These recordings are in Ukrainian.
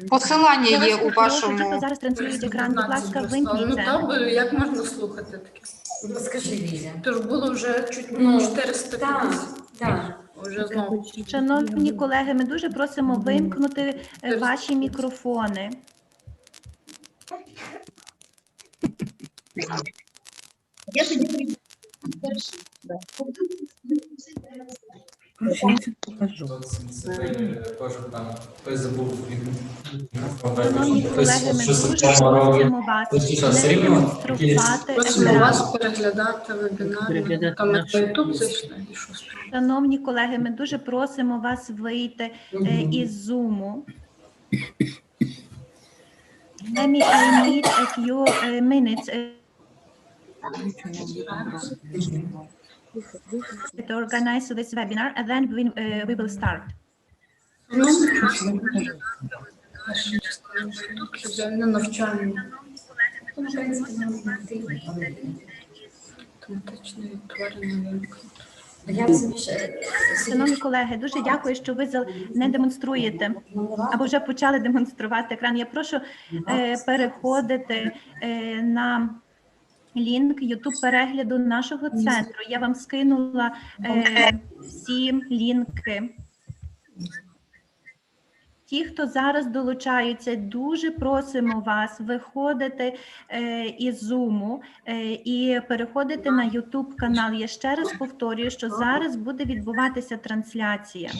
Посилання є у вашому. Хто зараз транслюють екран, будь ласка, вимкніть Ну це. так, як можна слухати таке? Розкажи, Лізя. Тож було вже чуть не 450. Так. Вже знову. Шановні колеги, ми дуже просимо вимкнути ваші мікрофони. Я тоді Хтось забув Шановні колеги, ми дуже просимо вас не демонструвати Просимо екран. вас переглядати вебінар. Там на YouTube зайшли і що з того? Шановні колеги, ми дуже просимо вас вийти із Zoom. Maybe I need a few minutes to organize this webinar, and then we will start. На навчання. Автоматичне відтворення. Шановні колеги, дуже дякую, що ви не демонструєте або вже почали демонструвати екран. Я прошу переходити на лінк YouTube перегляду нашого центру. Я вам скинула всі лінки. Ті, хто зараз долучаються, дуже просимо вас виходити із Zoom і переходити на YouTube канал. Я ще раз повторюю, що зараз буде відбуватися трансляція.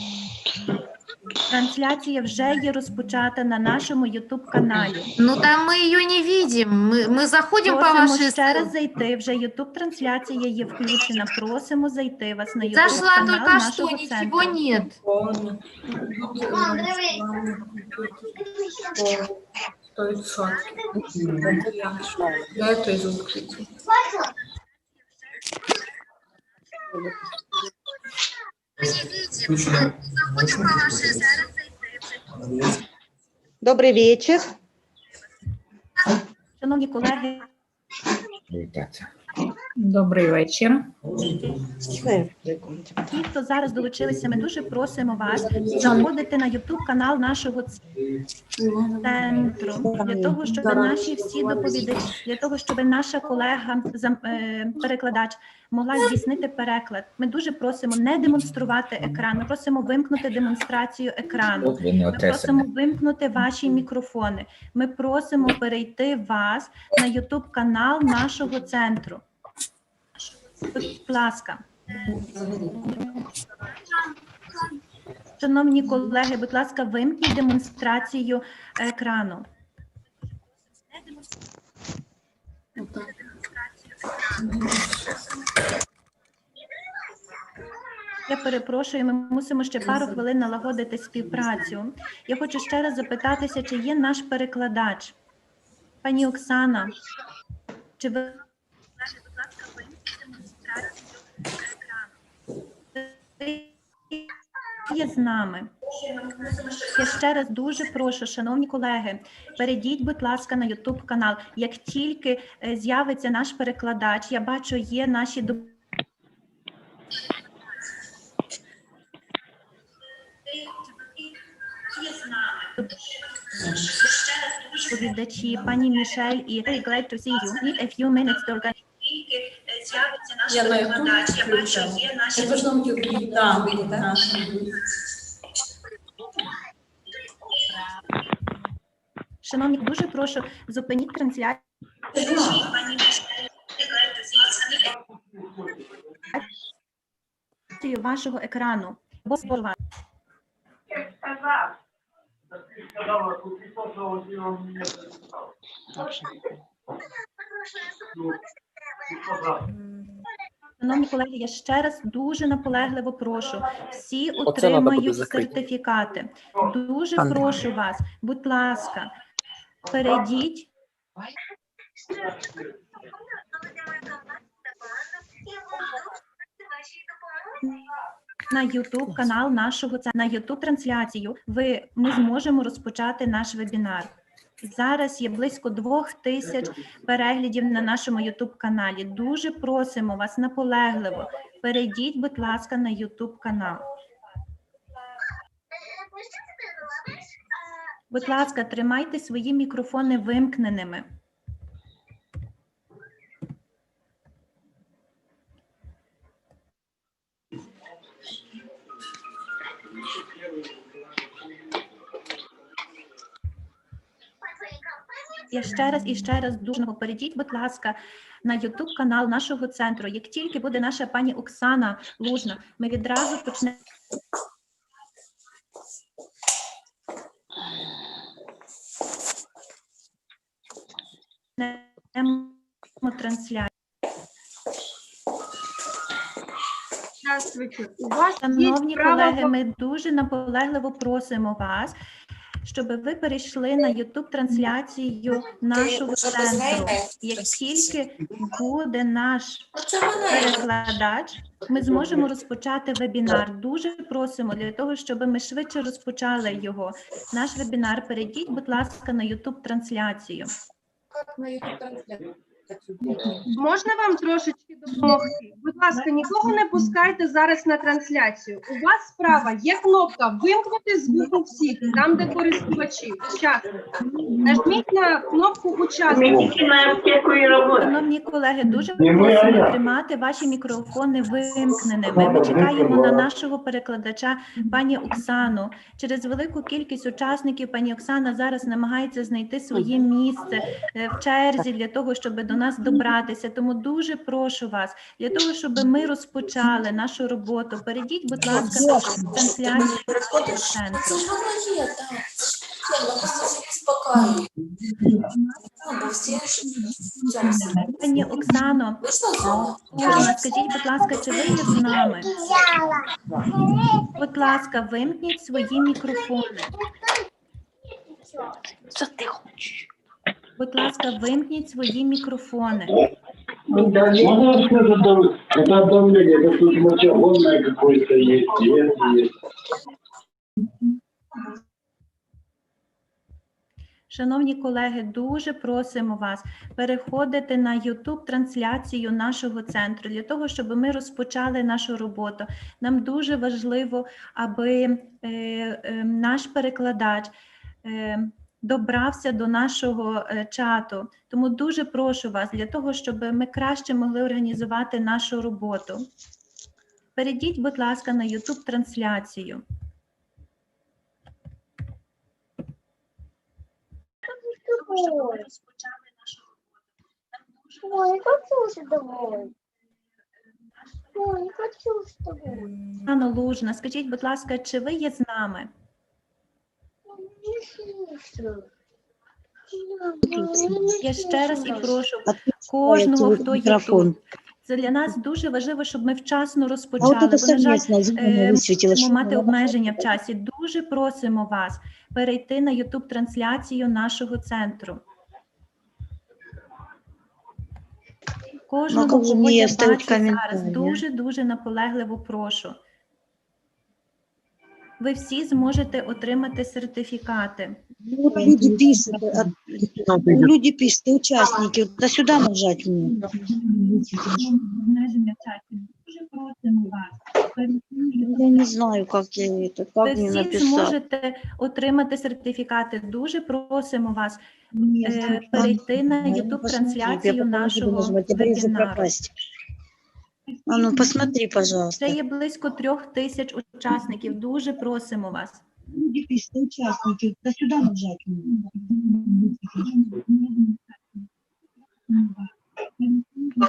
Трансляція вже є розпочата на нашому YouTube каналі. Ну там мы ее не видим. Мы заходим по Просимо вашей ще раз зайти. Вже YouTube трансляція є включена. Просимо зайти вас на YouTube Зашла канал только что, нашого ничего центру. нет. 100%. Я той звук. Добрий вечір. Шановні колеги, Добрий вечір. ті, хто зараз долучилися, ми дуже просимо вас заходити на YouTube канал нашого центру, для того, щоб наші всі доповідачі, для того, щоб наша колега, перекладач, могла здійснити переклад. Ми дуже просимо не демонструвати екран, ми просимо вимкнути демонстрацію екрану, ми просимо вимкнути ваші мікрофони, ми просимо перейти вас на YouTube канал нашого центру. Будь ласка. Шановні колеги, будь ласка, вимкніть демонстрацію екрану. Я перепрошую, ми мусимо ще пару хвилин налагодити співпрацю. Я хочу ще раз запитатися, чи є наш перекладач? Пані Оксана, чи ви... Будь ласка, вимкніть демонстрацію екрану. Ви є з нами. Я ще раз дуже прошу, шановні колеги, перейдіть, будь ласка, на YouTube канал. Як тільки з'явиться наш перекладач, я бачу, є наші доповідачі, пані Мішель і very glad to see you. Need a few minutes to organize. З'явиться наш перекладач, я бачу, є наші Шановні, дуже прошу, зупиніть трансляцію вашого екрану. Шановні колеги, я ще раз дуже наполегливо прошу, всі отримають сертифікати. Дуже прошу вас, будь ласка, перейдіть на YouTube канал нашого центру, на YouTube трансляцію. Ми зможемо розпочати наш вебінар. Зараз є близько 2000 переглядів на нашому YouTube каналі. Дуже просимо вас наполегливо, перейдіть, будь ласка, на YouTube канал. Будь ласка, тримайте свої мікрофони вимкненими. Я ще раз дуже перейдіть, будь ласка, на YouTube канал нашого центру. Як тільки буде наша пані Оксана Лужна, ми відразу почнемо трансляцію. Шановні колеги, ми дуже наполегливо просимо вас, щоб ви перейшли на YouTube-трансляцію нашого центру. Як тільки буде наш перекладач, ми зможемо розпочати вебінар. Дуже просимо для того, щоб ми швидше розпочали його. Наш вебінар. Перейдіть, будь ласка, на YouTube-трансляцію. Можна вам трошечки допомогти? Будь ласка, нікого не пускайте зараз на трансляцію. У вас справа є кнопка «Вимкнути звук у всіх», там, де користувачі, учасники. Нажміть на кнопку «Учасники». Шановні колеги, дуже просимо тримати ваші мікрофони вимкненими. Ми чекаємо на нашого перекладача пані Оксану. Через велику кількість учасників пані Оксана зараз намагається знайти своє місце в черзі для того, щоб до нас добратися. Тому дуже прошу вас, для того, щоб ми розпочали нашу роботу, перейдіть, будь ласка, на трансляцію центру. Пані Оксано, скажіть, будь ласка, чи ви є з нами? Будь ласка, вимкніть свої мікрофони. Що ти хочеш? Будь ласка, вимкніть свої мікрофони. Это давление, это тут мочегонное какое-то есть. Шановні колеги, дуже просимо вас переходити на YouTube-трансляцію нашого центру, для того, щоб ми розпочали нашу роботу. Нам дуже важливо, аби наш перекладач добрався до нашого чату. Тому дуже прошу вас, для того, щоб ми краще могли організувати нашу роботу. Перейдіть, будь ласка, на YouTube-трансляцію. Ой, хочу с тобой. Ой, хочу с тобой. Анна Лужна, скажіть, будь ласка, чи ви є з нами? Я ще раз і прошу кожного, хто є тут. Це для нас дуже важливо, щоб ми вчасно розпочали. Бо, на жаль, можемо мати обмеження в часі. Дуже просимо вас перейти на YouTube-трансляцію нашого центру. Кожного, кого я бачу зараз, дуже-дуже наполегливо прошу. Ви всі зможете отримати сертифікати. Люди пишут, участники, да сюда нажать мне. Дуже просимо вас. Я не знаю, как я это, как Ви мне всі написать. зможете отримати сертифікати. Дуже просимо вас перейти на YouTube-трансляцію нашого вебінару. А ну, посмотри, пожалуйста. Це є близько 3000 учасників. Дуже просимо вас. Люди пишут, участники, да сюда нажать мне.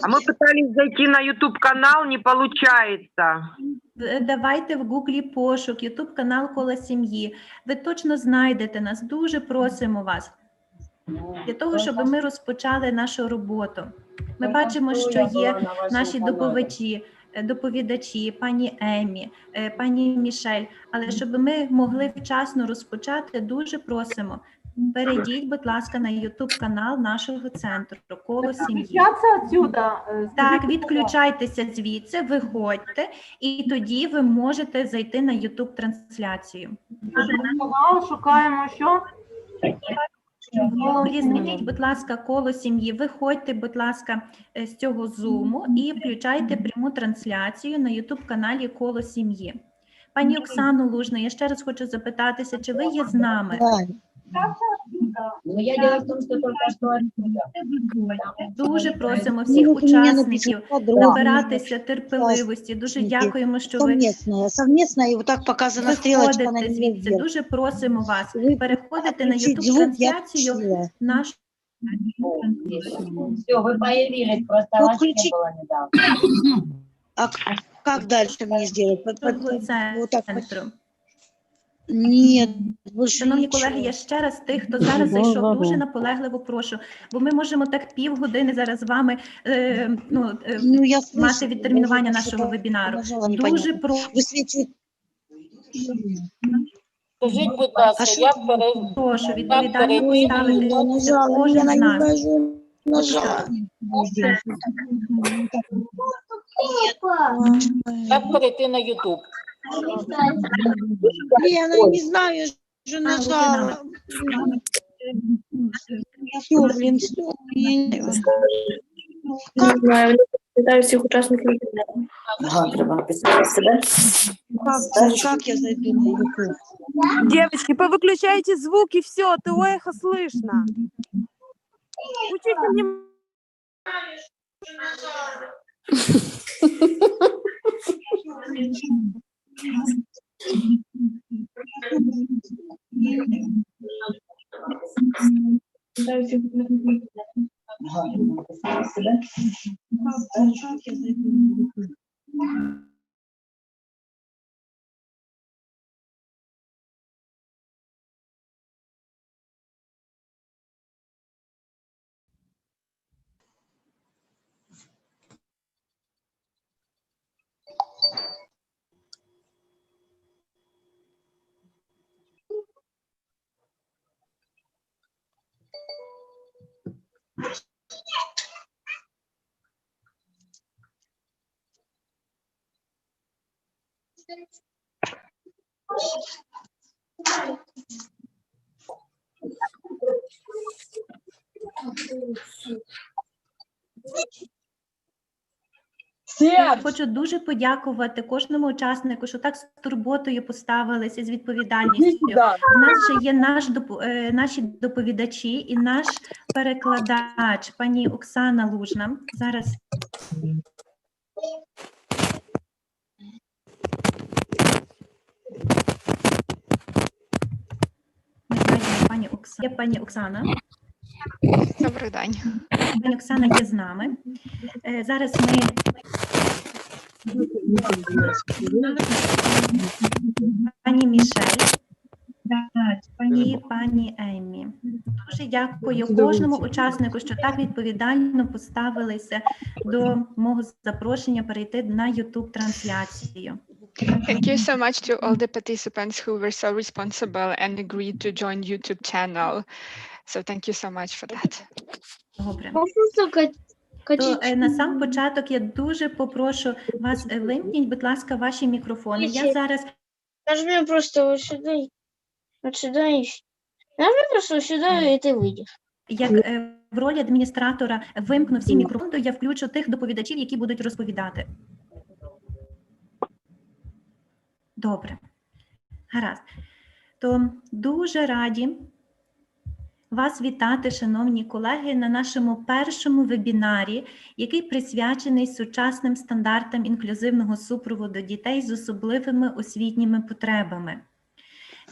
А мы пытались зайти на YouTube-канал, не получается. Давайте в Гуглі пошук, YouTube-канал «Коло сім'ї». Ви точно знайдете нас. Дуже просимо вас. Для того, щоб ми розпочали нашу роботу. Ми бачимо, що є наші доповідачі, пані Емі, пані Мішель. Але щоб ми могли вчасно розпочати, дуже просимо. Перейдіть, будь ласка, на YouTube-канал нашого центру «Коло сім'ї». Так, відключайтеся звідси, виходьте, і тоді ви можете зайти на YouTube-трансляцію. Шукаємо що? Знайдіть, будь ласка, «Коло сім'ї», виходьте, будь ласка, з цього зуму і включайте пряму трансляцію на YouTube-каналі «Коло сім'ї». Пані Оксано Лужна, я ще раз хочу запитатися, чи ви є з нами? Ну, я дело в том, что только что оттуда. Дуже просимо всіх Вот у меня учасників написано подробно. набиратися терпеливості. Дуже дякуємо, що ви Совместная, и вот так показана стрелочка на виходите нее звідси. вверх. Дуже просимо вас Ви переходити на включіть звук, я YouTube-трансляцію включила. нашу. Все, вы появились, просто Ну, вас не включи. было недавно. А как дальше мне сделать? Вот так. Центру. Нет, больше Шановні ничего. колеги, я ще раз тих, хто зараз зайшов, дуже наполегливо прошу, бо ми можемо так півгодини зараз з вами Ну, я слышу, мати відтермінування я нашого что-то вебінару. нажала Дуже непонятно. прошу Скажіть, будь ласка, як відповідально поставити Я нажала, кожен я з нас. нажала. як перейти на YouTube? Лена, я не знаю, я же нажала. Все, блин, все. Не знаю, вітаю всіх учасників вебінару. Ага, треба написати себе. Как я зайду на YouTube? Девочки, повыключайте звук и все, а то эхо слышно. Учите внимание. Вітаю всіх учасників вебінару. Ага, треба написати себе. Как я зайду на YouTube? Я хочу дуже подякувати кожному учаснику, що так з турботою поставилися, з відповідальністю. У нас ще є наші доповідачі і наш перекладач, пані Оксана Лужна. Зараз. Пані Оксана. Добрий день. Пані Оксана є з нами. Зараз ми пані Мішель і пані Еммі. Дуже дякую кожному учаснику, що так відповідально поставилися до мого запрошення перейти на YouTube-трансляцію. Thank you so much to all the participants who were so responsible and agreed to join YouTube channel. So thank you so much for that. Добре. То, на сам початок я дуже попрошу вас, вимкніть, будь ласка, ваші мікрофони. Я зараз... Нажми просто вот сюда и нажми просто сюда, и ты выйдешь. Як в ролі адміністратора вимкну всі мікрофони, то я включу тих доповідачів, які будуть розповідати. Добре. Гаразд. То дуже раді вас вітати, шановні колеги, на нашому першому вебінарі, який присвячений сучасним стандартам інклюзивного супроводу дітей з особливими освітніми потребами.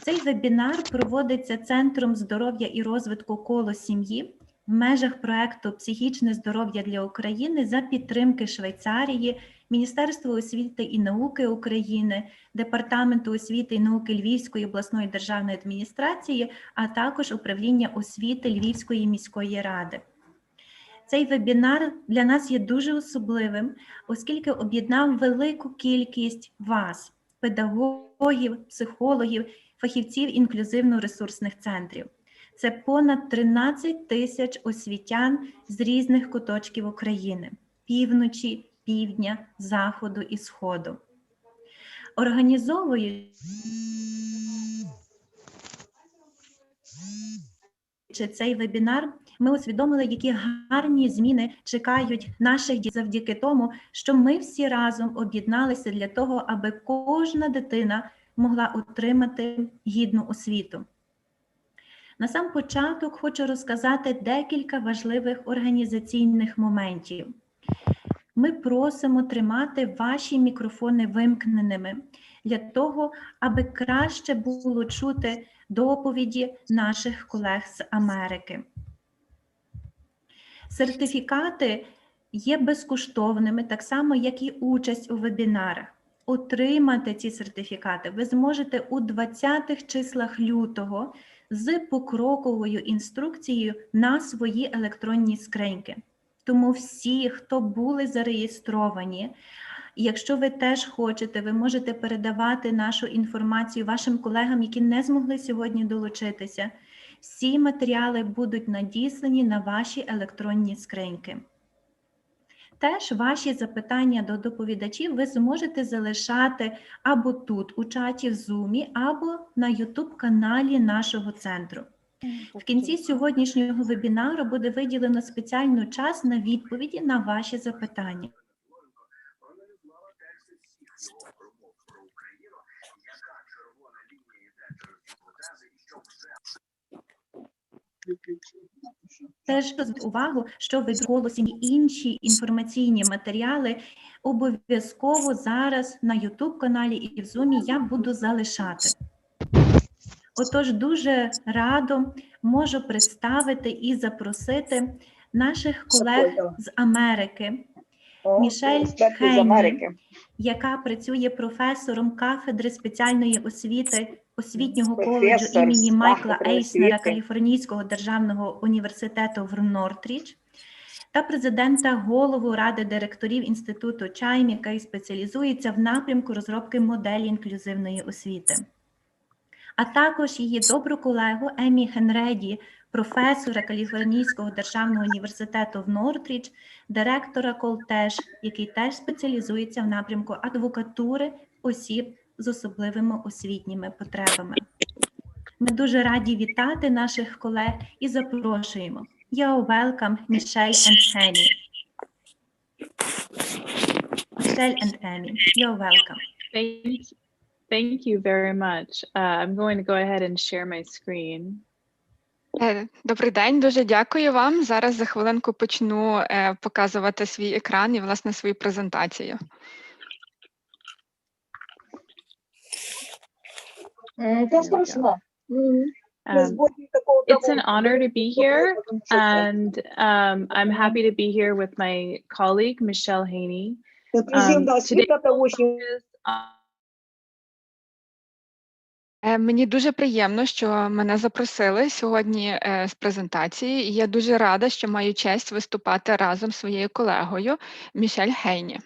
Цей вебінар проводиться Центром здоров'я і розвитку «Коло сім'ї» в межах проєкту «Психічне здоров'я для України» за підтримки Швейцарії, Міністерства освіти і науки України, Департаменту освіти і науки Львівської обласної державної адміністрації, а також Управління освіти Львівської міської ради. Цей вебінар для нас є дуже особливим, оскільки об'єднав велику кількість вас, педагогів, психологів, фахівців інклюзивно-ресурсних центрів. Це понад 13 тисяч освітян з різних куточків України – півночі, півдня, заходу і сходу. Організовуючи цей вебінар, ми усвідомили, які гарні зміни чекають наших дітей завдяки тому, що ми всі разом об'єдналися для того, аби кожна дитина могла отримати гідну освіту. На сам початок хочу розказати декілька важливих організаційних моментів. Ми просимо тримати ваші мікрофони вимкненими для того, аби краще було чути доповіді наших колег з Америки. Сертифікати є безкоштовними, так само, як і участь у вебінарах. Отримати ці сертифікати ви зможете у 20-х числах лютого з покроковою інструкцією на свої електронні скриньки. Тому всі, хто були зареєстровані, якщо ви теж хочете, ви можете передавати нашу інформацію вашим колегам, які не змогли сьогодні долучитися. Всі матеріали будуть надіслані на ваші електронні скриньки. Теж ваші запитання до доповідачів ви зможете залишати або тут, у чаті в Zoom, або на YouTube-каналі нашого центру. В кінці сьогоднішнього вебінару буде виділено спеціально час на відповіді на ваші запитання. Теж зверніть увагу, що ви голосі і інші інформаційні матеріали обов'язково зараз на YouTube-каналі і в Zoom я буду залишати. Отож, дуже радо можу представити і запросити наших колег з Америки. Мішель Хейні, яка працює професором кафедри спеціальної освіти освітнього коледжу імені Майкла Ейснера Каліфорнійського державного університету в Нортріч, та президента голову Ради директорів Інституту Чайм, який спеціалізується в напрямку розробки моделі інклюзивної освіти. А також її добру колегу Емі Хенреді, професора Каліфорнійського державного університету в Нортріч, директора Колтеж, який теж спеціалізується в напрямку адвокатури осіб з особливими освітніми потребами. Ми дуже раді вітати наших колег і запрошуємо. You're welcome, Michelle and Annie. Michelle and Annie, you're welcome. Thank you very much. I'm going to go ahead and share my screen. Добрий день, дуже дякую вам. Зараз за хвилинку почну показувати свій екран і, власне, свою презентацію. It's an honor to be here, and I'm happy to be here with my colleague, Michelle Haney. Мені дуже приємно, що мене запросили сьогодні з презентації, і я дуже рада, що маю честь виступати разом з своєю колегою Мішель Хейні.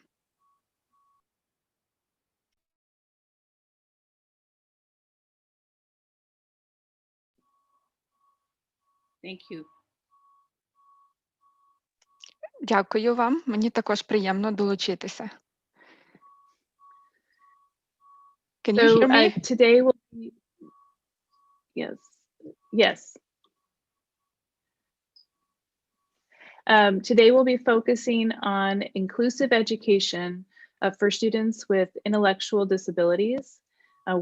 Thank you. Дякую вам, мені також приємно долучитися. Can you hear me? Today will be... Yes. Today we'll be focusing on inclusive education for students with intellectual disabilities.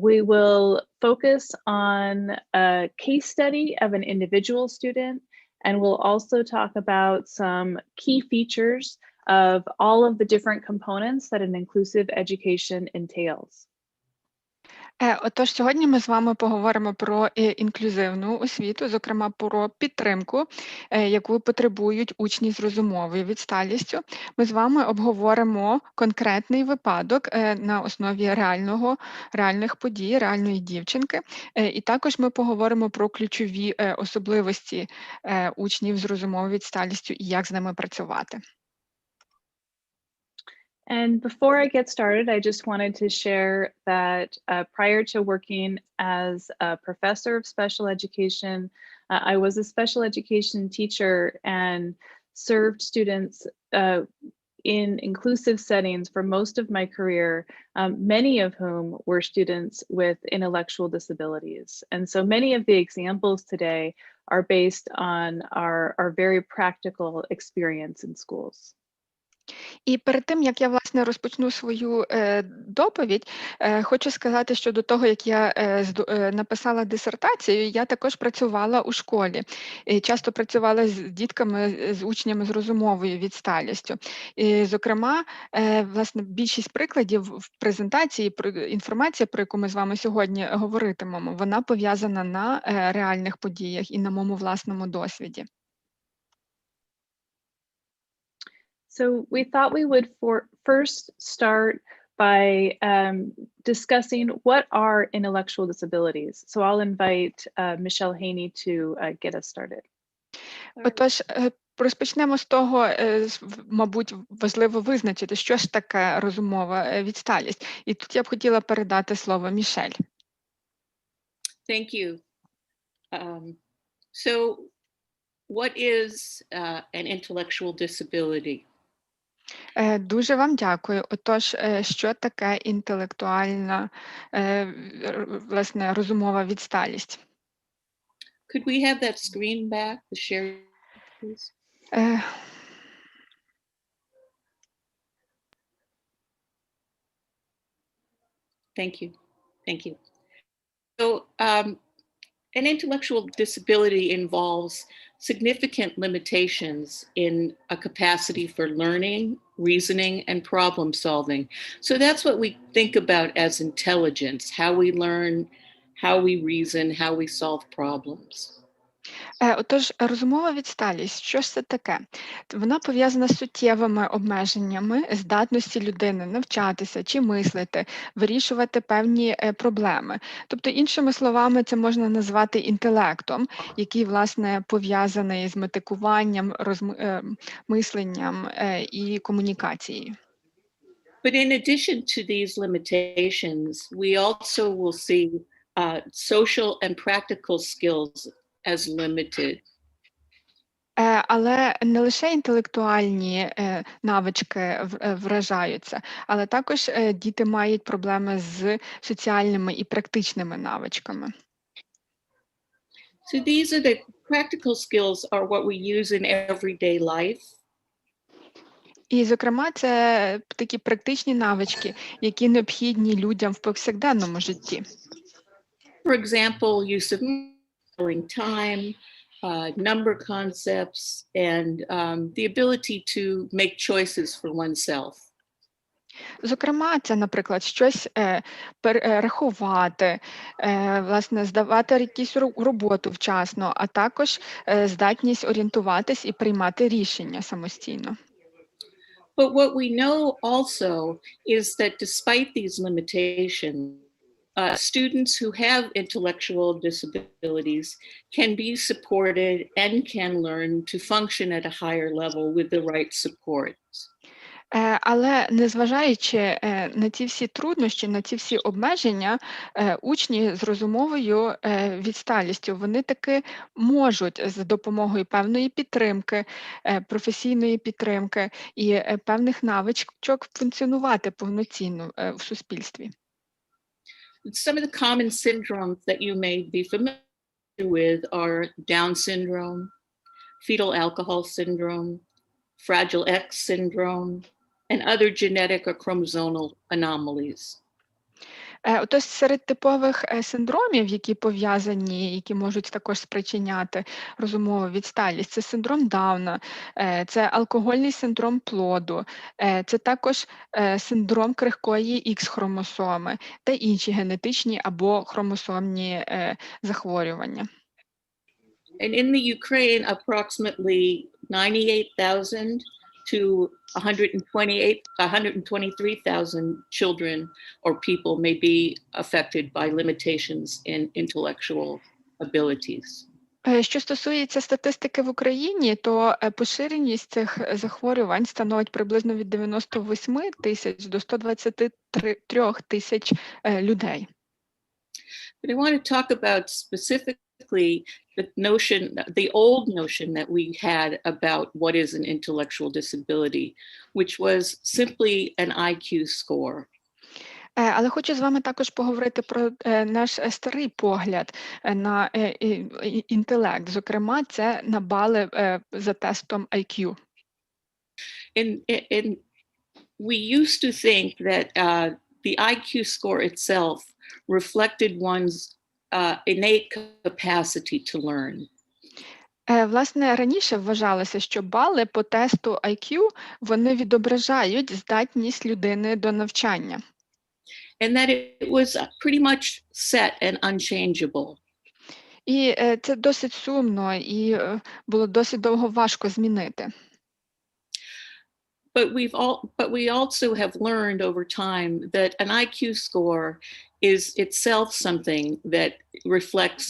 We will focus on a case study of an individual student, and we'll also talk about some key features of all of the different components that an inclusive education entails. Отож, сьогодні ми з вами поговоримо про інклюзивну освіту, зокрема про підтримку, яку потребують учні з розумовою відсталістю. Ми з вами обговоримо конкретний випадок на основі реальних подій, реальної дівчинки. І також ми поговоримо про ключові особливості учнів з розумовою відсталістю і як з ними працювати. And before I get started, I just wanted to share that prior to working as a professor of special education, I was a special education teacher and served students in inclusive settings for most of my career, many of whom were students with intellectual disabilities. And so many of the examples today are based on our very practical experience in schools. І перед тим, як я, власне, розпочну свою доповідь, хочу сказати, що до того, як я написала дисертацію, я також працювала у школі. І часто працювала з дітками, з учнями з розумовою відсталістю. І, зокрема, власне, більшість прикладів в презентації, інформація, про яку ми з вами сьогодні говоритимемо, вона пов'язана на реальних подіях і на моєму власному досвіді. So we thought we would first start by discussing what are intellectual disabilities. So I'll invite Michelle Haney to get us started. Отож, розпочнемо з того, мабуть, важливо визначити, що ж таке розумова відсталість. І тут я б хотіла передати слово Мішель. Thank you. So what is an intellectual disability? Дуже вам дякую. Отож, що таке інтелектуальна, власне, розумова відсталість? Could we have that screen back, the share, please? Thank you. Thank you. So an intellectual disability involves significant limitations in a capacity for learning, reasoning, and problem solving. So that's what we think about as intelligence, how we learn, how we reason, how we solve problems. Отож, розумова відсталість, що ж це таке? Вона пов'язана з суттєвими обмеженнями здатності людини навчатися чи мислити, вирішувати певні проблеми. Тобто, іншими словами, це можна назвати інтелектом, який, власне, пов'язаний з метикуванням, мисленням і комунікацією. But in addition to these limitations, we also will see social and practical skills as limited. Але не лише інтелектуальні навички вражаються, але також діти мають проблеми з соціальними і практичними навичками. So these are the practical skills are what we use in everyday life. І, зокрема, це такі практичні навички, які необхідні людям в повсякденному житті. For example, use of time, number concepts, and the ability to make choices for oneself. Зокрема, це, наприклад, щось рахувати, власне, здавати якусь роботу вчасно, а також здатність орієнтуватись і приймати рішення самостійно. But what we know also is that despite these limitations, students who have intellectual disabilities can be supported and can learn to function at a higher level with the right supports. Але незважаючи на ці всі труднощі, на ці всі обмеження, учні з розумовою відсталістю, вони таки можуть за допомогою певної підтримки, професійної підтримки і певних навичок функціонувати повноцінно в суспільстві. Some of the common syndromes that you may be familiar with are Down syndrome, fetal alcohol syndrome, Fragile X syndrome, and other genetic or chromosomal anomalies. Отож, серед типових синдромів, які пов'язані, які можуть також спричиняти розумову відсталість, це синдром Дауна, це алкогольний синдром плоду, це також синдром крихкої Х-хромосоми та інші генетичні або хромосомні захворювання. And in the Ukraine, approximately 98,000 to 123,000 children or people may be affected by limitations in intellectual abilities. Що стосується статистики в Україні, то поширеність цих захворювань становить приблизно від 98 тисяч до 123 тисяч людей. But I want to talk about specifically the notion, the old notion that we had about what is an intellectual disability, which was simply an IQ score. Але хочу з вами також поговорити про наш старий погляд на інтелект. Зокрема, це на бали за тестом IQ. we used to think that the IQ score itself reflected one's innate capacity to learn. Власне, раніше вважалося, що бали по тесту IQ, вони відображають здатність людини до навчання. And that it was pretty much set and unchangeable. І це досить сумно, і було досить довго важко змінити. But we also have learned over time that an IQ score is itself something that reflects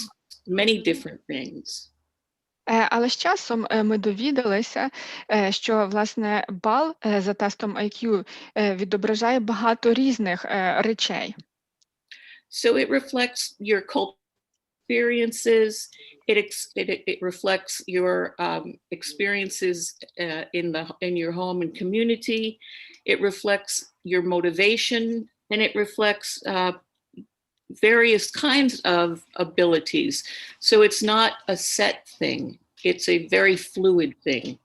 many different things. Але з часом ми довідалися, що, власне, бал за тестом IQ відображає багато різних речей. So it reflects your cultural experiences, it reflects your experiences in your home and community, it reflects your motivation, and it reflects various kinds of abilities. So it's not a set thing, it's a very fluid thing.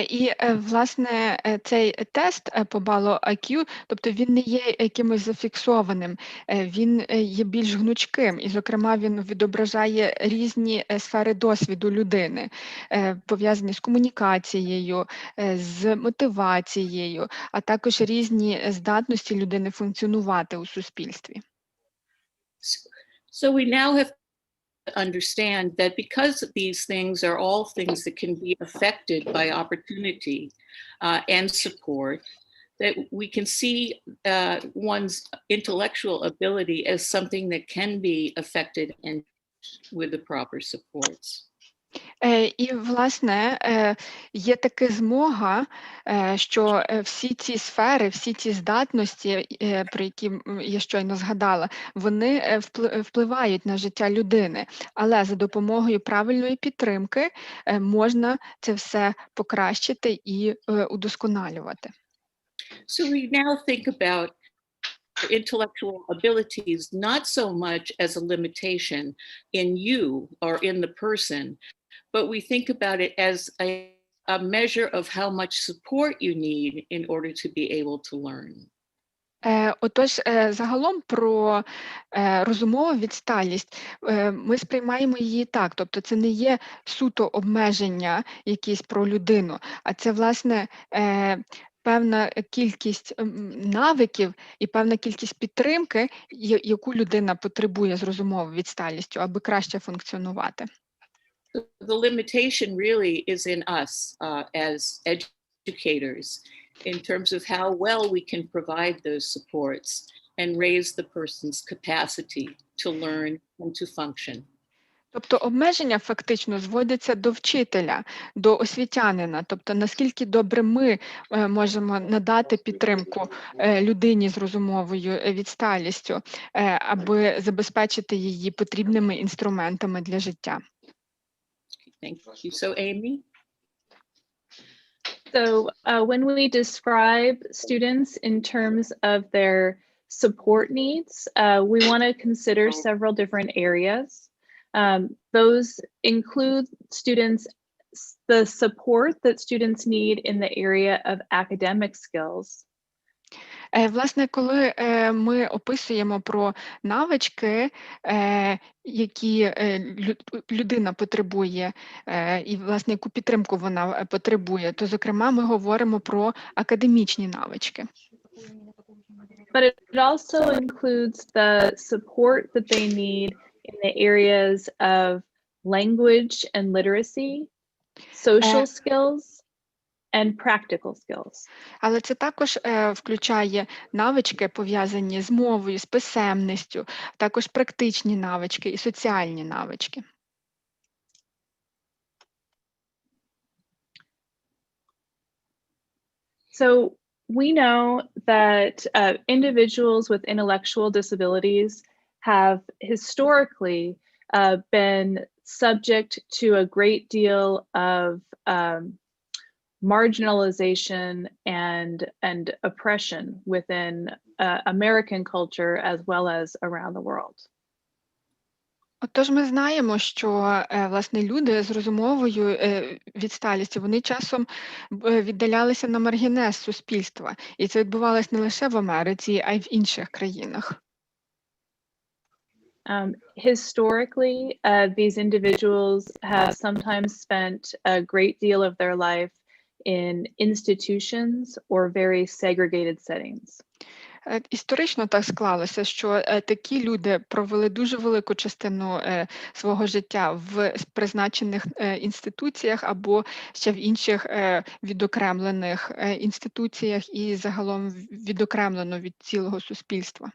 І, власне, цей тест по балу IQ, тобто він не є якимось зафіксованим, він є більш гнучким, і, зокрема, він відображає різні сфери досвіду людини, пов'язані з комунікацією, з мотивацією, а також різні здатності людини функціонувати у суспільстві. So we now have to understand that because these things are all things that can be affected by opportunity and support, that we can see one's intellectual ability as something that can be affected and with the proper supports. І, власне, є така змога, що всі ці сфери, всі ці здатності, про які я щойно згадала, вони впливають на життя людини, але за допомогою правильної підтримки можна це все покращити і удосконалювати. So we now think about intellectual abilities not so much as a limitation in you or in the person, but we think about it as a measure of how much support you need in order to be able to learn. Отож, загалом про розумову відсталість ми сприймаємо її так, тобто це не є суто обмеження якісь про людину, а це, власне, певна кількість навиків і певна кількість підтримки, яку людина потребує з розумовою відсталістю, аби краще функціонувати. The limitation really is in us as educators in terms of how well we can provide those supports and raise the person's capacity to learn and to function. Тобто обмеження фактично зводяться до вчителя, до освітянина, тобто наскільки добре ми можемо надати підтримку людині з розумовою відсталістю, аби забезпечити її потрібними інструментами для життя. Thank you. So, Amy? So when we describe students in terms of their support needs, we want to consider several different areas. Those include the support that students need in the area of academic skills. Власне, коли ми описуємо про навички, які людина потребує, і, власне, яку підтримку вона потребує, то, зокрема, ми говоримо про академічні навички. But it also includes the support that they need in the areas of language and literacy, social skills, and practical skills. Але це також включає навички, пов'язані з мовою, з писемністю, також практичні навички і соціальні навички. So we know that individuals with intellectual disabilities have historically been subject to a great deal of marginalization and oppression within American culture as well as around the world. Отож, ми знаємо, що власне люди з розумовою відсталістю, вони часом віддалялися на маргінез суспільства, і це відбувалось не лише в Америці, а й в інших країнах. Historically, these individuals have sometimes spent a great deal of their life in institutions or very segregated settings. Історично так склалося, що такі люди провели дуже велику частину свого життя в призначених інституціях або ще в інших відокремлених інституціях і загалом відокремлено від цілого суспільства.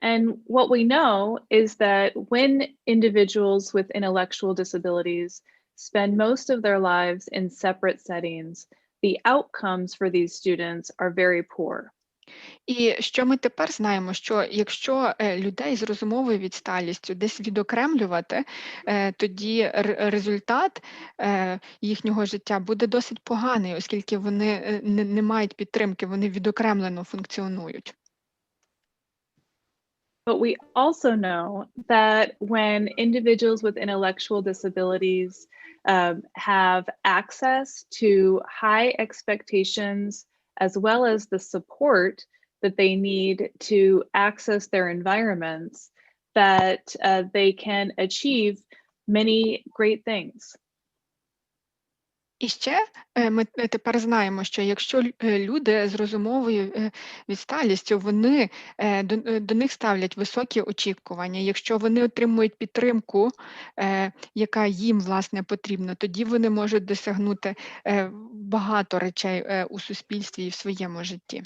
And what we know is that when individuals with intellectual disabilities spend most of their lives in separate settings, the outcomes for these students are very poor. І що ми тепер знаємо, що якщо людей з розумовою відсталістю десь відокремлювати, тоді результат їхнього життя буде досить поганий, оскільки вони не мають підтримки, вони відокремлено функціонують. But we also know that when individuals with intellectual disabilities have access to high expectations as well as the support that they need to access their environments, that they can achieve many great things. І ще ми тепер знаємо, що якщо люди з розумовою відсталістю, вони до них ставлять високі очікування, якщо вони отримують підтримку, яка їм, власне, потрібна, тоді вони можуть досягнути багато речей у суспільстві і в своєму житті.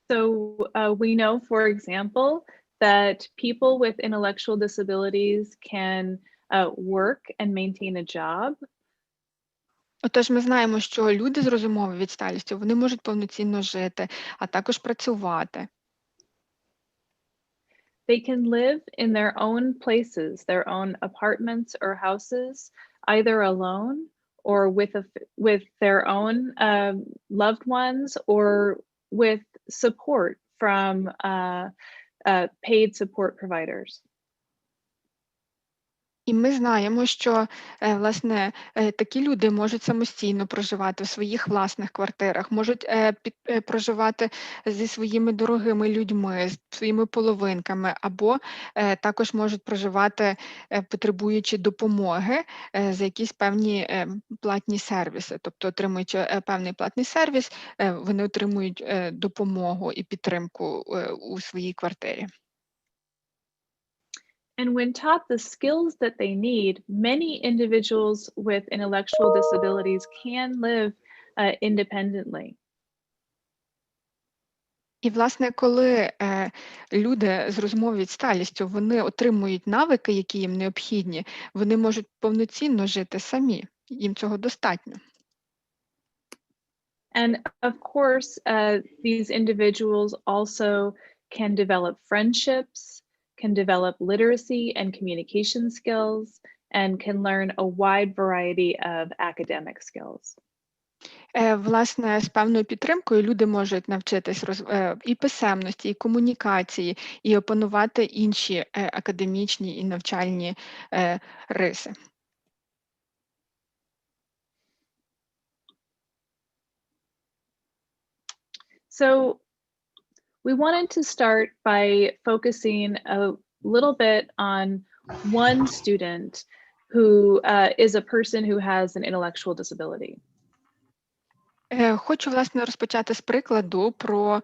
So we know, for example, that people with intellectual disabilities can work and maintain a job. Отож, ми знаємо, що люди з розумовою відсталістю, вони можуть повноцінно жити, а також працювати. They can live in their own places, their own apartments or houses, either alone or with their own loved ones or with support from paid support providers. І ми знаємо, що, власне, такі люди можуть самостійно проживати в своїх власних квартирах, можуть проживати зі своїми дорогими людьми, з своїми половинками, або також можуть проживати, потребуючи допомоги за якісь певні платні сервіси. Тобто, отримуючи певний платний сервіс, вони отримують допомогу і підтримку у своїй квартирі. And when taught the skills that they need, many individuals with intellectual disabilities can live independently. І, власне, коли люди з розумовою відсталістю, вони отримують навики, які їм необхідні, вони можуть повноцінно жити самі, їм цього достатньо. And of course, these individuals also can develop friendships, can develop literacy and communication skills, and can learn a wide variety of academic skills. Власне, з певною підтримкою люди можуть навчитись і писемності, і комунікації, і опанувати інші академічні і навчальні риси. So we wanted to start by focusing a little bit on one student who is a person who has an intellectual disability. Хочу, власне, розпочати з прикладу про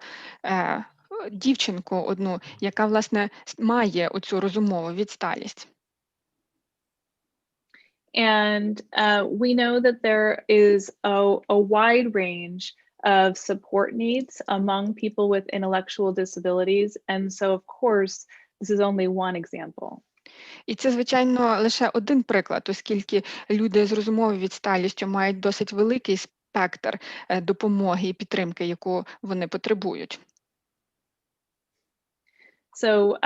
дівчинку одну, яка, власне, має оцю розумову відсталість. And we know that there is a wide range of support needs among people with intellectual disabilities. And so, of course, this is only one example. І це, звичайно, лише один приклад, оскільки люди з розумовою відсталістю мають досить великий спектр допомоги і підтримки, яку вони потребують. So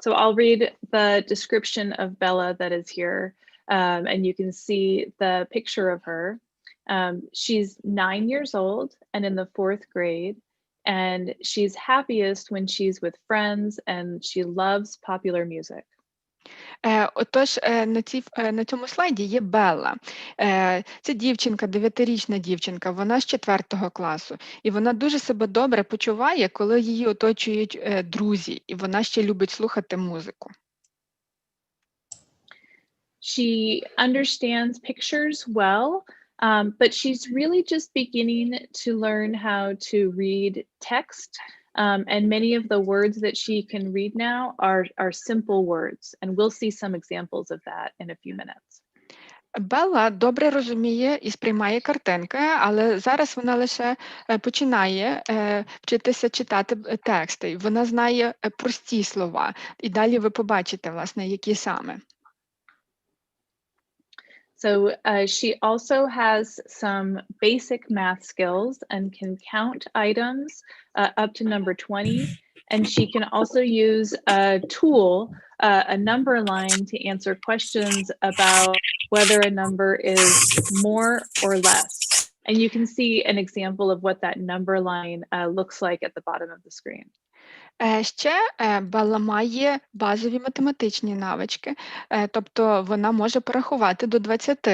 I'll read the description of Bella that is here, and you can see the picture of her. She's 9 years old and in the 4th grade, and she's happiest when she's with friends and she loves popular music. Отож, на цьому слайді є Белла. Це дівчинка, 9-річна дівчинка, вона з 4 класу. І вона дуже себе добре почуває, коли її оточують друзі, і вона ще любить слухати музику. She understands pictures well, but she's really just beginning to learn how to read text. And many of the words that she can read now are simple words. And we'll see some examples of that in a few minutes. Белла добре розуміє і сприймає картинки, але зараз вона лише починає вчитися читати тексти. Вона знає прості слова. І далі ви побачите, власне, які саме. So she also has some basic math skills and can count items up to number 20. And she can also use a tool, a number line, to answer questions about whether a number is more or less. And you can see an example of what that number line looks like at the bottom of the screen. Ще Белла має базові математичні навички, тобто вона може порахувати до 20,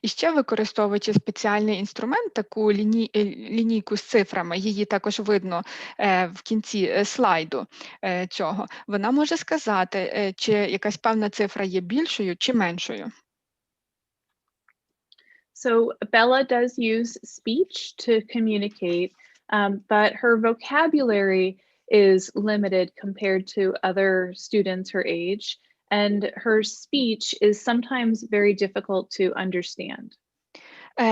і ще використовуючи спеціальний інструмент, таку лінійку з цифрами, її також видно в кінці слайду цього, вона може сказати, чи якась певна цифра є більшою чи меншою. So Bella does use speech to communicate, but her vocabulary is limited compared to other students her age, and her speech is sometimes very difficult to understand.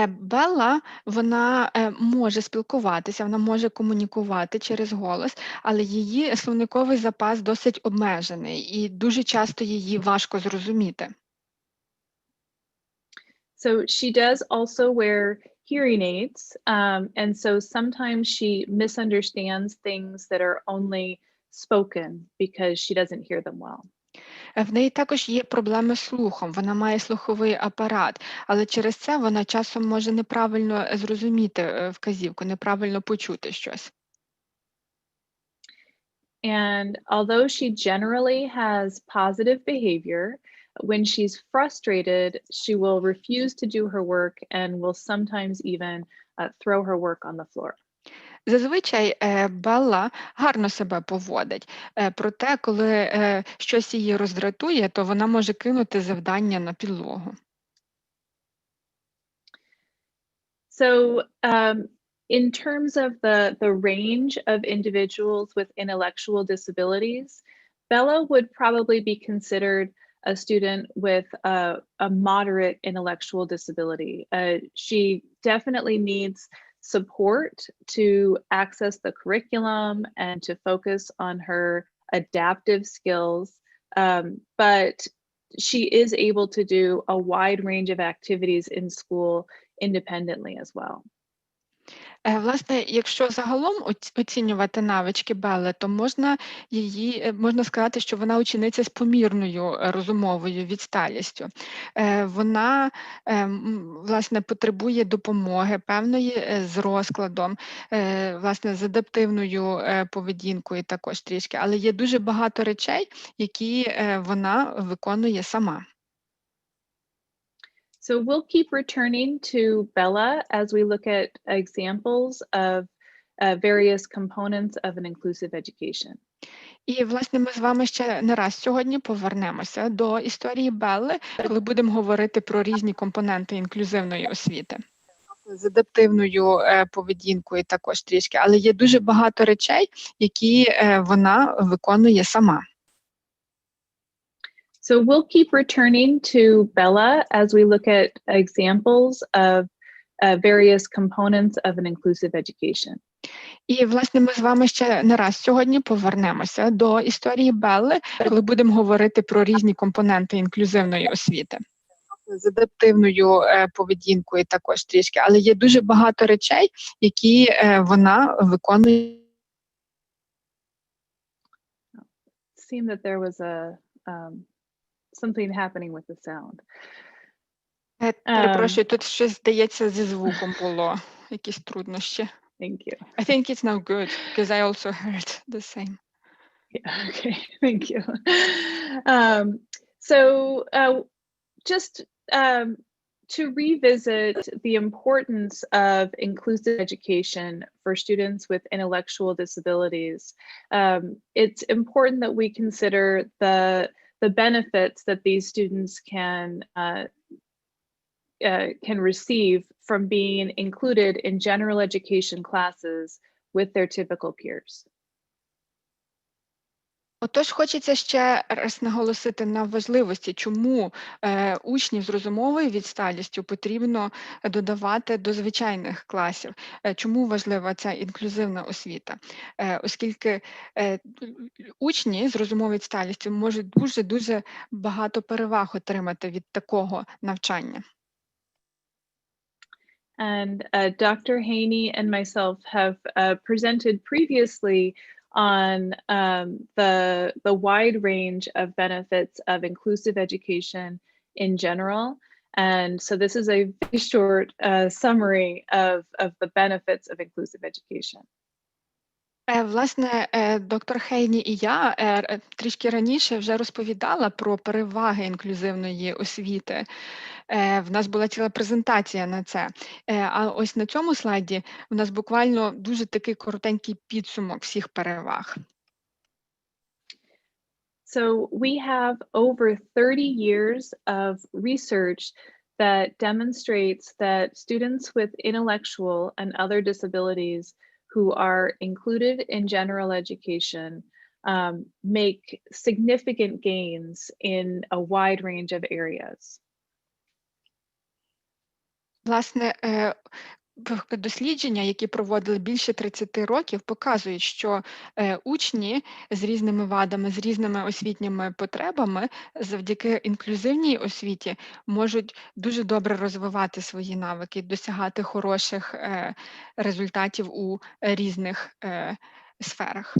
Белла, вона може спілкуватися, вона може комунікувати через голос, але її словниковий запас досить обмежений, і дуже часто її важко зрозуміти. So she does also wear hearing aids, and so sometimes she misunderstands things that are only spoken because she doesn't hear them well. В неї також є проблеми з слухом, вона має слуховий апарат, але через це вона часом може неправильно зрозуміти вказівку, неправильно почути щось. And although she generally has positive behavior, when she's frustrated, she will refuse to do her work and will sometimes even throw her work on the floor. Зазвичай Белла гарно себе поводить, проте коли щось її роздратує, то вона може кинути завдання на підлогу. So in terms of the range of individuals with intellectual disabilities, Bella would probably be considered a student with a moderate intellectual disability. She definitely needs support to access the curriculum and to focus on her adaptive skills, but she is able to do a wide range of activities in school independently as well. Власне, якщо загалом оцінювати навички Белли, то можна сказати, що вона учениця з помірною розумовою відсталістю. Вона, власне, потребує допомоги певної з розкладом, власне, з адаптивною поведінкою також трішки, але є дуже багато речей, які вона виконує сама. So we'll keep returning to Bella as we look at examples of various components of an inclusive education. І, власне, ми з вами ще не раз сьогодні повернемося до історії Белли, коли будемо говорити про різні компоненти інклюзивної освіти. З адаптивною поведінкою також трішки, але є дуже багато речей, які вона виконує сама. So we'll keep returning to Bella as we look at examples of various components of an inclusive education. І, власне, ми з вами ще не раз сьогодні повернемося до історії Белли, коли будемо говорити про різні компоненти інклюзивної освіти. З адаптивною поведінкою також трішки, але є дуже багато речей, які вона виконує. It seemed that there was something happening with the sound. Перепрошую, тут щось, здається, зі звуком було, якісь труднощі. Thank you. I think it's now good because I also heard the same. Yeah, okay, thank you. So just to revisit the importance of inclusive education for students with intellectual disabilities, it's important that we consider the benefits that these students can receive from being included in general education classes with their typical peers. Отож, хочеться ще раз наголосити на важливості, чому учнів з розумовою відсталістю потрібно додавати до звичайних класів, чому важлива ця інклюзивна освіта, оскільки учні з розумовою відсталістю можуть дуже багато переваг отримати від такого навчання. And Dr. Haney and myself have presented previously on the wide range of benefits of inclusive education in general. And so this is a very short summary of the benefits of inclusive education. Власне, доктор Хейні і я трішки раніше вже розповідала про переваги інклюзивної освіти. В нас була ціла презентація на це. А ось на цьому слайді у нас буквально дуже такий коротенький підсумок всіх переваг. So we have over 30 years of research that demonstrates that students with intellectual and other disabilities who are included in general education make significant gains in a wide range of areas. Власне, дослідження, які проводили більше 30 років, показують, що учні з різними вадами, з різними освітніми потребами завдяки інклюзивній освіті можуть дуже добре розвивати свої навики, досягати хороших результатів у різних сферах.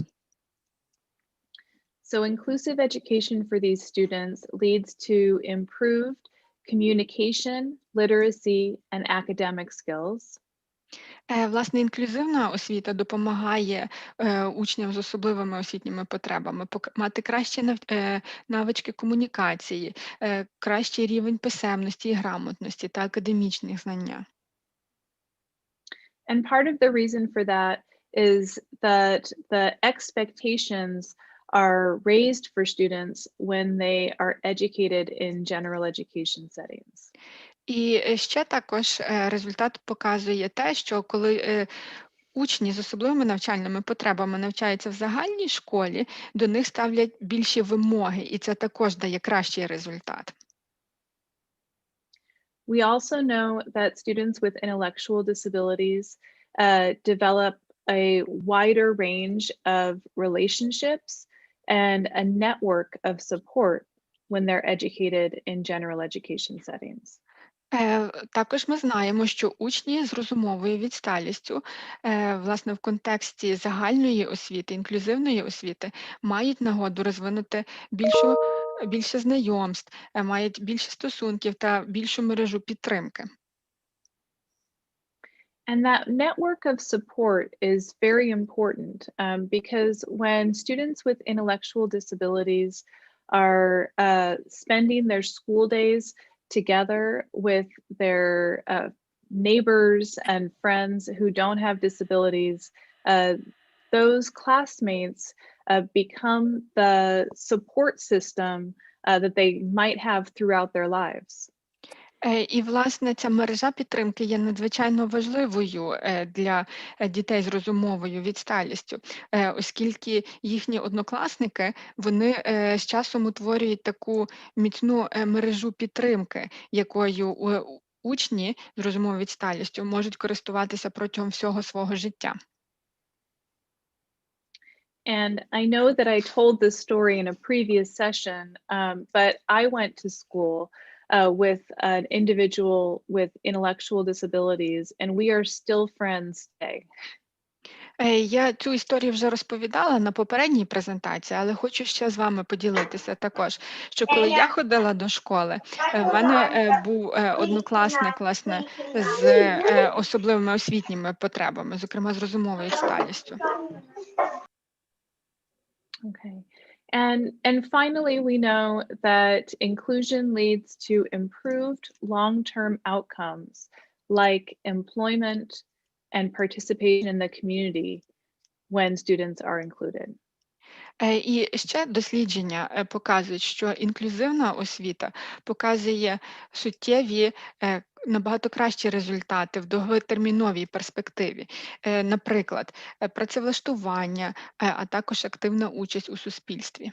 So inclusive education for these students leads to improved communication, literacy, and academic skills. Власне, інклюзивна освіта допомагає учням з особливими освітніми потребами мати кращі навички комунікації, кращий рівень писемності і грамотності та академічних знання. And part of the reason for that is that the expectations are raised for students when they are educated in general education settings. І ще також результат показує те, що коли учні з особливими навчальними потребами навчаються в загальній школі, до них ставлять більші вимоги, і це також дає кращий результат. We also know that students with intellectual disabilities develop a wider range of relationships and a network of support when they're educated in general education settings. Також ми знаємо, що учні з розумовою відсталістю, власне, в контексті загальної освіти, інклюзивної освіти, мають нагоду розвинути більше знайомств, мають більше стосунків та більшу мережу підтримки. And that network of support is very important because when students with intellectual disabilities are spending their school days together with their neighbors and friends who don't have disabilities, those classmates become the support system that they might have throughout their lives. І, власне, ця мережа підтримки є надзвичайно важливою для дітей з розумовою відсталістю, оскільки їхні однокласники, вони з часом утворюють таку міцну мережу підтримки, якою учні з розумовою відсталістю можуть користуватися протягом всього свого життя. And I know that I told this story in a previous session, but I went to school with an individual with intellectual disabilities, and we are still friends today. Я цю історію вже розповідала на попередній презентації, але хочу ще з вами поділитися також, що коли я ходила до школи, в мене був однокласник, власне, з особливими освітніми потребами, зокрема з розумовою відсталістю. Okay. And finally, we know that inclusion leads to improved long-term outcomes like employment and participation in the community when students are included. І ще дослідження показують, що інклюзивна освіта показує суттєві, набагато кращі результати в довготерміновій перспективі. Наприклад, працевлаштування, а також активна участь у суспільстві.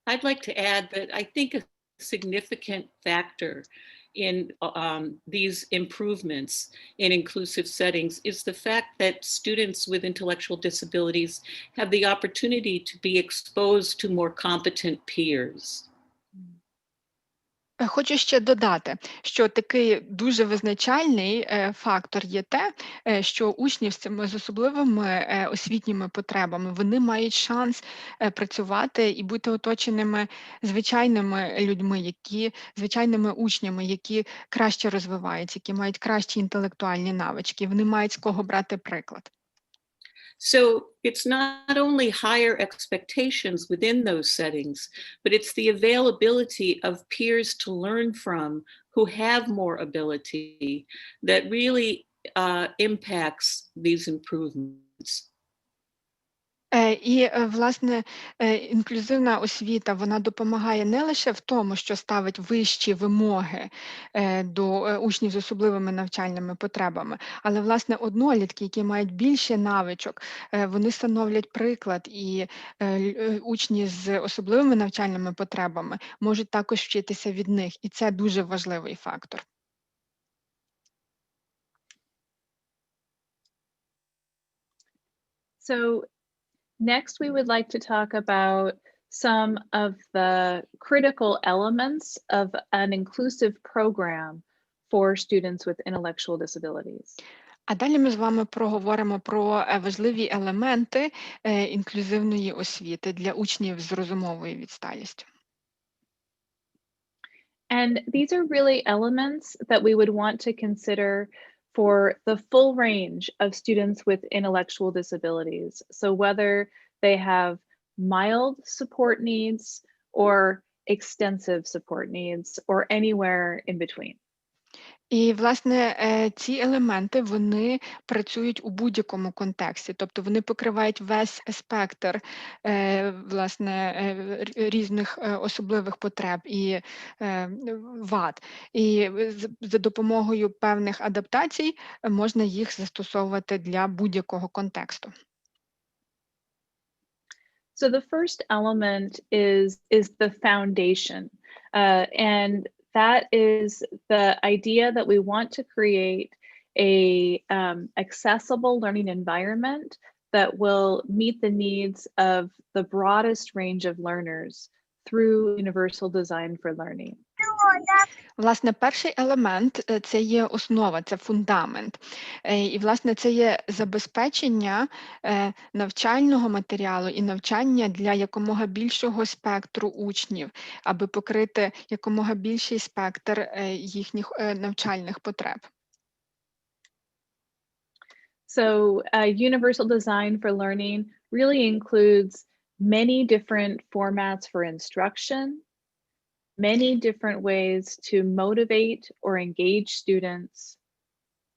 I'd like to add that I think a significant factor in these improvements in inclusive settings is the fact that students with intellectual disabilities have the opportunity to be exposed to more competent peers. Хочу ще додати, що такий дуже визначальний фактор є те, що учні з особливими освітніми потребами, вони мають шанс працювати і бути оточеними звичайними людьми, звичайними учнями, які краще розвиваються, які мають кращі інтелектуальні навички, вони мають з кого брати приклад. So it's not only higher expectations within those settings, but it's the availability of peers to learn from who have more ability that really impacts these improvements. І, власне, інклюзивна освіта, вона допомагає не лише в тому, що ставить вищі вимоги до учнів з особливими навчальними потребами, але, власне, однолітки, які мають більше навичок, вони становлять приклад, і учні з особливими навчальними потребами можуть також вчитися від них, і це дуже важливий фактор. So next, we would like to talk about some of the critical elements of an inclusive program for students with intellectual disabilities. А далі ми з вами проговоримо про важливі елементи інклюзивної освіти для учнів з розумовою відсталістю. And these are really elements that we would want to consider for the full range of students with intellectual disabilities. So whether they have mild support needs or extensive support needs or anywhere in between. І, власне, ці елементи, вони працюють у будь-якому контексті, тобто вони покривають весь спектр, власне, різних особливих потреб і вад. І за допомогою певних адаптацій можна їх застосовувати для будь-якого контексту. So the first element is the foundation, and that is the idea that we want to create a accessible learning environment that will meet the needs of the broadest range of learners through universal design for learning. Власне, перший елемент – це є основа, це фундамент. І, власне, це є забезпечення навчального матеріалу і навчання для якомога більшого спектру учнів, аби покрити якомога більший спектр їхніх навчальних потреб. So universal design for learning really includes many different formats for instruction, many different ways to motivate or engage students,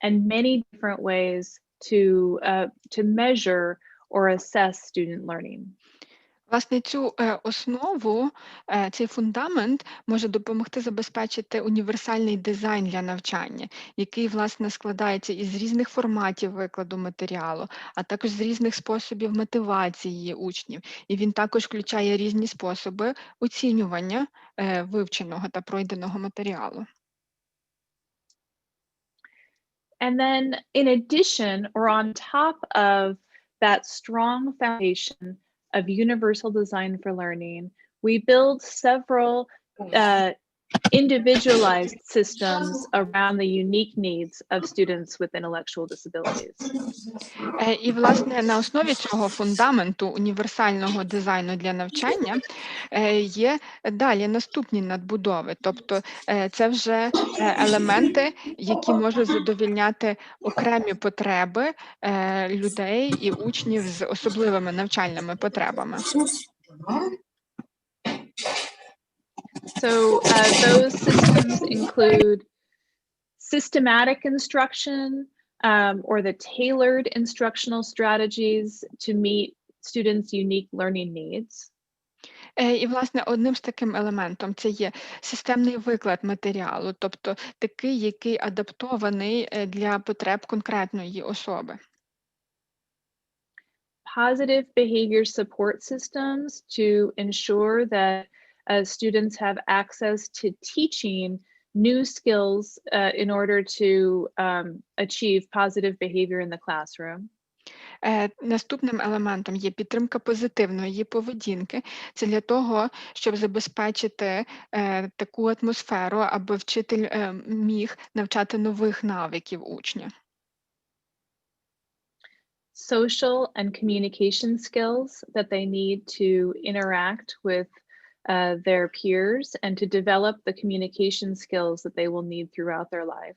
and many different ways to measure or assess student learning. Власне, цю основу, цей фундамент може допомогти забезпечити універсальний дизайн для навчання, який, власне, складається із різних форматів викладу матеріалу, а також з різних способів мотивації учнів. І він також включає різні способи оцінювання вивченого та пройденого матеріалу. And then, in addition, or on top of that strong foundation of universal design for learning, we build several individualized systems around the unique needs of students with intellectual disabilities. І, власне, на основі цього фундаменту універсального дизайну для навчання є далі наступні надбудови. Тобто це вже елементи, які можуть задовільняти окремі потреби людей і учнів з особливими навчальними потребами. So those systems include systematic instruction or the tailored instructional strategies to meet students' unique learning needs. І, власне, одним з таким елементом це є системний виклад матеріалу, тобто такий, який адаптований для потреб конкретної особи. Positive behavior support systems to ensure that students have access to teaching new skills in order to achieve positive behavior in the classroom. Наступним елементом є підтримка позитивної поведінки. Це для того, щоб забезпечити таку атмосферу, аби вчитель міг навчати нових навиків учня. Social and communication skills that they need to interact with their peers and to develop the communication skills that they will need throughout their life.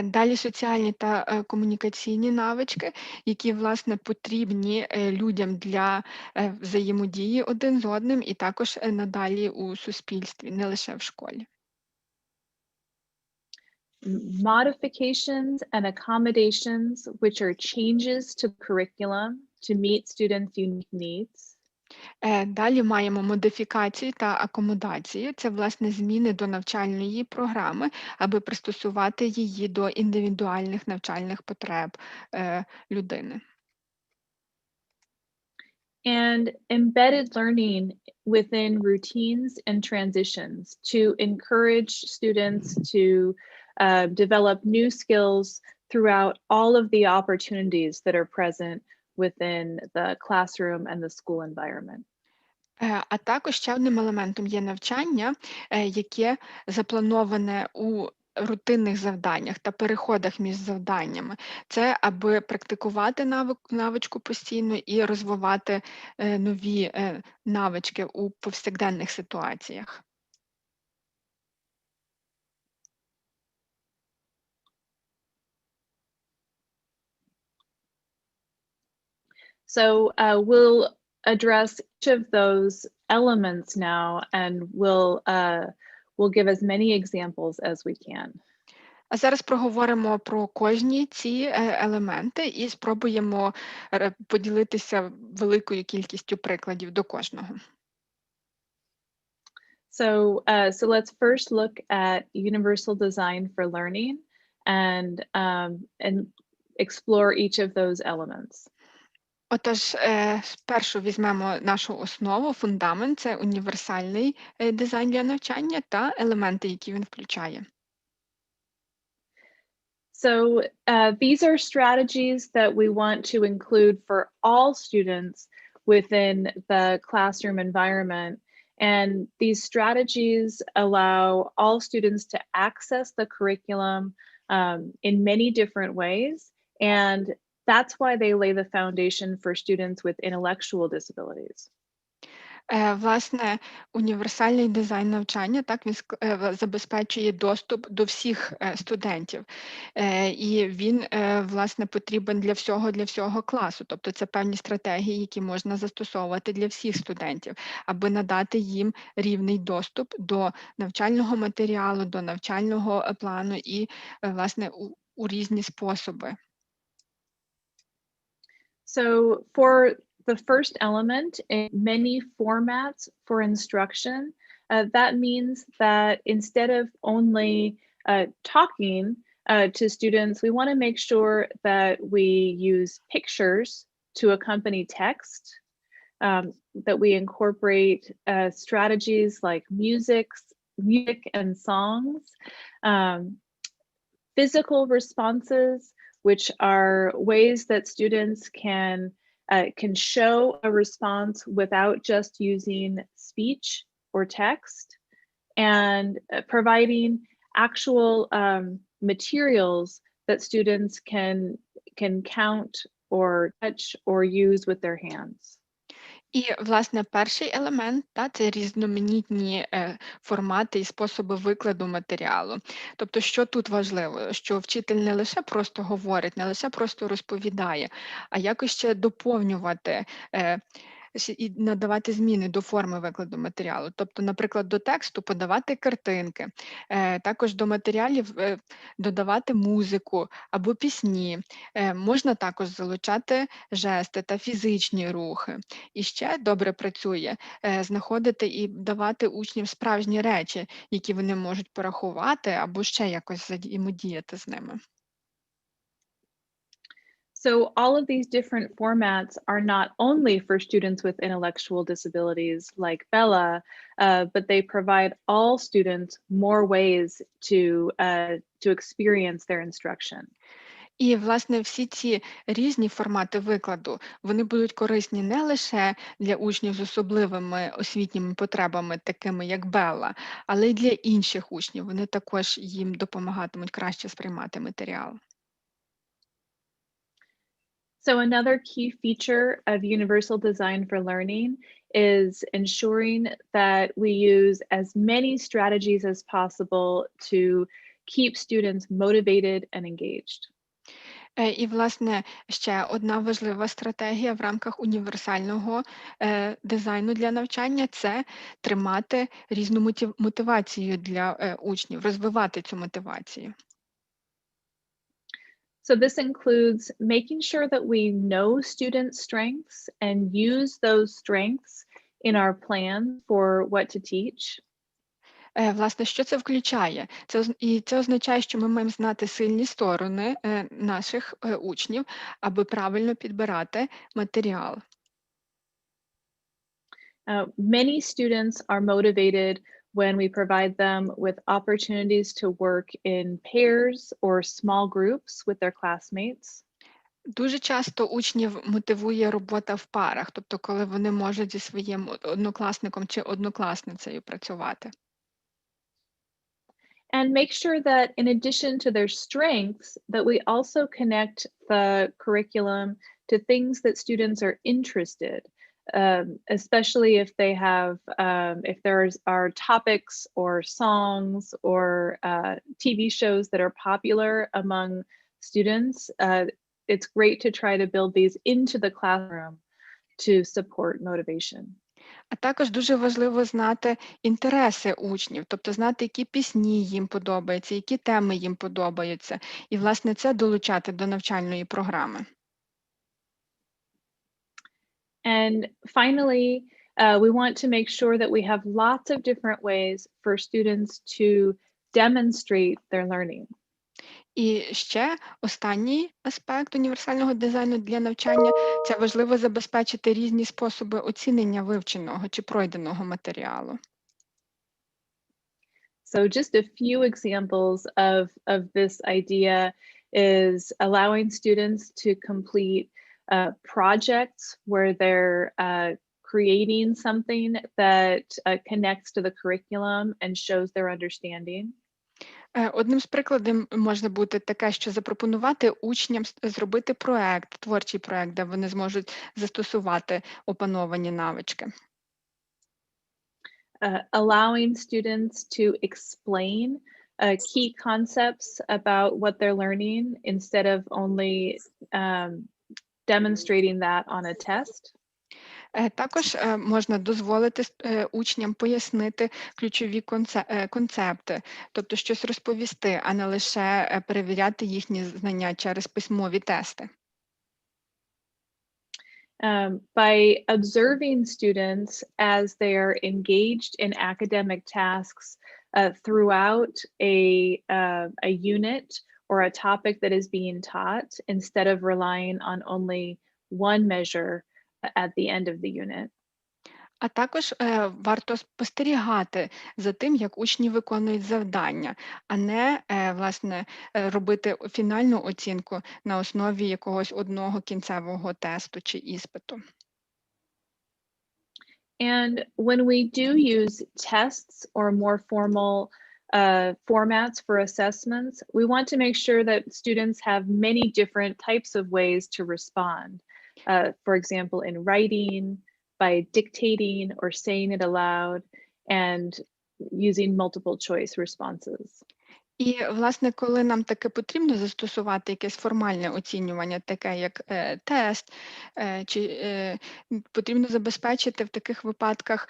Далі соціальні та комунікаційні навички, які, власне, потрібні людям для взаємодії один з одним і також надалі у суспільстві, не лише в школі. Modifications and accommodations, which are changes to curriculum to meet students' unique needs. Далі маємо модифікації та акомодації. Це, власне, зміни до навчальної програми, аби пристосувати її до індивідуальних навчальних потреб людини. And embedded learning within routines and transitions to encourage students to develop new skills throughout all of the opportunities that are present within the classroom and the school environment. А також ще одним елементом є навчання, яке заплановане у рутинних завданнях та переходах між завданнями. Це аби практикувати навичку постійно і розвивати нові навички у повсякденних ситуаціях. So we'll address each of those elements now, and we'll give as many examples as we can. А зараз проговоримо про кожні ці елементи і спробуємо поділитися великою кількістю прикладів до кожного. So let's first look at universal design for learning and explore each of those elements. Отож, спершу візьмемо нашу основу, фундамент – це універсальний дизайн для навчання та елементи, які він включає. So these are strategies that we want to include for all students within the classroom environment. And these strategies allow all students to access the curriculum in many different ways. And that's why they lay the foundation for students with intellectual disabilities. Власне, універсальний дизайн навчання, так, він забезпечує доступ до всіх студентів. І він, власне, потрібен для всього класу. Тобто це певні стратегії, які можна застосовувати для всіх студентів, аби надати їм рівний доступ до навчального матеріалу, до навчального плану і, власне, у різні способи. So for the first element, in many formats for instruction, that means that instead of only talking to students, we want to make sure that we use pictures to accompany text, that we incorporate strategies like music and songs, physical responses, which are ways that students can show a response without just using speech or text, and providing actual materials that students can count or touch or use with their hands. І, власне, перший елемент це різноманітні формати і способи викладу матеріалу. Тобто, що тут важливо? Що вчитель не лише просто говорить, не лише просто розповідає, а якось ще доповнювати і надавати зміни до форми викладу матеріалу. Тобто, наприклад, до тексту подавати картинки, також до матеріалів додавати музику або пісні. Можна також залучати жести та фізичні рухи. І ще добре працює знаходити і давати учням справжні речі, які вони можуть порахувати або ще якось взаємодіяти з ними. So all of these different formats are not only for students with intellectual disabilities like Bella, but they provide all students more ways to experience their instruction. І, власне, всі ці різні формати викладу, вони будуть корисні не лише для учнів з особливими освітніми потребами, такими як Белла, але й для інших учнів. Вони також їм допомагатимуть краще сприймати матеріал. So another key feature of universal design for learning is ensuring that we use as many strategies as possible to keep students motivated and engaged. І, власне, ще одна важлива стратегія в рамках універсального дизайну для навчання – це тримати різну мотивацію для учнів, розвивати цю мотивацію. So this includes making sure that we know students' strengths and use those strengths in our plan for what to teach. Власне, що це включає? Це означає, що ми маємо знати сильні сторони наших учнів, аби правильно підбирати матеріал. Many students are motivated when we provide them with opportunities to work in pairs or small groups with their classmates. Дуже часто учнів мотивує робота в парах, тобто коли вони можуть зі своїм однокласником чи однокласницею працювати. And make sure that in addition to their strengths, that we also connect the curriculum to things that students are interested, especially if they have, if there are topics or songs or TV shows that are popular among students. It's great to try to build these into the classroom to support motivation. А також дуже важливо знати інтереси учнів, тобто знати, які пісні їм подобаються, які теми їм подобаються, і, власне, це долучати до навчальної програми. And finally, we want to make sure that we have lots of different ways for students to demonstrate their learning. І ще останній аспект універсального дизайну для навчання – це важливо забезпечити різні способи оцінення вивченого чи пройденого матеріалу. So just a few examples of this idea is allowing students to complete projects where they're creating something that connects to the curriculum and shows their understanding. Одним з прикладів може бути таке, що запропонувати учням зробити проект, творчий проект, де вони зможуть застосувати опановані навички. Allowing students to explain key concepts about what they're learning instead of only demonstrating that on a test. Також можна дозволити учням пояснити ключові концепти, тобто щось розповісти, а не лише перевіряти їхні знання через письмові тести. By observing students as they are engaged in academic tasks throughout a unit or a topic that is being taught, instead of relying on only one measure at the end of the unit. А також варто спостерігати за тим, як учні виконують завдання, а не, власне, робити фінальну оцінку на основі якогось одного кінцевого тесту чи іспиту. And when we do use tests or more formal formats for assessments, we want to make sure that students have many different types of ways to respond. For example, in writing, by dictating or saying it aloud, and using multiple choice responses. І, власне, коли нам таке потрібно застосувати якесь формальне оцінювання, таке як тест, чи потрібно забезпечити в таких випадках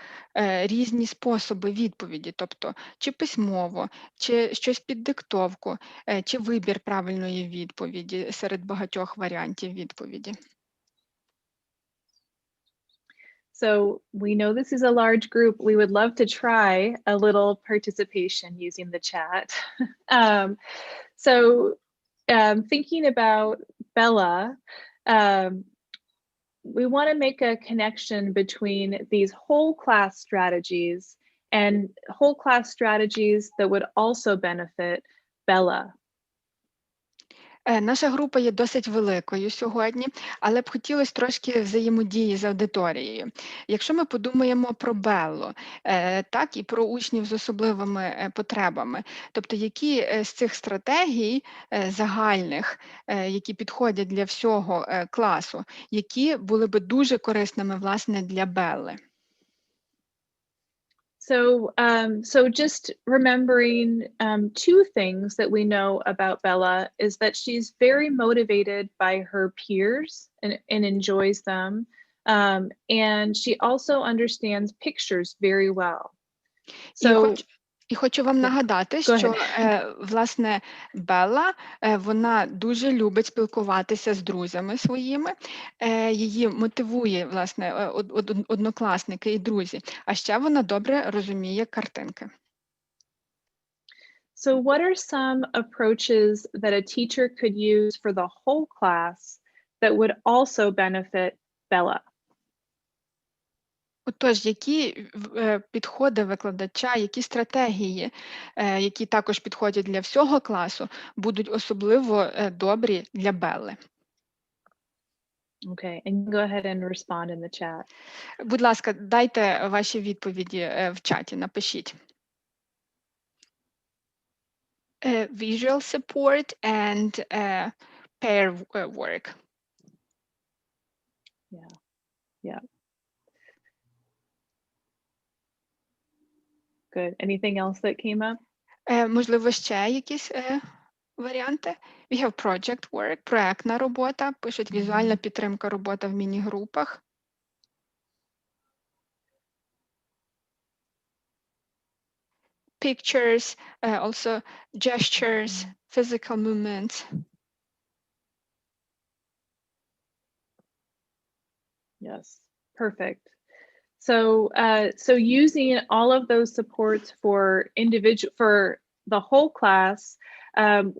різні способи відповіді, тобто чи письмово, чи щось під диктовку, чи вибір правильної відповіді серед багатьох варіантів відповіді. So we know this is a large group. We would love to try a little participation using the chat. Thinking about Bella, we want to make a connection between these whole class strategies and whole class strategies that would also benefit Bella. Наша група є досить великою сьогодні, але б хотілося трошки взаємодії з аудиторією. Якщо ми подумаємо про Беллу, так і про учнів з особливими потребами, тобто які з цих стратегій загальних, які підходять для всього класу, які були б дуже корисними, власне, для Белли? So just remembering two things that we know about Bella is that she's very motivated by her peers and enjoys them. And she also understands pictures very well. І хочу вам нагадати, що, власне, Белла, вона дуже любить спілкуватися з друзями своїми, її мотивує, власне, однокласники і друзі, а ще вона добре розуміє картинки. So what are some approaches that a teacher could use for the whole class that would also benefit Bella? Отож, які підходи викладача, які стратегії, які також підходять для всього класу, будуть особливо добрі для Белли? Okay, and go ahead and respond in the chat. Будь ласка, дайте ваші відповіді в чаті, напишіть. Visual support and pair work. Yeah. Good. Anything else that came up? Можливо, ще якісь варіанти? We have project work, проектна робота, пишуть візуальна підтримка, робота в міні-групах. Pictures, also gestures, physical movements. Yes, perfect. So using all of those supports for the whole class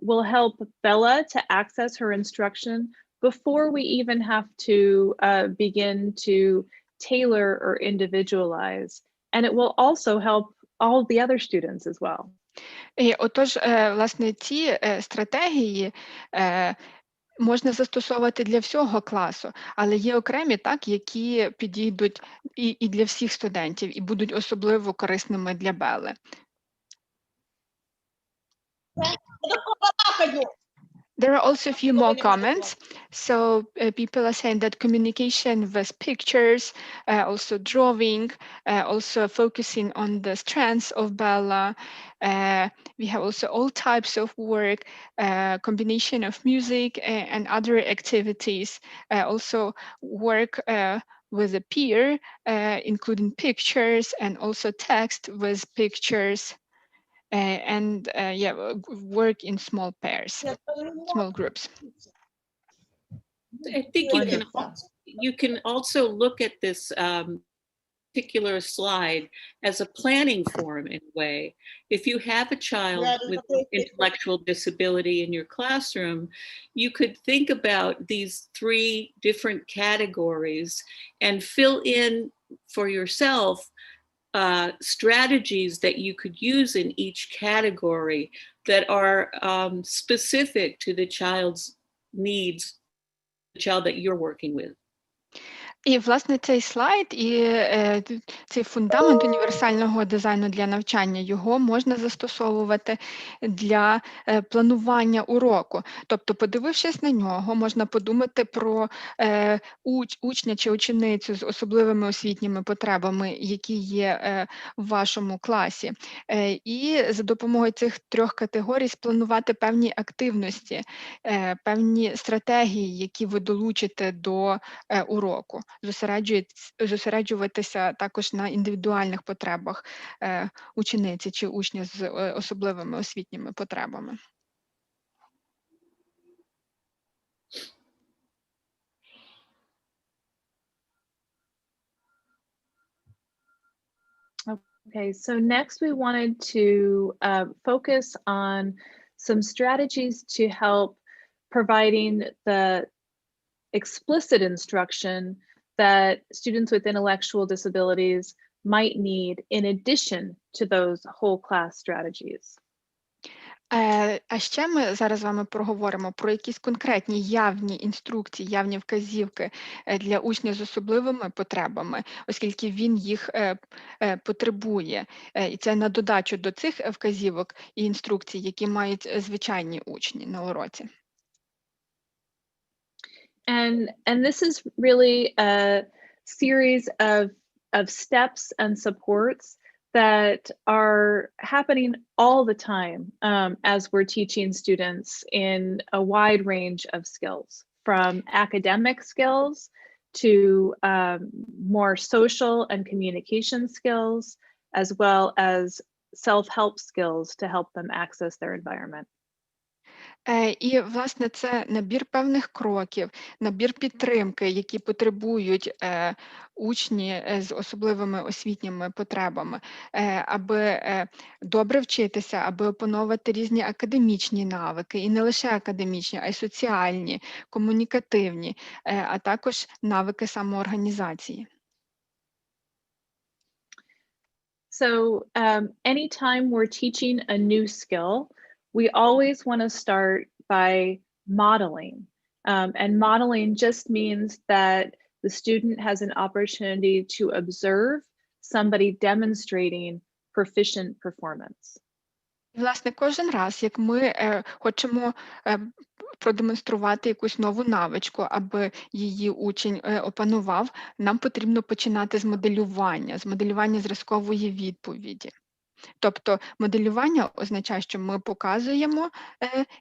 will help Bella to access her instruction before we even have to begin to tailor or individualize. And it will also help all the other students as well. Отож, власне, ці стратегії можна застосовувати для всього класу, але є окремі, так, які підійдуть і для всіх студентів, і будуть особливо корисними для Белли. There are also a few more comments. So people are saying that communication with pictures, also drawing, also focusing on the strengths of Bella. We have also all types of work, combination of music and other activities. Also work with a peer, including pictures and also text with pictures. And work in small pairs, small groups. I think you can also look at this particular slide as a planning form in a way. If you have a child with intellectual disability in your classroom, you could think about these 3 different categories and fill in for yourself strategies that you could use in each category that are specific to the child's needs, the child that you're working with. І, власне, цей слайд і цей фундамент універсального дизайну для навчання, його можна застосовувати для планування уроку. Тобто, подивившись на нього, можна подумати про учня чи ученицю з особливими освітніми потребами, які є в вашому класі. І за допомогою цих 3 категорій спланувати певні активності, певні стратегії, які ви долучите до уроку. Зосереджуватися також на індивідуальних потребах учениці чи учня з особливими освітніми потребами. Okay, so next we wanted to focus on some strategies to help providing the explicit instruction that students with intellectual disabilities might need in addition to those whole class strategies. А ще ми зараз з вами проговоримо про якісь конкретні явні інструкції, явні вказівки для учня з особливими потребами, оскільки він їх потребує. І це на додачу до цих вказівок і інструкцій, які мають звичайні учні на уроці. And this is really a series of steps and supports that are happening all the time as we're teaching students in a wide range of skills, from academic skills to more social and communication skills, as well as self-help skills to help them access their environment. І, власне, це набір певних кроків, набір підтримки, які потребують учні з особливими освітніми потребами, аби добре вчитися, аби опановувати різні академічні навики, і не лише академічні, а й соціальні, комунікативні, а також навики самоорганізації. So anytime we're teaching a new skill, we always want to start by modeling. And modeling just means that the student has an opportunity to observe somebody demonstrating proficient performance. Власне, кожен раз, як ми хочемо продемонструвати якусь нову навичку, аби її учень опанував, нам потрібно починати з моделювання зразкової відповіді. Тобто моделювання означає, що ми показуємо,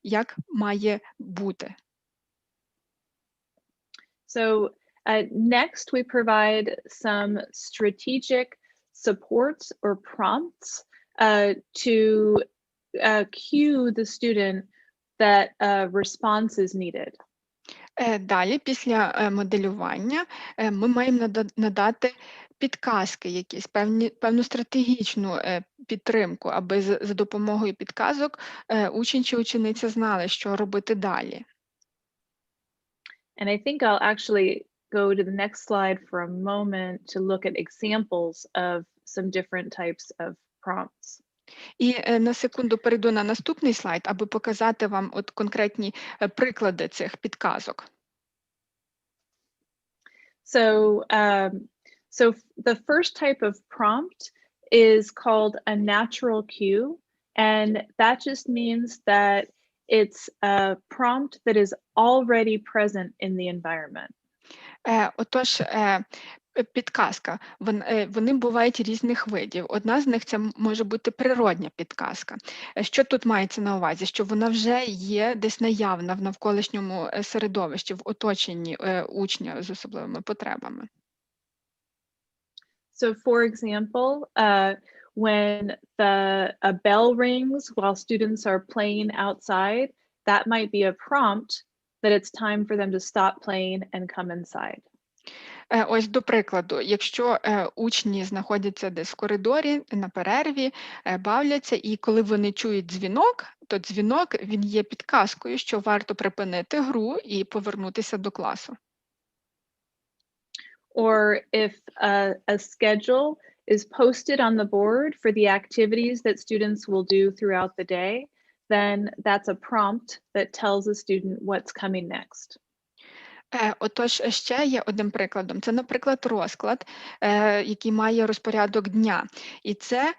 як має бути. So next we provide some strategic supports or prompts to cue the student that a response is needed. Далі, після моделювання, ми маємо надати підказки якісь, певну стратегічну підтримку, аби за допомогою підказок учень чи учениця знали, що робити далі. And I think I'll actually go to the next slide for a moment to look at examples of some different types of prompts. І на секунду перейду на наступний слайд, аби показати вам от конкретні приклади цих підказок. So the first type of prompt is called a natural cue, and that just means that it's a prompt that is already present in the environment. Отож, підказка. Вони бувають різних видів. Одна з них це може бути природня підказка. Що тут мається на увазі? Що вона вже є десь наявна в навколишньому середовищі, в оточенні учня з особливими потребами. So for example, when a bell rings while students are playing outside, that might be a prompt that it's time for them to stop playing and come inside. Ось до прикладу, якщо учні знаходяться десь в коридорі, на перерві, бавляться, і коли вони чують дзвінок, то дзвінок, він є підказкою, що варто припинити гру і повернутися до класу. Or if a schedule is posted on the board for the activities that students will do throughout the day, then that's a prompt that tells the student what's coming next. Отож, ще є одним прикладом. Це, наприклад, розклад, який має розпорядок дня. І це,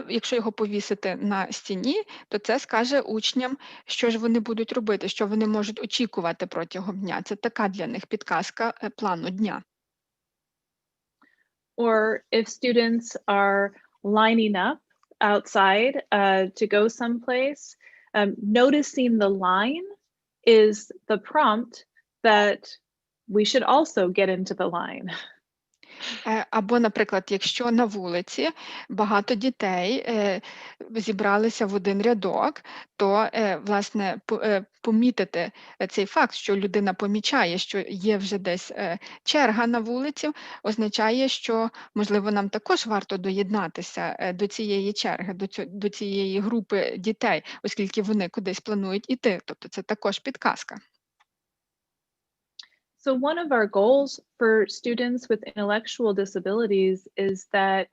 якщо його повісити на стіні, то це скаже учням, що ж вони будуть робити, що вони можуть очікувати протягом дня. Це така для них підказка плану дня. Or if students are lining up outside to go someplace, noticing the line is the prompt that we should also get into the line. Або, наприклад, якщо на вулиці багато дітей зібралися в один рядок, то, власне, помітити цей факт, що людина помічає, що є вже десь черга на вулиці, означає, що, можливо, нам також варто доєднатися до цієї черги, до цієї групи дітей, оскільки вони кудись планують іти. Тобто це також підказка. So one of our goals for students with intellectual disabilities is that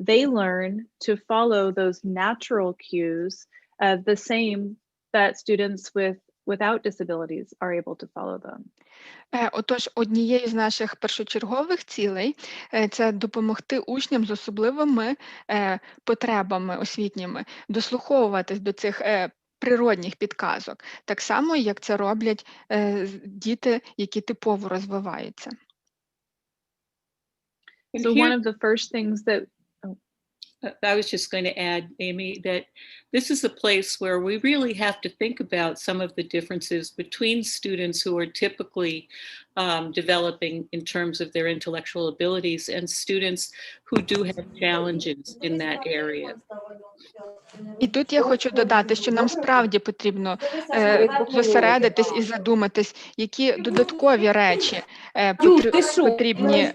they learn to follow those natural cues, the same that students without disabilities are able to follow them. Отож, однією з наших першочергових цілей – це допомогти учням з особливими потребами освітніми дослуховуватись до цих природних підказок, так само, як це роблять діти, які типово розвиваються. So one of the first things that I was just going to add, Amy, that this is a place where we really have to think about some of the differences between students who are typically developing in terms of their intellectual abilities and students who do have challenges in that area. І тут я хочу додати, що нам справді потрібно зосередитись і задуматись, які додаткові речі потрібні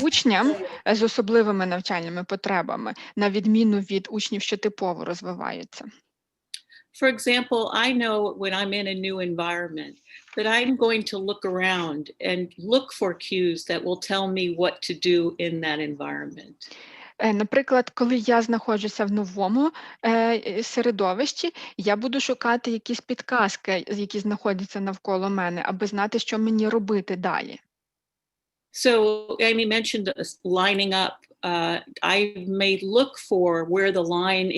учням з особливими навчальними потребами, на відміну від учнів, що типово розвиваються. For example, I know when I'm in a new environment that I'm going to look around and look for cues that will tell me what to do in that environment. Наприклад, коли я знаходжуся в новому середовищі, я буду шукати якісь підказки, які знаходяться навколо мене, аби знати, що мені робити далі. So Amy mentioned lining up. I may look for where the line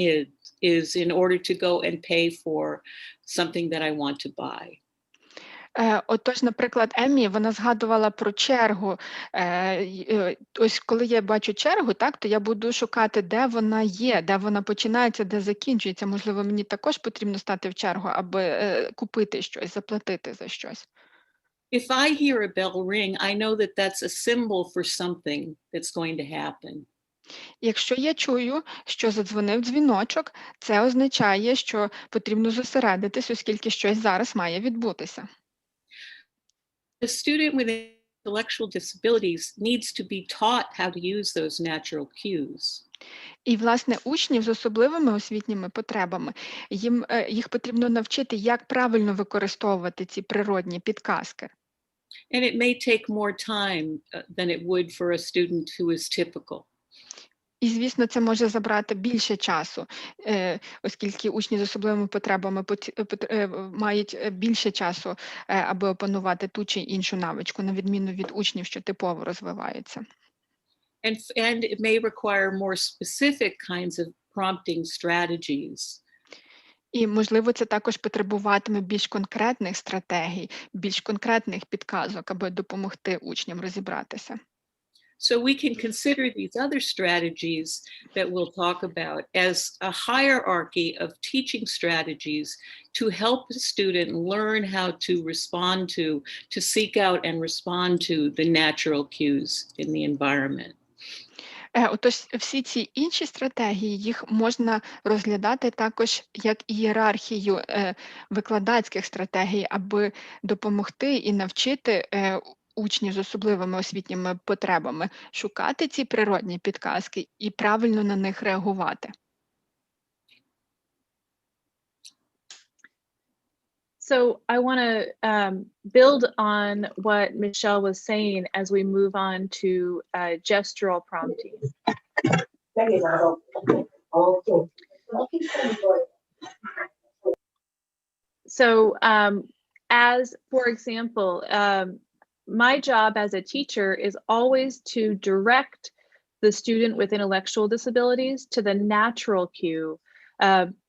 is in order to go and pay for something that I want to buy. Отож, наприклад, Еммі, вона згадувала про чергу. Ось коли я бачу чергу, так, то я буду шукати, де вона є, де вона починається, де закінчується. Можливо, мені також потрібно стати в чергу, аби купити щось, заплатити за щось. If I hear a bell ring, I know that that's a symbol for something that's going to happen. Якщо я чую, що задзвонив дзвіночок, це означає, що потрібно зосередитись, оскільки щось зараз має відбутися. A student with intellectual disabilities needs to be taught how to use those natural cues. І, власне, учнів з особливими освітніми потребами, їх потрібно навчити, як правильно використовувати ці природні підказки. And it may take more time than it would for a student who is typical. І, звісно, це може забрати більше часу, оскільки учні з особливими потребами мають більше часу, аби опанувати ту чи іншу навичку, на відміну від учнів, що типово розвиваються. And it may require more specific kinds of prompting strategies. І, можливо, це також потребуватиме більш конкретних стратегій, більш конкретних підказок, аби допомогти учням розібратися. So we can consider these other strategies that we'll talk about as a hierarchy of teaching strategies to help the student learn how to respond to seek out and respond to the natural cues in the environment. Отож, всі ці інші стратегії, їх можна розглядати також як ієрархію викладацьких стратегій, аби допомогти і навчити учнів з особливими освітніми потребами шукати ці природні підказки і правильно на них реагувати. So I want to build on what Michelle was saying as we move on to gestural prompting. So as, for example, my job as a teacher is always to direct the student with intellectual disabilities to the natural cue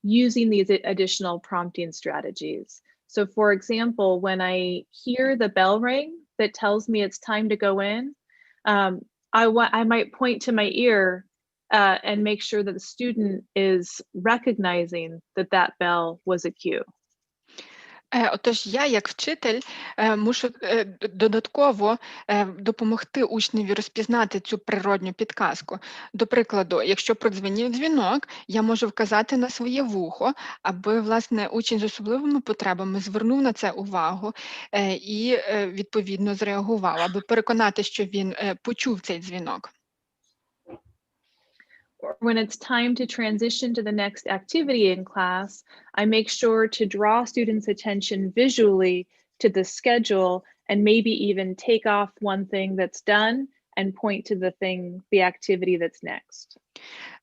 using these additional prompting strategies. So for example, when I hear the bell ring that tells me it's time to go in, I might point to my ear and make sure that the student is recognizing that that bell was a cue. Отож, я, як вчитель, мушу додатково допомогти учневі розпізнати цю природню підказку. До прикладу, якщо продзвенів дзвінок, я можу вказати на своє вухо, аби, власне, учень з особливими потребами звернув на це увагу і, відповідно, зреагував, аби переконати, що він почув цей дзвінок. When it's time to transition to the next activity in class, I make sure to draw students' attention visually to the schedule and maybe even take off one thing that's done and point to the activity that's next.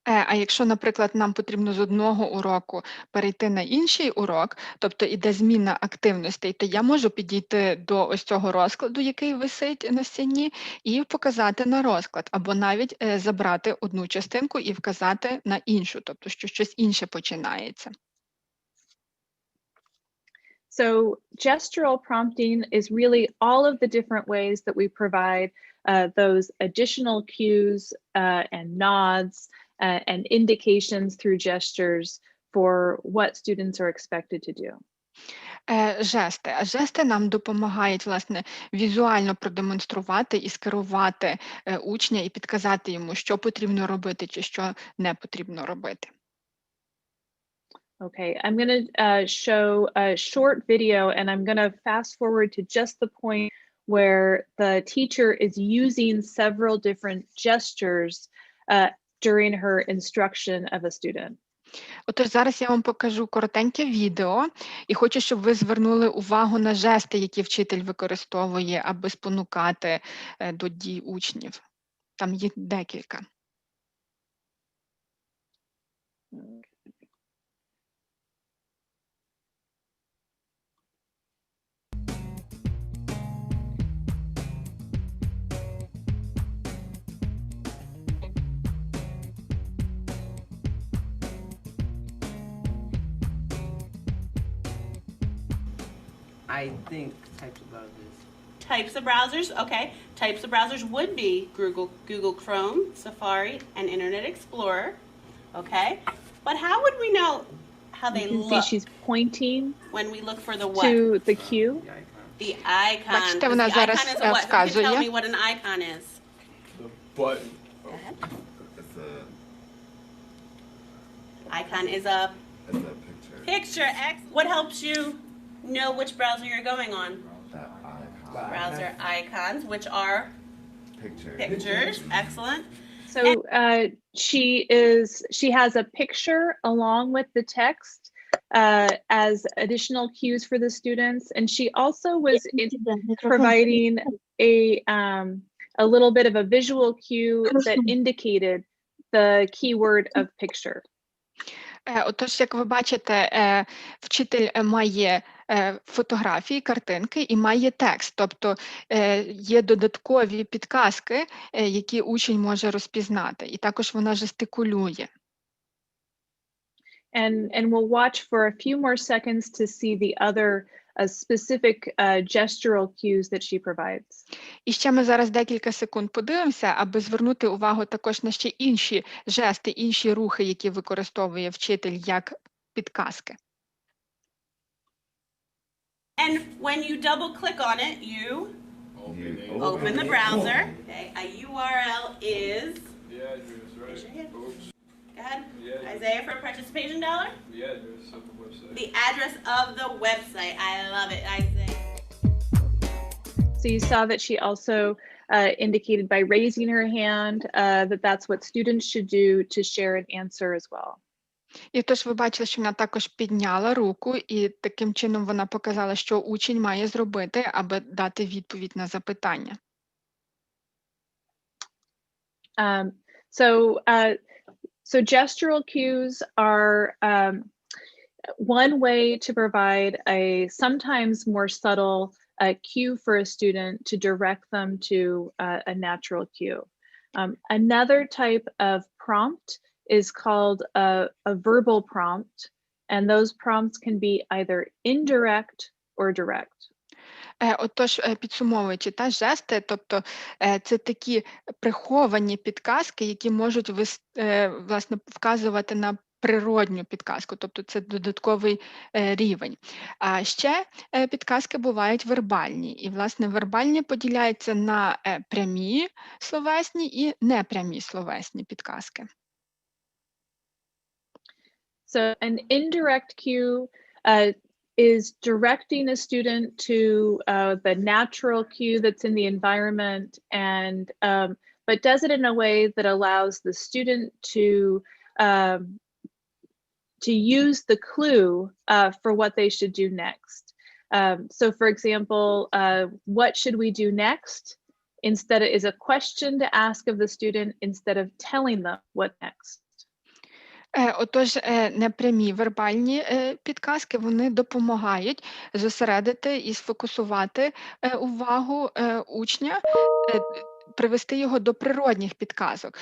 А якщо, наприклад, нам потрібно з одного уроку перейти на інший урок, тобто іде зміна активностей, то я можу підійти до ось цього розкладу, який висить на стіні, і показати на розклад, або навіть забрати одну частинку і вказати на іншу, тобто що щось інше починається. So gestural prompting is really all of the different ways that we provide those additional cues and nods and indications through gestures for what students are expected to do. Жести. А жести нам допомагають, власне, візуально продемонструвати і скерувати учня і підказати йому, що потрібно робити чи що не потрібно робити. Okay, I'm going to show a short video and I'm going to fast forward to just the point where the teacher is using several different gestures during her instruction of a student. Отож, зараз я вам покажу коротеньке відео і хочу, щоб ви звернули увагу на жести, які вчитель використовує, аби спонукати до дій учнів. Там їх декілька. I think types of browsers. Types of browsers, okay. Types of browsers would be Google Chrome, Safari, and Internet Explorer, okay. But how would we know how they look? See she's pointing when we look for the what? To the cue. The icon. Бачите, вона зараз Icon is a what? Who can tell me вказує. what an icon is? The button. Go ahead. It's Icon is a picture. picture. What helps you know which browser you're going on? Browser icons, which are pictures. Excellent. So she has a picture along with the text as additional cues for the students, and she also was providing a little bit of a visual cue that indicated the keyword of picture. Отож, як ви бачите, вчитель має фотографії, картинки і має текст, тобто є додаткові підказки, які учень може розпізнати, і також вона жестикулює. And we'll watch for a few more seconds to see the other specific gestural cues that she provides. І ще ми зараз декілька секунд подивимося, аби звернути увагу також на ще інші жести, інші рухи, які використовує вчитель як підказки. And when you double click on it, you open the browser. Okay, a URL is. Go ahead. Isaiah for a participation dollar? The address of the website. The address of the website. I love it, Isaiah. So you saw that she also indicated by raising her hand that that's what students should do to share an answer as well. І тож ви бачили, що вона також підняла руку, і таким чином вона показала, що учень має зробити, аби дати відповідь на запитання. So gestural cues are one way to provide a sometimes more subtle cue for a student to direct them to a natural cue. Another type of prompt is called a verbal prompt, and those prompts can be either indirect or direct. Отож, підсумовуючи, жести, тобто це такі приховані підказки, які можуть власне вказувати на природню підказку, тобто це додатковий рівень. А ще підказки бувають вербальні, і власне вербальні поділяються на прямі словесні і непрямі словесні підказки. So an indirect cue is directing a student to the natural cue that's in the environment, and but does it in a way that allows the student to use the clue for what they should do next. So for example, what should we do next? Instead is a question to ask of the student instead of telling them what next. Отож, непрямі вербальні підказки, вони допомагають зосередити і сфокусувати увагу учня, привести його до природних підказок.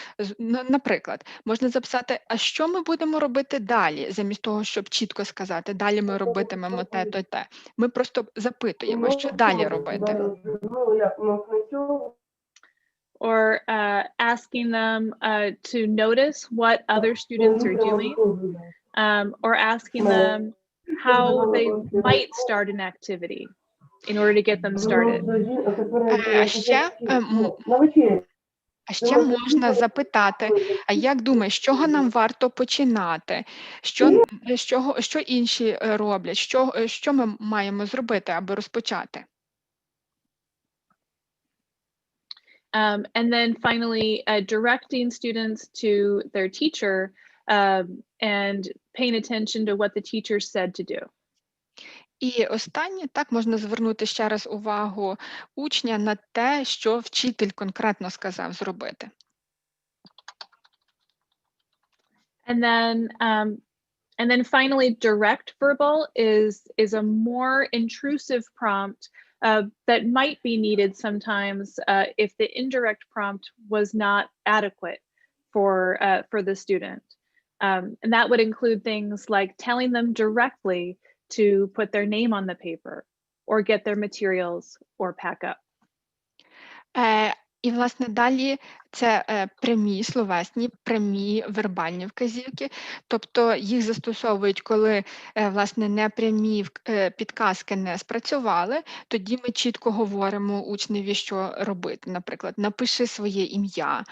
Наприклад, можна записати, а що ми будемо робити далі, замість того, щоб чітко сказати, далі ми робитимемо те, то те. Ми просто запитуємо, що далі робити. Or asking them to notice what other students are doing, or asking them how they might start an activity in order to get them started. А ще можна запитати, а як думаєш, з чого нам варто починати? Що інші роблять? Що ми маємо зробити, аби розпочати? And then finally, directing students to their teacher and paying attention to what the teacher said to do. І останнє, так, можна звернути ще раз увагу учня на те, що вчитель конкретно сказав зробити. And then finally, direct verbal is a more intrusive prompt that might be needed sometimes if the indirect prompt was not adequate for the student. And that would include things like telling them directly to put their name on the paper or get their materials or pack up. І, власне, далі це прямі словесні, прямі вербальні вказівки, тобто їх застосовують, коли, власне, непрямі підказки не спрацювали, тоді ми чітко говоримо учневі, що робити. Наприклад, напиши своє ім'я,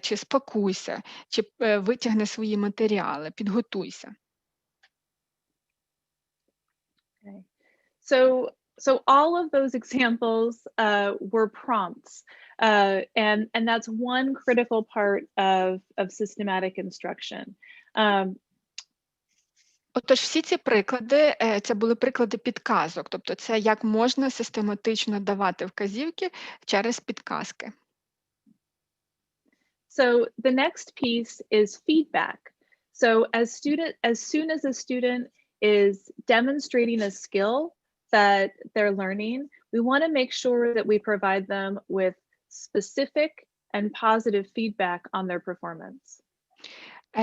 чи спакуйся, чи витягни свої матеріали, підготуйся. Okay. So all of those examples were prompts. And that's one critical part of systematic instruction. Отож, всі ці приклади, це були приклади підказок, тобто це як можна систематично давати вказівки через підказки. So the next piece is feedback. So as soon as a student is demonstrating a skill that they're learning, we want to make sure that we provide them with specific and positive feedback on their performance.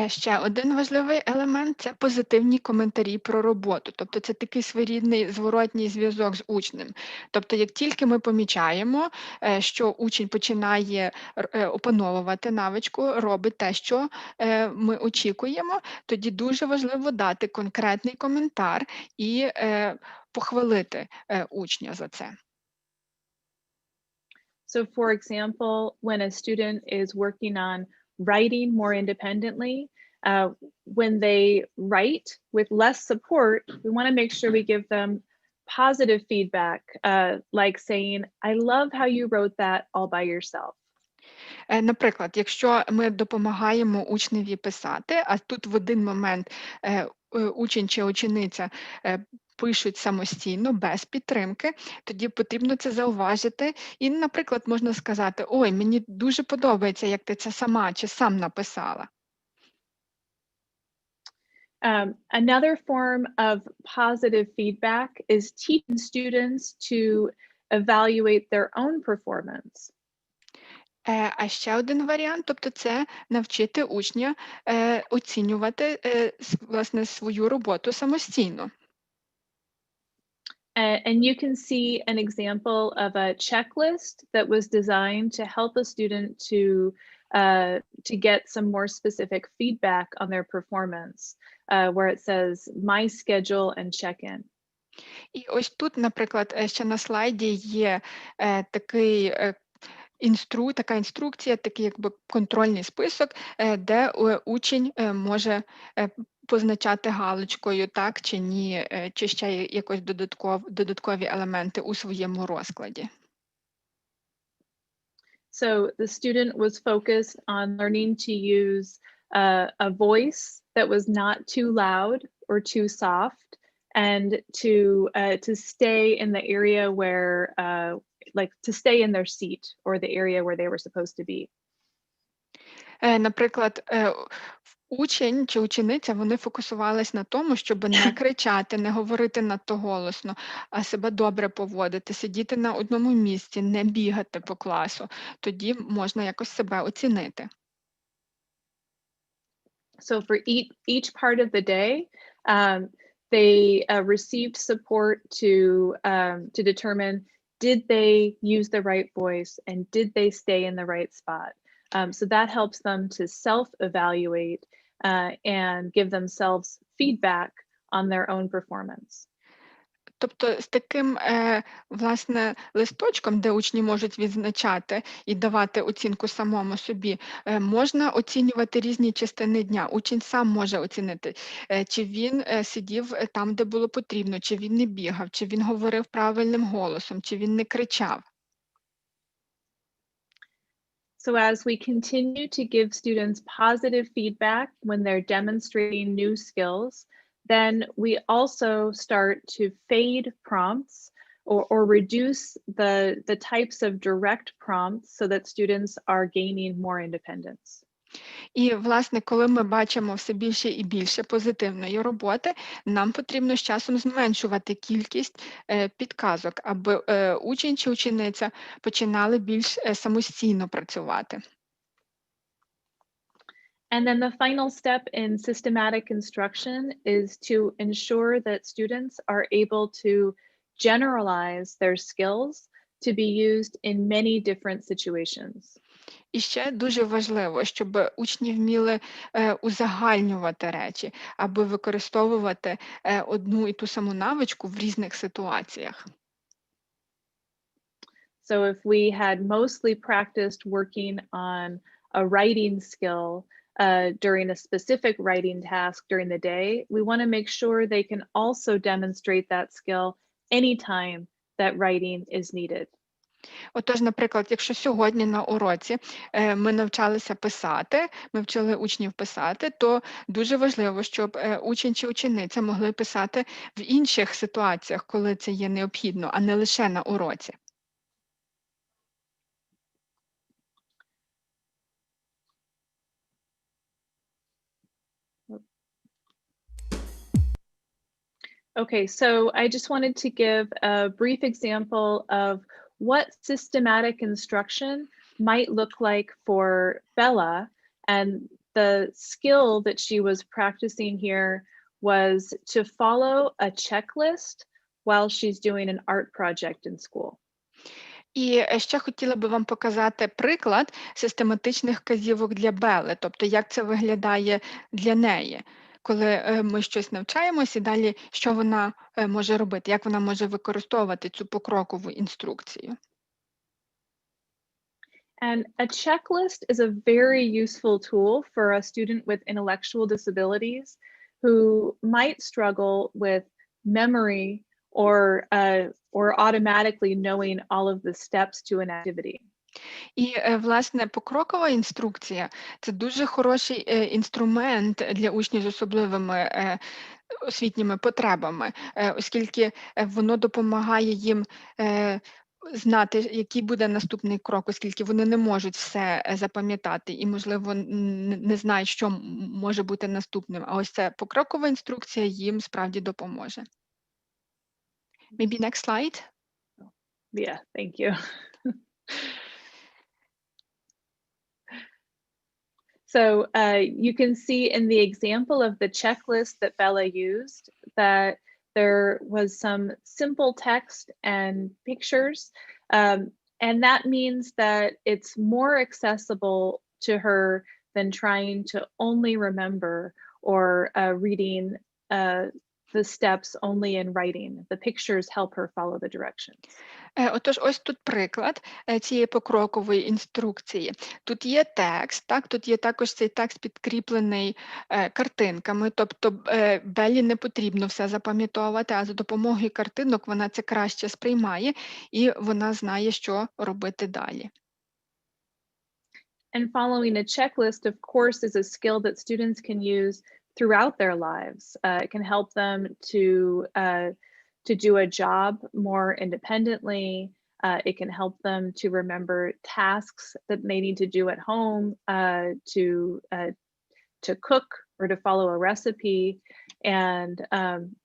Ще один важливий елемент – це позитивні коментарі про роботу. Тобто це такий своєрідний зворотній зв'язок з учнем. Тобто як тільки ми помічаємо, що учень починає опановувати навичку, робить те, що ми очікуємо, тоді дуже важливо дати конкретний коментар і похвалити учня за це. So for example, when a student is working on writing more independently, when they write with less support, we want to make sure we give them positive feedback, like saying, I love how you wrote that all by yourself. Наприклад, якщо ми допомагаємо учневі писати, а тут в один момент учень чи учениця пишуть самостійно, без підтримки, тоді потрібно це зауважити. І, наприклад, можна сказати, ой, мені дуже подобається, як ти це сама чи сам написала. Another form of positive feedback is teaching students to evaluate their own performance. А ще один варіант, тобто це навчити учня оцінювати власне свою роботу самостійно. And you can see an example of a checklist that was designed to help a student to get some more specific feedback on their performance, where it says my schedule and check-in. І ось тут, наприклад, ще на слайді є така інструкція, такий якби контрольний список, де учень може позначати галочкою так чи ні, чи ще якось додаткові елементи у своєму розкладі. So the student was focused on learning to use a voice that was not too loud or too soft, and to stay in the area where to stay in their seat or the area where they were supposed to be. Наприклад, учень чи учениця, вони фокусувались на тому, щоб не кричати, не говорити надто голосно, а себе добре поводити, сидіти на одному місці, не бігати по класу. Тоді можна якось себе оцінити. So for each part of the day, they received support to determine, did they use the right voice and did they stay in the right spot? So that helps them to self-evaluate and give themselves feedback on their own performance. Тобто з таким, власне, листочком, де учні можуть відзначати і давати оцінку самому собі, можна оцінювати різні частини дня. Учень сам може оцінити, чи він сидів там, де було потрібно, чи він не бігав, чи він говорив правильним голосом, чи він не кричав. So as we continue to give students positive feedback when they're demonstrating new skills, then we also start to fade prompts or reduce the types of direct prompts so that students are gaining more independence. І, власне, коли ми бачимо все більше і більше позитивної роботи, нам потрібно з часом зменшувати кількість підказок, аби учень чи учениця починали більш самостійно працювати. And then the final step in systematic instruction is to ensure that students are able to generalize their skills to be used in many different situations. І ще дуже важливо, щоб учні вміли узагальнювати речі, аби використовувати одну і ту саму навичку в різних ситуаціях. So if we had mostly practiced working on a writing skill during a specific writing task during the day, we want to make sure they can also demonstrate that skill anytime that writing is needed. Отож, наприклад, якщо сьогодні на уроці ми навчалися писати, ми вчили учнів писати, то дуже важливо, щоб учень чи учениця могли писати в інших ситуаціях, коли це є необхідно, а не лише на уроці. Okay, so I just wanted to give a brief example of what systematic instruction might look like for Bella, and the skill that she was practicing here was to follow a checklist while she's doing an art project in school. І ще хотіла би вам показати приклад систематичних вказівок для Белли, тобто як це виглядає для неї, коли ми щось навчаємося і далі, що вона може робити, як вона може використовувати цю покрокову інструкцію. And a checklist is a very useful tool for a student with intellectual disabilities who might struggle with memory or automatically knowing all of the steps to an activity. І, власне, покрокова інструкція – це дуже хороший інструмент для учнів з особливими освітніми потребами, оскільки воно допомагає їм знати, який буде наступний крок, оскільки вони не можуть все запам'ятати і, можливо, не знають, що може бути наступним. А ось ця покрокова інструкція їм справді допоможе. Maybe next slide. Yeah, thank you. So you can see in the example of the checklist that Bella used that there was some simple text and pictures. And that means that it's more accessible to her than trying to only remember or reading the steps only in writing. The pictures help her follow the directions. Отож, ось тут приклад цієї покрокової інструкції. Тут є текст, так, тут є також цей текст підкріплений картинками, тобто Беллі не потрібно все запам'ятовувати, а за допомогою картинок вона це краще сприймає і вона знає, що робити далі. And following a checklist, of course, is a skill that students can use throughout their lives. It can help them to do a job more independently. It can help them to remember tasks that they need to do at home, to cook or to follow a recipe, and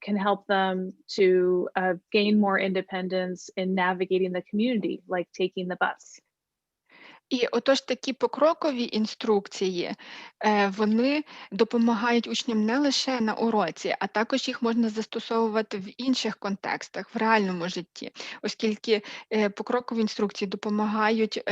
can help them to gain more independence in navigating the community, like taking the bus. І отож такі покрокові інструкції, вони допомагають учням не лише на уроці, а також їх можна застосовувати в інших контекстах, в реальному житті, оскільки покрокові інструкції допомагають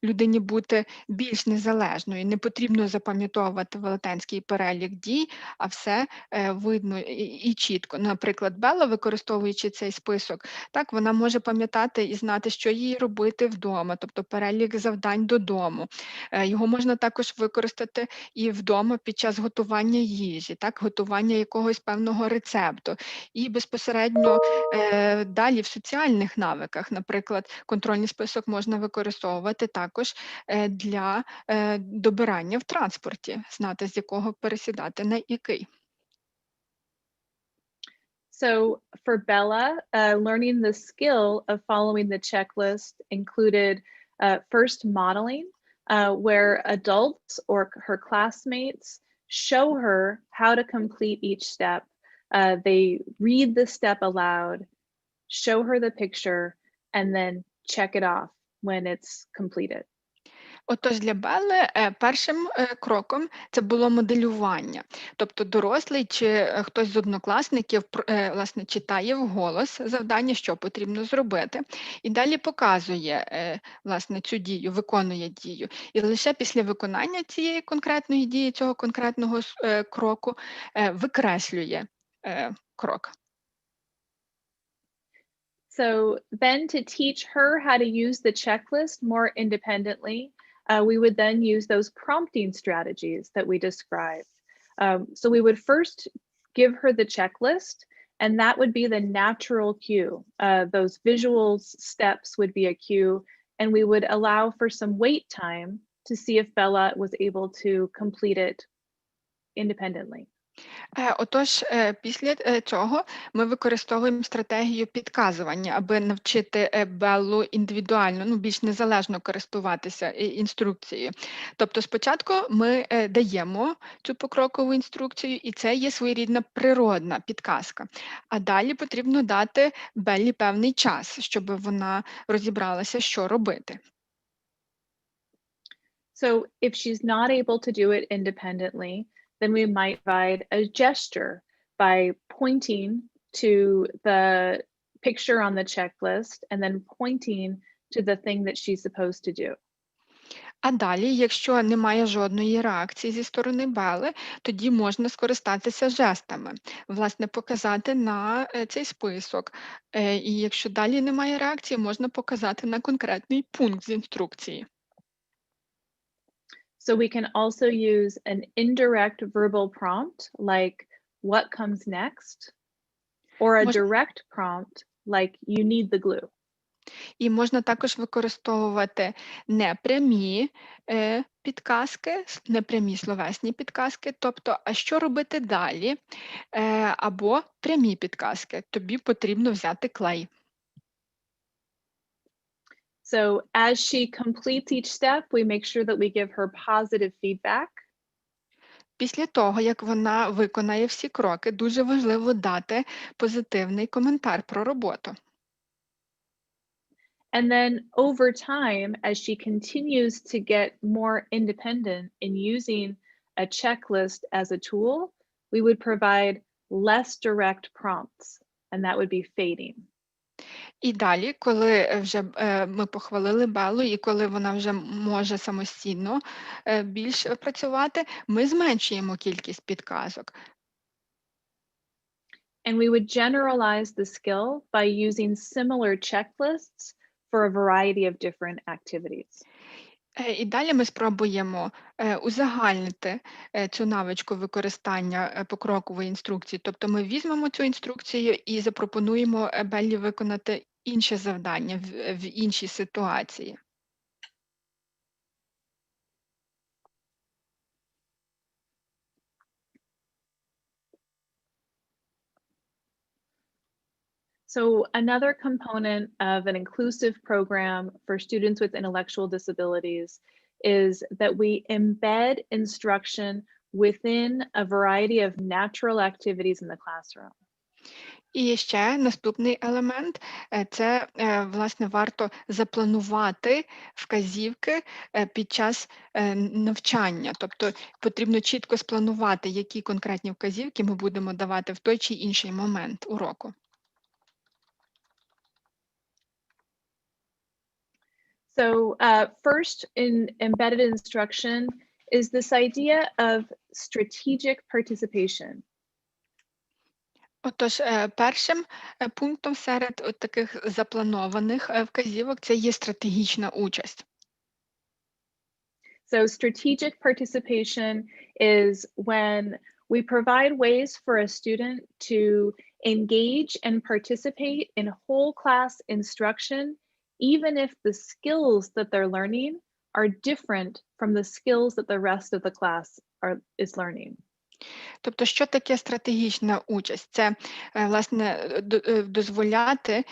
людині бути більш незалежною. Не потрібно запам'ятовувати велетенський перелік дій, а все видно і чітко. Наприклад, Белла, використовуючи цей список, так, вона може пам'ятати і знати, що їй робити вдома, тобто перелік завдань додому. Його можна також використати і вдома під час готування їжі, так, готування якогось певного рецепту. І безпосередньо далі в соціальних навиках, наприклад, контрольний список можна використовувати також для добирання в транспорті, знати, з якого пересідати на який. So for Bella, learning the skill of following the checklist included first modeling, where adults or her classmates show her how to complete each step. They read the step aloud, show her the picture, and then check it off when it's completed. Отож, для Белли першим кроком це було моделювання. Тобто дорослий чи хтось з однокласників власне, читає вголос завдання, що потрібно зробити, і далі показує власне, цю дію, виконує дію. І лише після виконання цієї конкретної дії, цього конкретного кроку, викреслює крок. So then to teach her how to use the checklist more independently, we would then use those prompting strategies that we described. So we would first give her the checklist, and that would be the natural cue. Those visual steps would be a cue, and we would allow for some wait time to see if Bella was able to complete it independently. Отож, після цього ми використовуємо стратегію підказування, аби навчити Беллу індивідуально, більш незалежно користуватися інструкцією. Тобто спочатку ми даємо цю покрокову інструкцію, і це є своєрідна природна підказка. А далі потрібно дати Беллі певний час, щоб вона розібралася, що робити. So if she's not able to do it independently, then we might provide a gesture by pointing to the picture on the checklist and then pointing to the thing that she's supposed to do. А далі, якщо немає жодної реакції зі сторони Белли, тоді можна скористатися жестами, власне, показати на цей список. І якщо далі немає реакції, можна показати на конкретний пункт з інструкції. So we can also use an indirect verbal prompt, like what comes next, or a direct prompt, like you need the glue. І можна також використовувати непрямі підказки, непрямі словесні підказки, тобто, а що робити далі, або прямі підказки, тобі потрібно взяти клей. So as she completes each step, we make sure that we give her positive feedback. Після того, як вона виконає всі кроки, дуже важливо дати позитивний коментар про роботу. And then over time, as she continues to get more independent in using a checklist as a tool, we would provide less direct prompts, and that would be fading. І далі, коли вже ми похвалили Беллу, і коли вона вже може самостійно більш працювати, ми зменшуємо кількість підказок. And we would generalize the skill by using similar checklists for a variety of different activities. І далі ми спробуємо узагальнити цю навичку використання покрокової інструкції. Тобто ми візьмемо цю інструкцію і запропонуємо Беллі виконати інше завдання в іншій ситуації. So another component of an inclusive program for students with intellectual disabilities is that we embed instruction within a variety of natural activities in the classroom. І ще наступний елемент – це, власне, варто запланувати вказівки під час навчання. Тобто потрібно чітко спланувати, які конкретні вказівки ми будемо давати в той чи інший момент уроку. So first in embedded instruction is this idea of strategic participation. Отож, першим пунктом серед таких запланованих вказівок це є стратегічна участь. So strategic participation is when we provide ways for a student to engage and participate in whole class instruction, even if the skills that they're learning are different from the skills that the rest of the class is learning. Тобто, що таке стратегічна участь? Це, власне, дозволяти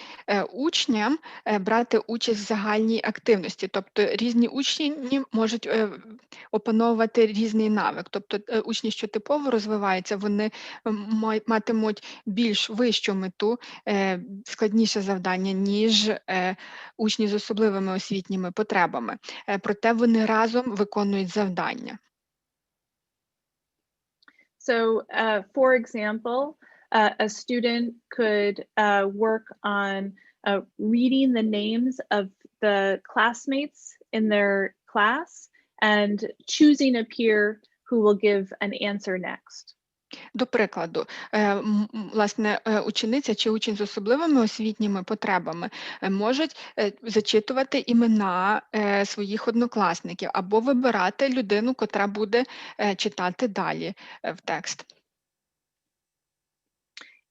учням брати участь в загальній активності. Тобто, різні учні можуть опановувати різний навик. Тобто, учні, що типово розвиваються, вони матимуть більш вищу мету, складніше завдання, ніж учні з особливими освітніми потребами. Проте вони разом виконують завдання. So, for example, a student could work on reading the names of the classmates in their class and choosing a peer who will give an answer next. До прикладу, власне, учениця чи учень з особливими освітніми потребами можуть зачитувати імена своїх однокласників або вибирати людину, котра буде читати далі в текст.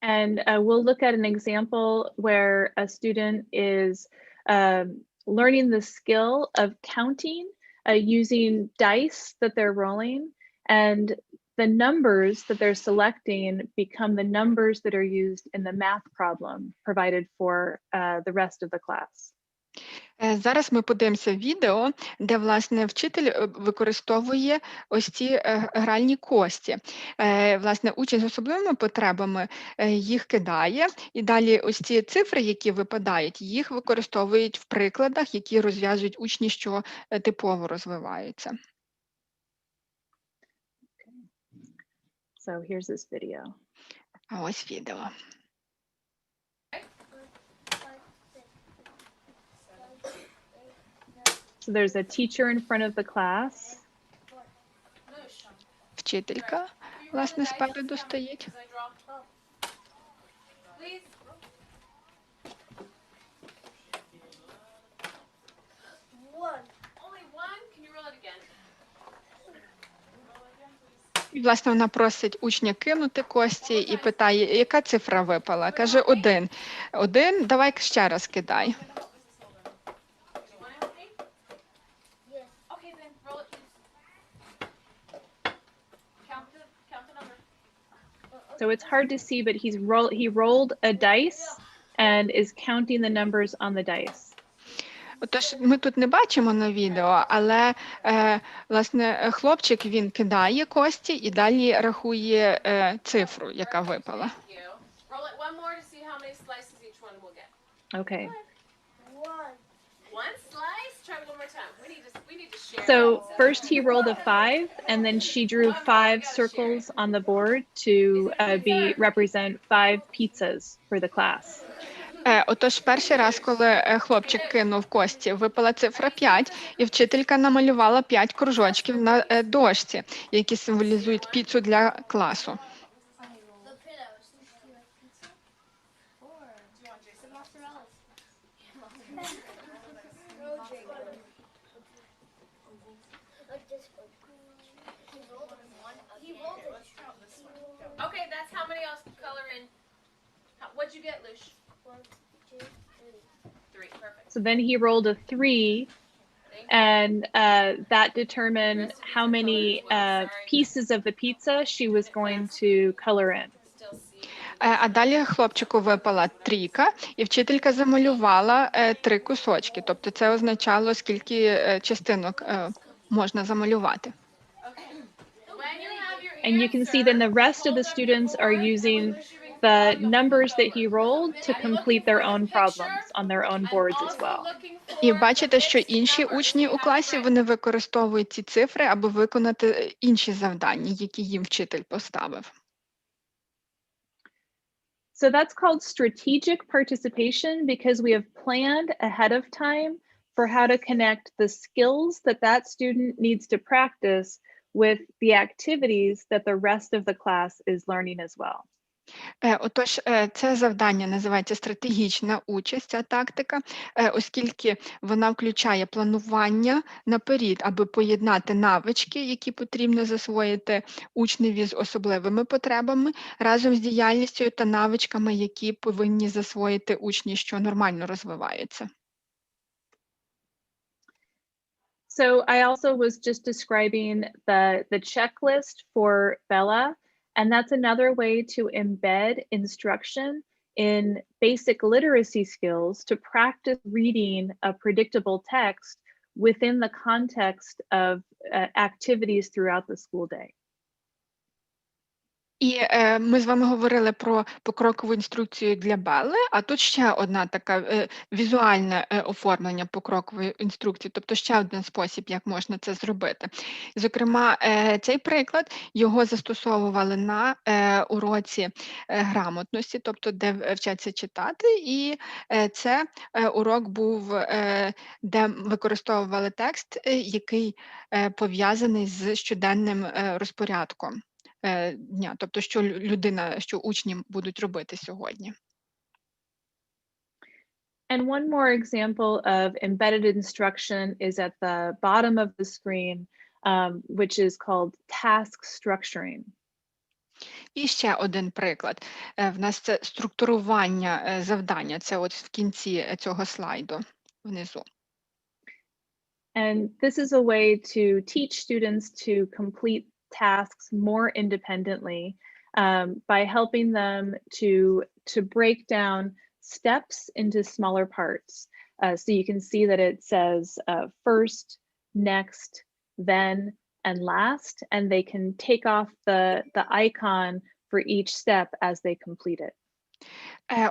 And we'll look at an example where a student is learning the skill of counting using dice that they're rolling, and the numbers that they're selecting become the numbers that are used in the math problem provided for the rest of the class. Зараз ми подивимося відео, де, власне, вчитель використовує ось ці гральні кості. Власне, учень з особливими потребами їх кидає, і далі ось ці цифри, які випадають, їх використовують в прикладах, які розв'язують учні, що типово розвиваються. So here's this video. А ось відео. So there's a teacher in front of the class. Вчителька, власне, спереду стоїть. І, власне, вона просить учня кинути кості і питає, яка цифра випала? Каже, 1. 1, давай ще раз кидай. So it's hard to see, but he rolled a dice and is counting the numbers on the dice. Отож, ми тут не бачимо на відео, але, власне, хлопчик, він кидає кості і далі рахує цифру, яка випала. Okay. One slice? Try one more time. We need to share. So first he rolled a 5, and then she drew 5 circles on the board to represent 5 pizzas for the class. Отож, перший раз, коли хлопчик кинув кості, випала цифра 5, і вчителька намалювала 5 кружочків на дошці, які символізують піцу для класу. Okay, that's how many else color in. What'd you get, Lush? 1, 2, 3. Perfect. So then he rolled a 3, and that determined how many pieces of the pizza she was going to color in. А далі хлопчику випала 3, і вчителька замалювала 3 кусочки. Тобто це означало, скільки частинок можна замалювати. And you can see then the rest of the students are using the numbers that he rolled to complete their own problems on their own boards as well. І бачите, що інші учні у класі, вони використовують ці цифри, аби виконати інші завдання, які їм вчитель поставив. So that's called strategic participation because we have planned ahead of time for how to connect the skills that student needs to practice with the activities that the rest of the class is learning as well. Отож, це завдання називається стратегічна участь, ця тактика, оскільки вона включає планування наперед, аби поєднати навички, які потрібно засвоїти учневі з особливими потребами, разом з діяльністю та навичками, які повинні засвоїти учні, що нормально розвиваються. So I also was just describing the checklist for Bella, and that's another way to embed instruction in basic literacy skills to practice reading a predictable text within the context of activities throughout the school day. І ми з вами говорили про покрокову інструкцію для Белли, а тут ще одна така візуальне оформлення покрокової інструкції, тобто ще один спосіб, як можна це зробити. Зокрема, цей приклад, його застосовували на уроці грамотності, тобто де вчаться читати, і це урок був, де використовували текст, який пов'язаний з щоденним розпорядком дня, тобто що учні будуть робити сьогодні. And one more example of embedded instruction is at the bottom of the screen, which is called task structuring. І ще один приклад. В нас це структурування завдання, це от в кінці цього слайду, внизу. And this is a way to teach students to complete tasks more independently by helping them to break down steps into smaller parts. So you can see that it says first, next, then, and last, and they can take off the icon for each step as they complete it.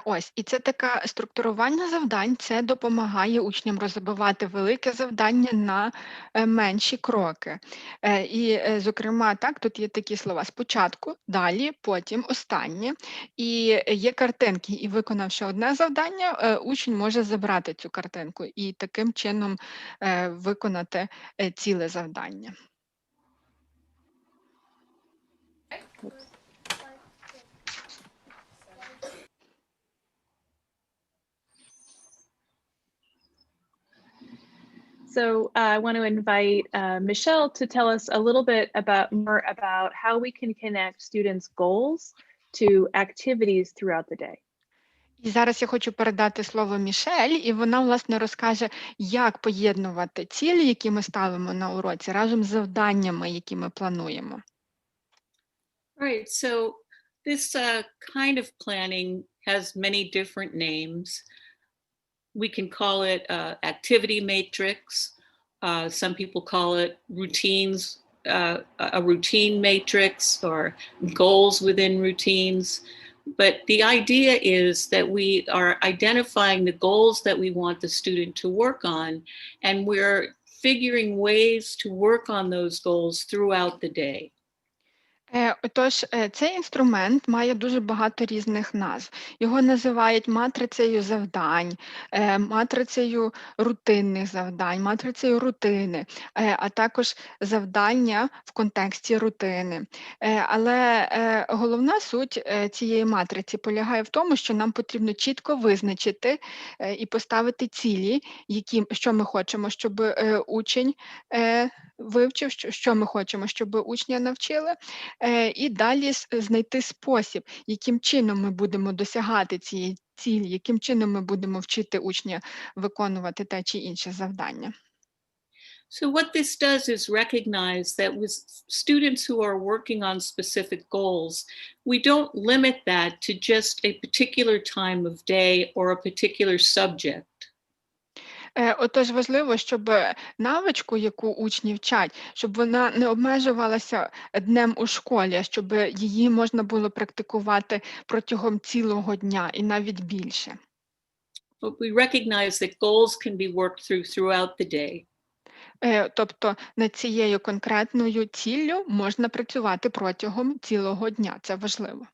Ось, і це таке структурування завдань, це допомагає учням розбивати велике завдання на менші кроки. І, зокрема, так, тут є такі слова: спочатку, далі, потім, останнє. І є картинки, і виконавши одне завдання, учень може забрати цю картинку і таким чином виконати ціле завдання. So I want to invite Michelle to tell us a little bit more about how we can connect students' goals to activities throughout the day. І зараз я хочу передати слово Мішель, і вона, власне, розкаже, як поєднувати цілі, які ми ставимо на уроці, разом з завданнями, які ми плануємо. Right, so this kind of planning has many different names. We can call it activity matrix. Some people call it routines, a routine matrix, or goals within routines. But the idea is that we are identifying the goals that we want the student to work on, and we're figuring ways to work on those goals throughout the day. Отож, цей інструмент має дуже багато різних назв. Його називають матрицею завдань, матрицею рутинних завдань, матрицею рутини, а також завдання в контексті рутини. Але головна суть цієї матриці полягає в тому, що нам потрібно чітко визначити і поставити цілі, що ми хочемо, щоб учень вивчив, що ми хочемо, щоб учня навчили, і далі знайти спосіб, яким чином ми будемо досягати цієї цілі, яким чином ми будемо вчити учня виконувати те чи інше завдання. So what this does is recognize that with students who are working on specific goals, we don't limit that to just a particular time of day or a particular subject. Отож важливо, щоб навичку, яку учні вчать, щоб вона не обмежувалася днем у школі, а щоб її можна було практикувати протягом цілого дня і навіть більше. But we recognize that goals can be worked throughout the day. Тобто над цією конкретною ціллю можна працювати протягом цілого дня. Це важливо.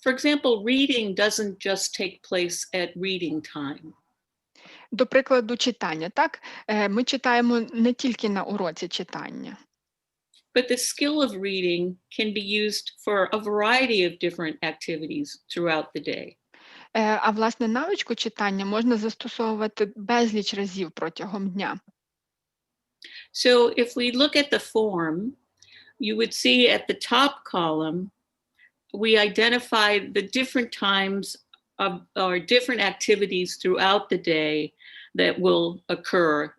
For example, reading doesn't just take place at reading time. До прикладу, читання. Так? Ми читаємо не тільки на уроці читання. But the skill of reading can be used for a variety of different activities throughout the day. А власне навичку читання можна застосовувати безліч разів протягом дня. So if we look at the form, you would see at the top column, we identify the different times or different activities throughout the day that will occur.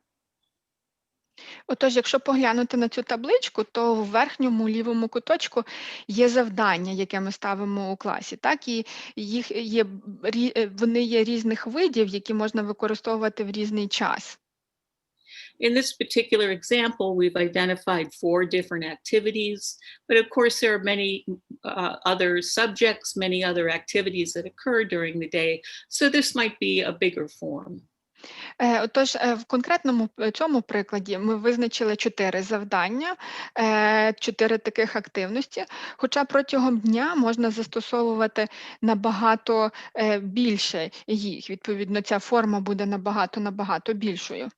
Отож, якщо поглянути на цю табличку, то в верхньому лівому куточку є завдання, яке ми ставимо у класі. Так? І вони є різних видів, які можна використовувати в різний час. In this particular example, we've identified 4 different activities, but of course there are many other subjects, many other activities that occur during the day, so this might be a bigger form. Отож, в конкретному цьому прикладі ми визначили 4 завдання, 4 таких активності, хоча протягом дня можна застосовувати набагато більше їх. Відповідно, ця форма буде набагато більшою.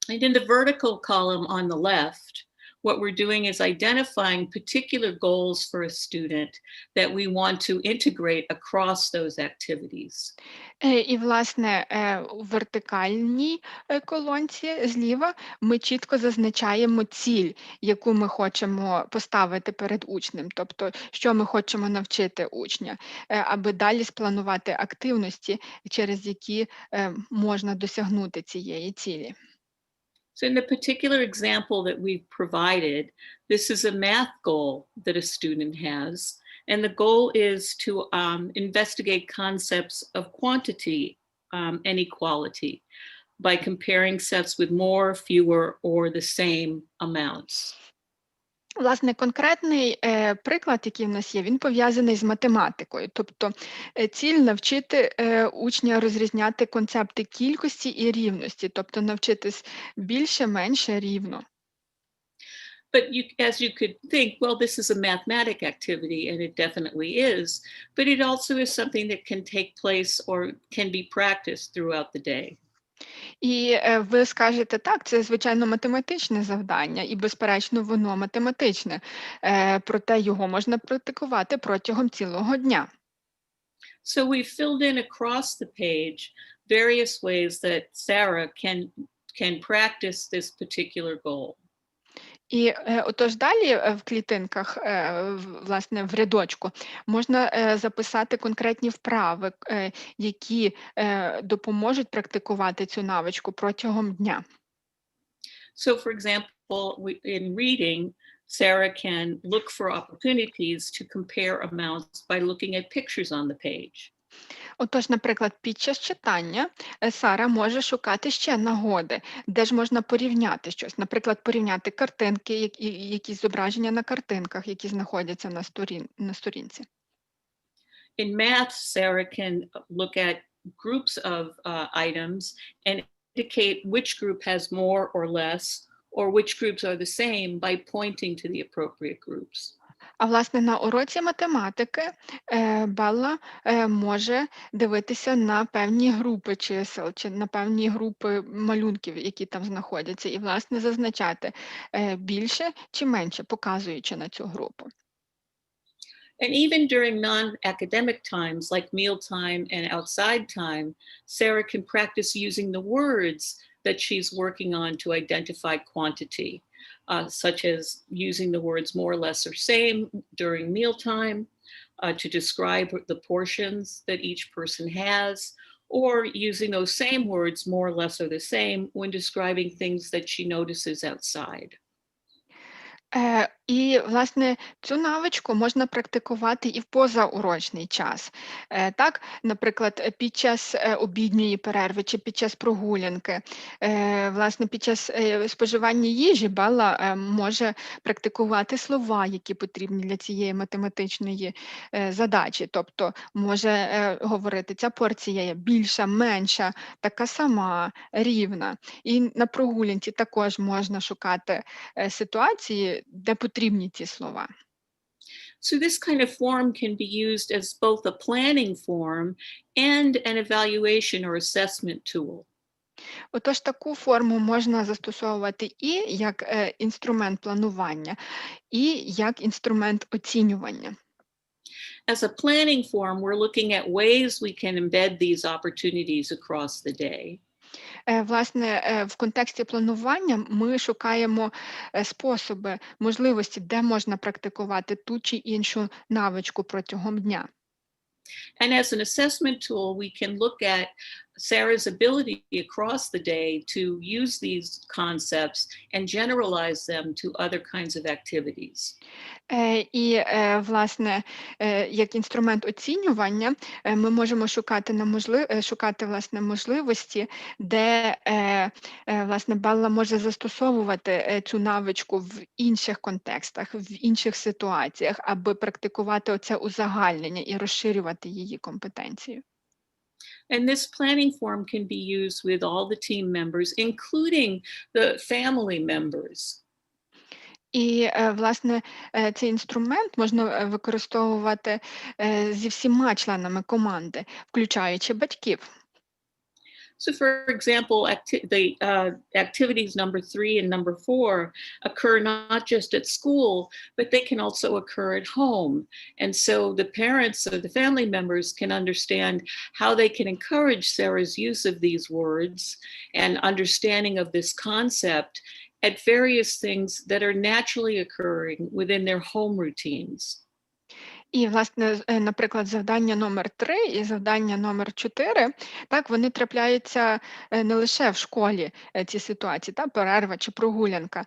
And in the vertical column on the left, what we're doing is identifying particular goals for a student that we want to integrate across those activities. І, власне, у вертикальній колонці зліва ми чітко зазначаємо ціль, яку ми хочемо поставити перед учнем, тобто, що ми хочемо навчити учня, аби далі спланувати активності, через які можна досягнути цієї цілі. So in the particular example that we've provided, this is a math goal that a student has, and the goal is to investigate concepts of quantity and equality by comparing sets with more, fewer, or the same amounts. Власне, конкретний приклад, який в нас є, він пов'язаний з математикою. Тобто ціль навчити учня розрізняти концепти кількості і рівності, тобто навчитись більше, менше, рівно. But as you could think, well, this is a mathematic activity, and it definitely is, but it also is something that can take place or can be practiced throughout the day. І ви скажете, так, це, звичайно, математичне завдання, і, безперечно, воно математичне, проте його можна практикувати протягом цілого дня. So we filled in across the page various ways that Sarah can practice this particular goal. І отож далі в клітинках, власне, в рядочку, можна записати конкретні вправи, які допоможуть практикувати цю навичку протягом дня. So, for example, in reading, Sarah can look for opportunities to compare amounts by looking at pictures on the page. Отож, наприклад, під час читання Сара може шукати ще нагоди, де ж можна порівняти щось. Наприклад, порівняти картинки, якісь зображення на картинках, які знаходяться на сторінці. In math, Sarah can look at groups of items and indicate which group has more or less, or which groups are the same by pointing to the appropriate groups. А власне на уроці математики Белла може дивитися на певні групи чисел чи на певні групи малюнків, які там знаходяться, і власне зазначати більше чи менше, показуючи на цю групу. And even during non-academic times like mealtime and outside time, Sarah can practice using the words that she's working on to identify quantity, such as using the words more, less, or same during mealtime to describe the portions that each person has, or using those same words, more, less, or the same, when describing things that she notices outside. І, власне, цю навичку можна практикувати і в позаурочний час. Так, наприклад, під час обідньої перерви чи під час прогулянки. Власне, під час споживання їжі Белла може практикувати слова, які потрібні для цієї математичної задачі. Тобто може говорити, ця порція є більша, менша, така сама, рівна. І на прогулянці також можна шукати ситуації, де потрібні ці слова. So this kind of form can be used as both a planning form and an evaluation or assessment tool. Отож, таку форму можна застосовувати і як інструмент планування, і як інструмент оцінювання. As a planning form, we're looking at ways we can embed these opportunities across the day. Власне, в контексті планування ми шукаємо способи, можливості, де можна практикувати ту чи іншу навичку протягом дня. And as an assessment tool, we can look at Sarah's ability across the day to use these concepts and generalize them to other kinds of activities. І, власне, як інструмент оцінювання ми можемо шукати власне, можливості, де власне, Белла може застосовувати цю навичку в інших контекстах, в інших ситуаціях, аби практикувати оце узагальнення і розширювати її компетенцію. And this planning form can be used with all the team members, including the family members. І, власне, цей інструмент можна використовувати зі всіма членами команди, включаючи батьків. So, for example, the activities number 3 and number 4 occur not just at school, but they can also occur at home. And so the parents or the family members can understand how they can encourage Sarah's use of these words and understanding of this concept at various things that are naturally occurring within their home routines. І, власне, наприклад, завдання номер 3 і завдання номер 4, так, вони трапляються не лише в школі, ці ситуації, та, перерва чи прогулянка,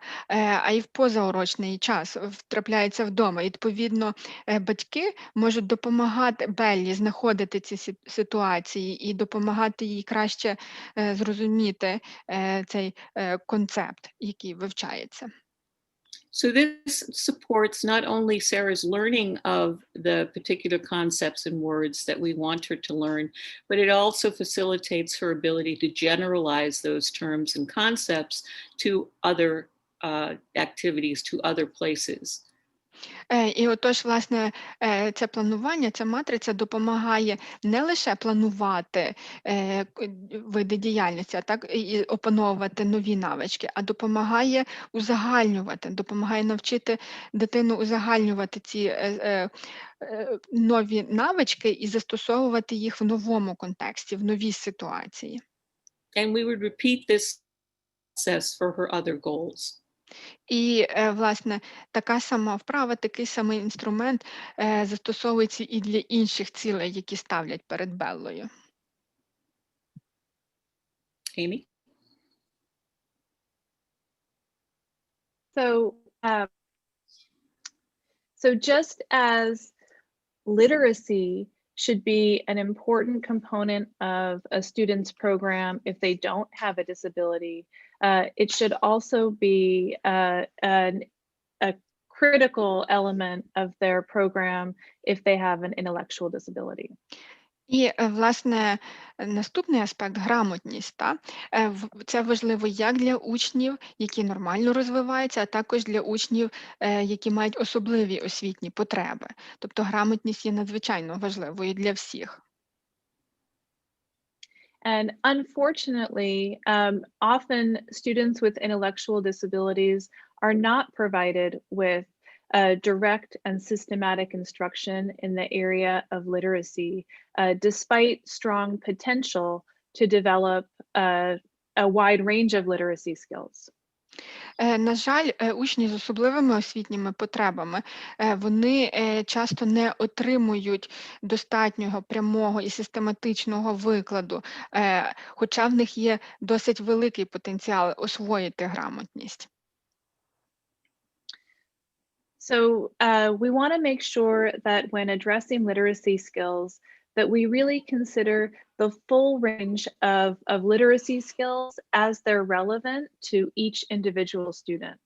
а й в позаурочний час, трапляються вдома. І, відповідно, батьки можуть допомагати Беллі знаходити ці ситуації і допомагати їй краще зрозуміти цей концепт, який вивчається. So this supports not only Sarah's learning of the particular concepts and words that we want her to learn, but it also facilitates her ability to generalize those terms and concepts to other activities, to other places. І отож, власне, це планування, ця матриця допомагає не лише планувати види діяльності, а так і опановувати нові навички, а допомагає узагальнювати, допомагає навчити дитину узагальнювати ці нові навички і застосовувати їх в новому контексті, в новій ситуації. And we would repeat this process for her other goals. І, власне, така сама вправа, такий самий інструмент застосовується і для інших цілей, які ставлять перед Беллою. Amy? So just as literacy should be an important component of a student's program if they don't have a disability, it should also be a critical element of their program if they have an intellectual disability. І, власне, наступний аспект – грамотність. Це важливо як для учнів, які нормально розвиваються, а також для учнів, які мають особливі освітні потреби. Тобто грамотність є надзвичайно важливою для всіх. And unfortunately, often students with intellectual disabilities are not provided with direct and systematic instruction in the area of literacy, despite strong potential to develop a wide range of literacy skills. На жаль, учні з особливими освітніми потребами, вони часто не отримують достатнього прямого і систематичного викладу, хоча в них є досить великий потенціал освоїти грамотність. So we want to make sure that when addressing literacy skills, that we really consider the full range of literacy skills as they're relevant to each individual student.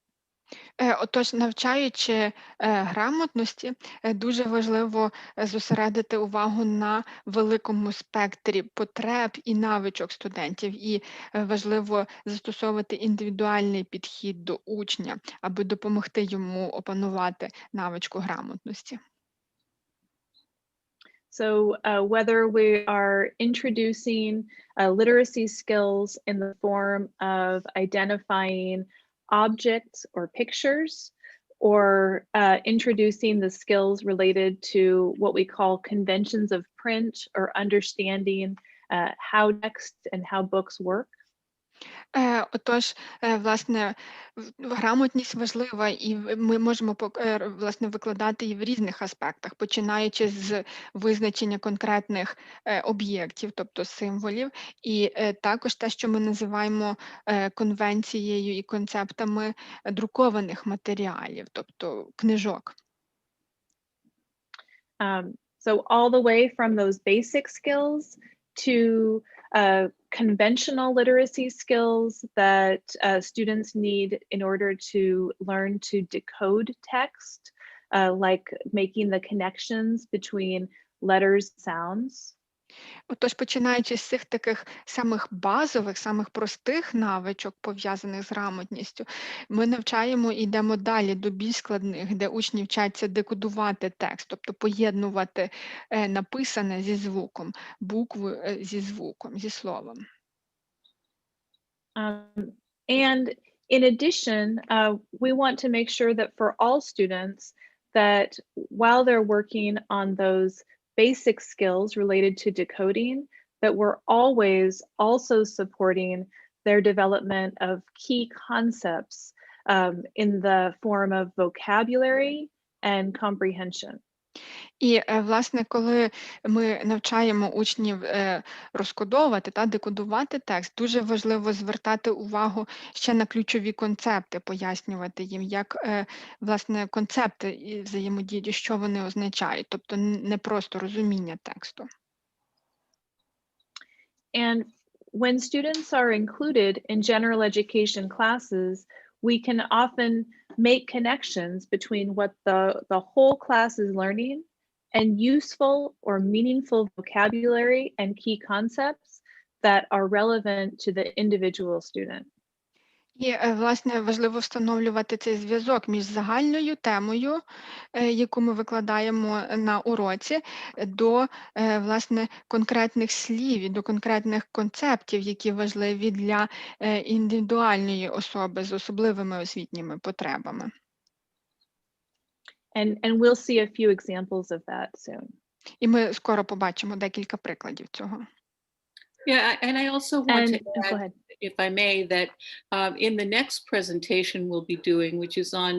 Отож, навчаючи грамотності, дуже важливо зосередити увагу на великому спектрі потреб і навичок студентів, і важливо застосовувати індивідуальний підхід до учня, аби допомогти йому опанувати навичку грамотності. So whether we are introducing literacy skills in the form of identifying objects or pictures, or introducing the skills related to what we call conventions of print, or understanding how text and how books work. Отож, власне, грамотність важлива, і ми можемо, власне, викладати її в різних аспектах, починаючи з визначення конкретних об'єктів, тобто символів, і також те, що ми називаємо конвенцією і концептами друкованих матеріалів, тобто книжок. So all the way from those basic skills to conventional literacy skills that students need in order to learn to decode text, like making the connections between letters and sounds. Отож, починаючи з цих таких самих базових, самих простих навичок, пов'язаних з грамотністю, ми навчаємо і йдемо далі до більш складних, де учні вчаться декодувати текст, тобто поєднувати написане зі звуком, букву зі звуком, зі словом. And in addition, we want to make sure that for all students, that while they're working on those basic skills related to decoding, that we're always also supporting their development of key concepts in the form of vocabulary and comprehension. І, власне, коли ми навчаємо учнів розкодовувати та декодувати текст, дуже важливо звертати увагу ще на ключові концепти, пояснювати їм, як, власне, концепти і взаємодії, що вони означають, тобто не просто розуміння тексту. And when students are included in general education classes, we can often make connections between what the whole class is learning and useful or meaningful vocabulary and key concepts that are relevant to the individual student. І, власне, важливо встановлювати цей зв'язок між загальною темою, яку ми викладаємо на уроці, до, власне, конкретних слів і до конкретних концептів, які важливі для індивідуальної особи з особливими освітніми потребами. And we'll see a few examples of that soon. І ми скоро побачимо декілька прикладів цього. Yeah, and I also want to add, if I may, that in the next presentation we'll be doing, which is on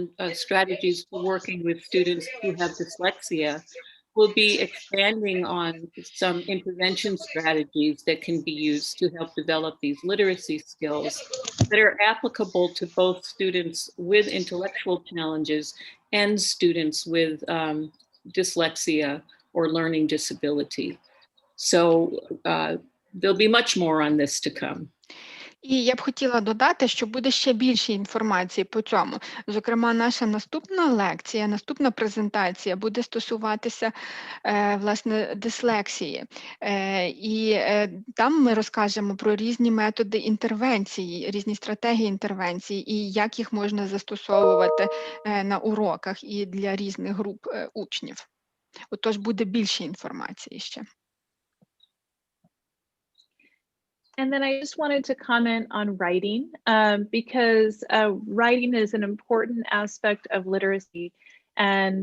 strategies for working with students who have dyslexia, we'll be expanding on some intervention strategies that can be used to help develop these literacy skills that are applicable to both students with intellectual challenges and students with dyslexia or learning disability. So there'll be much more on this to come. І я б хотіла додати, що буде ще більше інформації по цьому. Зокрема, наша наступна лекція, наступна презентація буде стосуватися власне дислексії. Там ми розкажемо про різні методи інтервенції, різні стратегії інтервенції і як їх можна застосовувати на уроках і для різних груп учнів. Отож, буде більше інформації ще. And then I just wanted to comment on writing because writing is an important aspect of literacy. And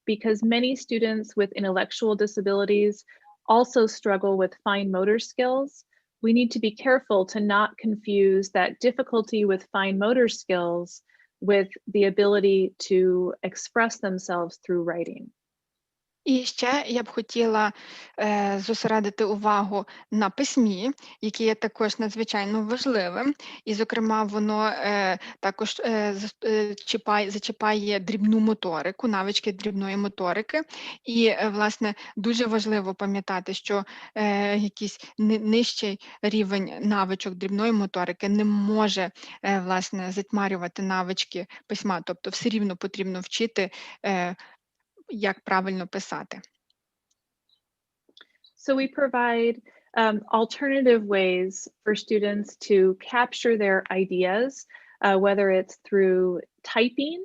because many students with intellectual disabilities also struggle with fine motor skills, we need to be careful to not confuse that difficulty with fine motor skills with the ability to express themselves through writing. І ще я б хотіла зосередити увагу на письмі, яке є також надзвичайно важливим. І, зокрема, воно також зачіпає дрібну моторику, навички дрібної моторики. І, власне, дуже важливо пам'ятати, що якийсь нижчий рівень навичок дрібної моторики не може, власне, затьмарювати навички письма. Тобто все рівно потрібно вчити як правильно писати. So we provide alternative ways for students to capture their ideas, whether it's through typing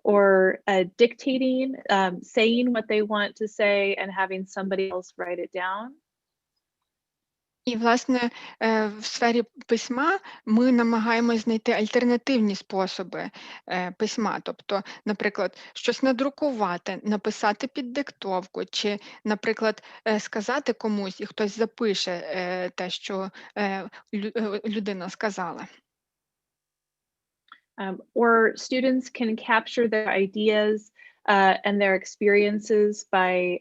or dictating, saying what they want to say and having somebody else write it down. І, власне, в сфері письма ми намагаємось знайти альтернативні способи письма. Тобто, наприклад, щось надрукувати, написати під диктовку, чи, наприклад, сказати комусь, і хтось запише те, що людина сказала. Or students can capture their ideas and their experiences by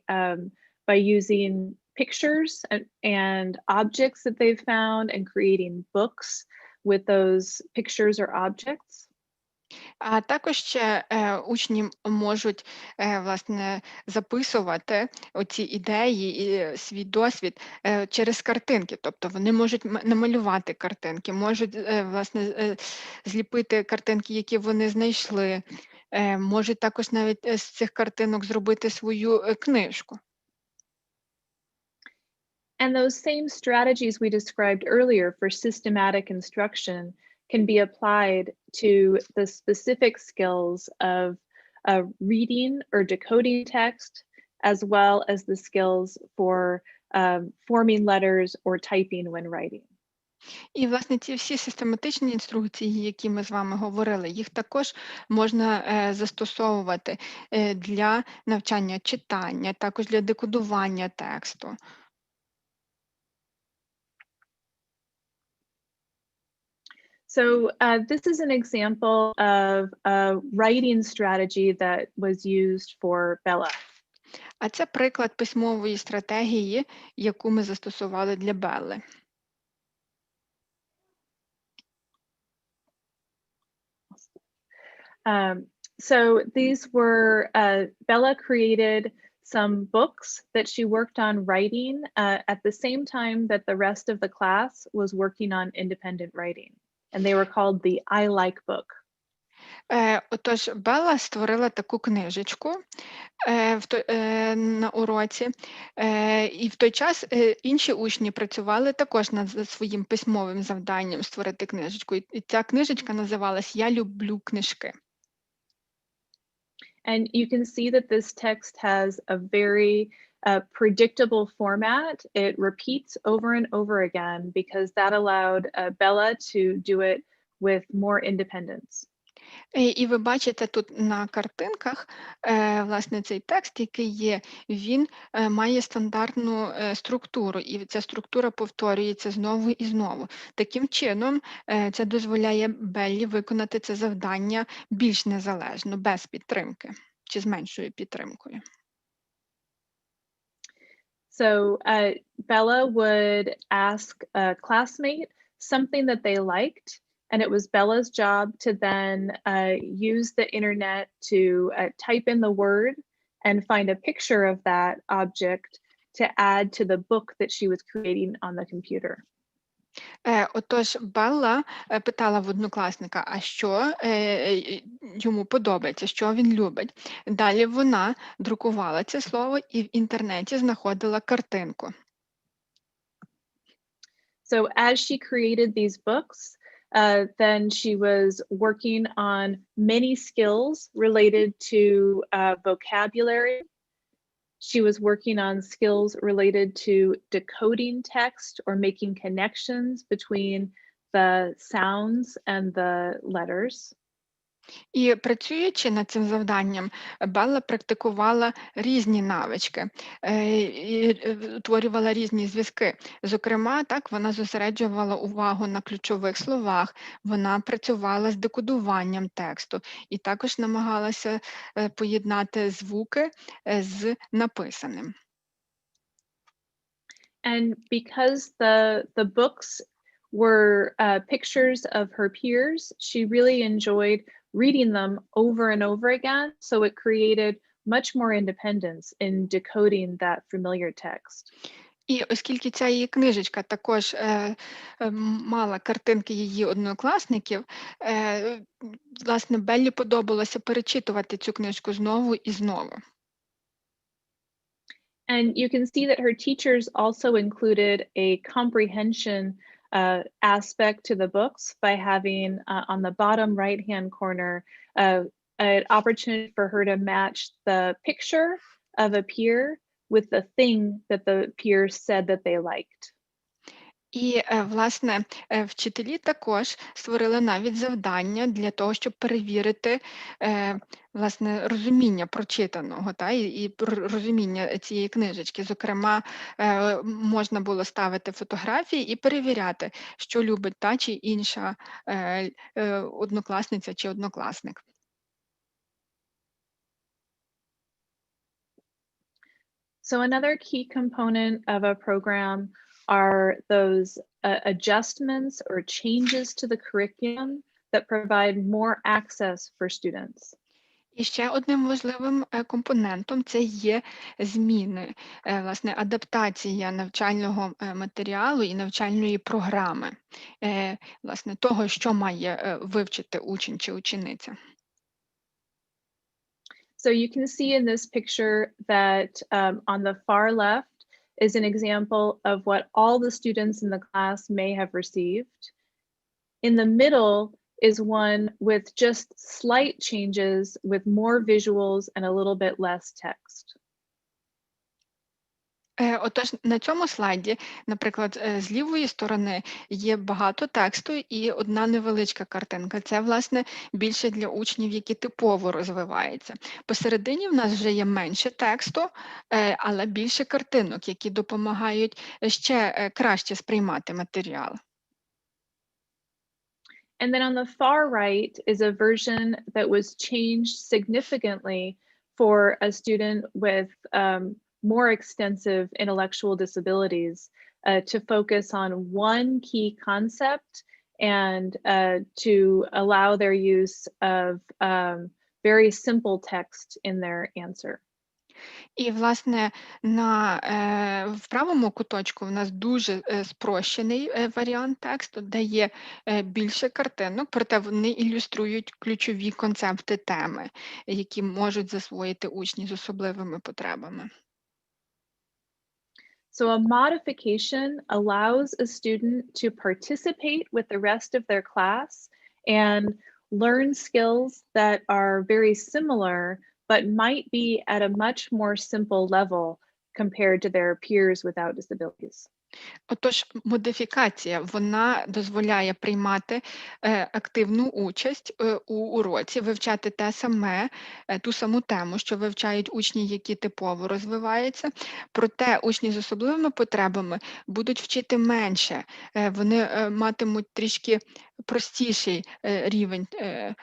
using pictures and objects that they've found and creating books with those pictures or objects. А також ще учні можуть, власне, записувати оці ідеї і свій досвід через картинки. Тобто вони можуть намалювати картинки, можуть, власне, зліпити картинки, які вони знайшли, можуть також навіть з цих картинок зробити свою книжку. And those same strategies we described earlier for systematic instruction can be applied to the specific skills of reading or decoding text, as well as the skills for forming letters or typing when writing. І, власне, ці всі систематичні інструкції, які ми з вами говорили, їх також можна застосовувати для навчання читання, також для декодування тексту. So this is an example of a writing strategy that was used for Bella. А це приклад письмової стратегії, яку ми застосували для Белли. So these were, Bella created some books that she worked on writing at the same time that the rest of the class was working on independent writing. And they were called the I Like book. Отож, Белла створила таку книжечку на уроці, і в той час інші учні працювали також над своїм письмовим завданням створити книжечку. І ця книжечка називалась «Я люблю книжки». And you can see that this text has a very predictable format. It repeats over and over again because that allowed Bella to do it with more independence. І ви бачите тут на картинках, власне, цей текст, який є, він має стандартну структуру, і ця структура повторюється знову і знову. Таким чином, це дозволяє Беллі виконати це завдання більш незалежно, без підтримки, чи з меншою підтримкою. So Bella would ask a classmate something that they liked, and it was Bella's job to then use the internet to type in the word and find a picture of that object to add to the book that she was creating on the computer. Отож, Белла питала в однокласника, а що йому подобається, що він любить. Далі вона друкувала це слово і в інтернеті знаходила картинку. So as she created these books, then she was working on many skills related to vocabulary. She was working on skills related to decoding text or making connections between the sounds and the letters. І працюючи над цим завданням, Белла практикувала різні навички, утворювала різні зв'язки. Зокрема, так, вона зосереджувала увагу на ключових словах, вона працювала з декодуванням тексту і також намагалася поєднати звуки з написаним. And because the books were pictures of her peers, she really enjoyed reading them over and over again. So it created much more independence in decoding that familiar text. І оскільки ця її книжечка також мала картинки її однокласників, власне, Беллі подобалося перечитувати цю книжку знову і знову. And you can see that her teachers also included a comprehension aspect to the books by having on the bottom right-hand corner an opportunity for her to match the picture of a peer with the thing that the peer said that they liked. І, власне, вчителі також створили навіть завдання для того, щоб перевірити, власне, розуміння прочитаного, і розуміння цієї книжечки. Зокрема, можна було ставити фотографії і перевіряти, що любить та чи інша однокласниця чи однокласник. So another key component of a program are those adjustments or changes to the curriculum that provide more access for students. І ще одним важливим компонентом це є зміни, власне, адаптація навчального матеріалу і навчальної програми, власне, того, що має вивчити учень чи учениця. So you can see in this picture that on the far left is an example of what all the students in the class may have received. In the middle is one with just slight changes with more visuals and a little bit less text. Отож, на цьому слайді, наприклад, з лівої сторони є багато тексту і одна невеличка картинка. Це, власне, більше для учнів, які типово розвиваються. Посередині в нас вже є менше тексту, але більше картинок, які допомагають ще краще сприймати матеріал. And then on the far right is a version that was changed significantly for a student with more extensive intellectual disabilities to focus on one key concept and to allow their use of very simple text in their answer. І, власне, в правому куточку в нас дуже спрощений варіант тексту, де є більше картинок, проте вони ілюструють ключові концепти теми, які можуть засвоїти учні з особливими потребами. So a modification allows a student to participate with the rest of their class and learn skills that are very similar, but might be at a much more simple level compared to their peers without disabilities. Отож, модифікація, вона дозволяє приймати активну участь у уроці, вивчати ту саму тему, що вивчають учні, які типово розвиваються, проте учні з особливими потребами будуть вчити менше, вони матимуть трішки простіший рівень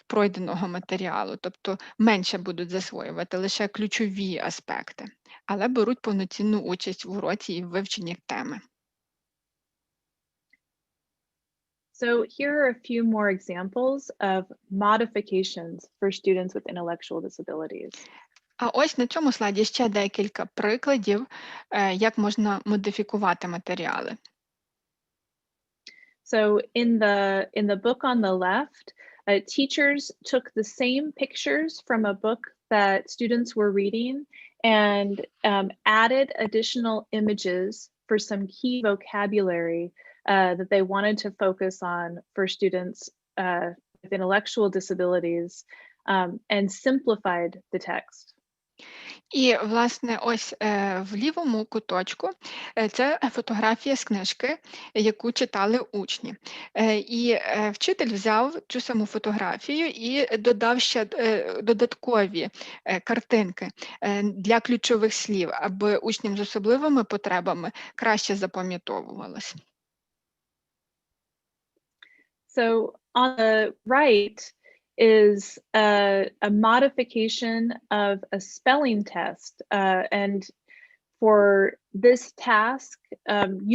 пройденого матеріалу, тобто менше будуть засвоювати лише ключові аспекти, але беруть повноцінну участь в уроці і в вивченні теми. So here are a few more examples of modifications for students with intellectual disabilities. А ось на цьому слайді ще декілька прикладів, як можна модифікувати матеріали. So in the book on the left, teachers took the same pictures from a book that students were reading and added additional images for some key vocabulary that they wanted to focus on for students with intellectual disabilities, and simplified the text. І, власне, ось в лівому куточку це фотографія з книжки, яку читали учні. І вчитель взяв цю саму фотографію і додав ще додаткові картинки для ключових слів, аби учням з особливими потребами краще запам'ятовувалось. So on the right is a modification of a spelling test. And for this task,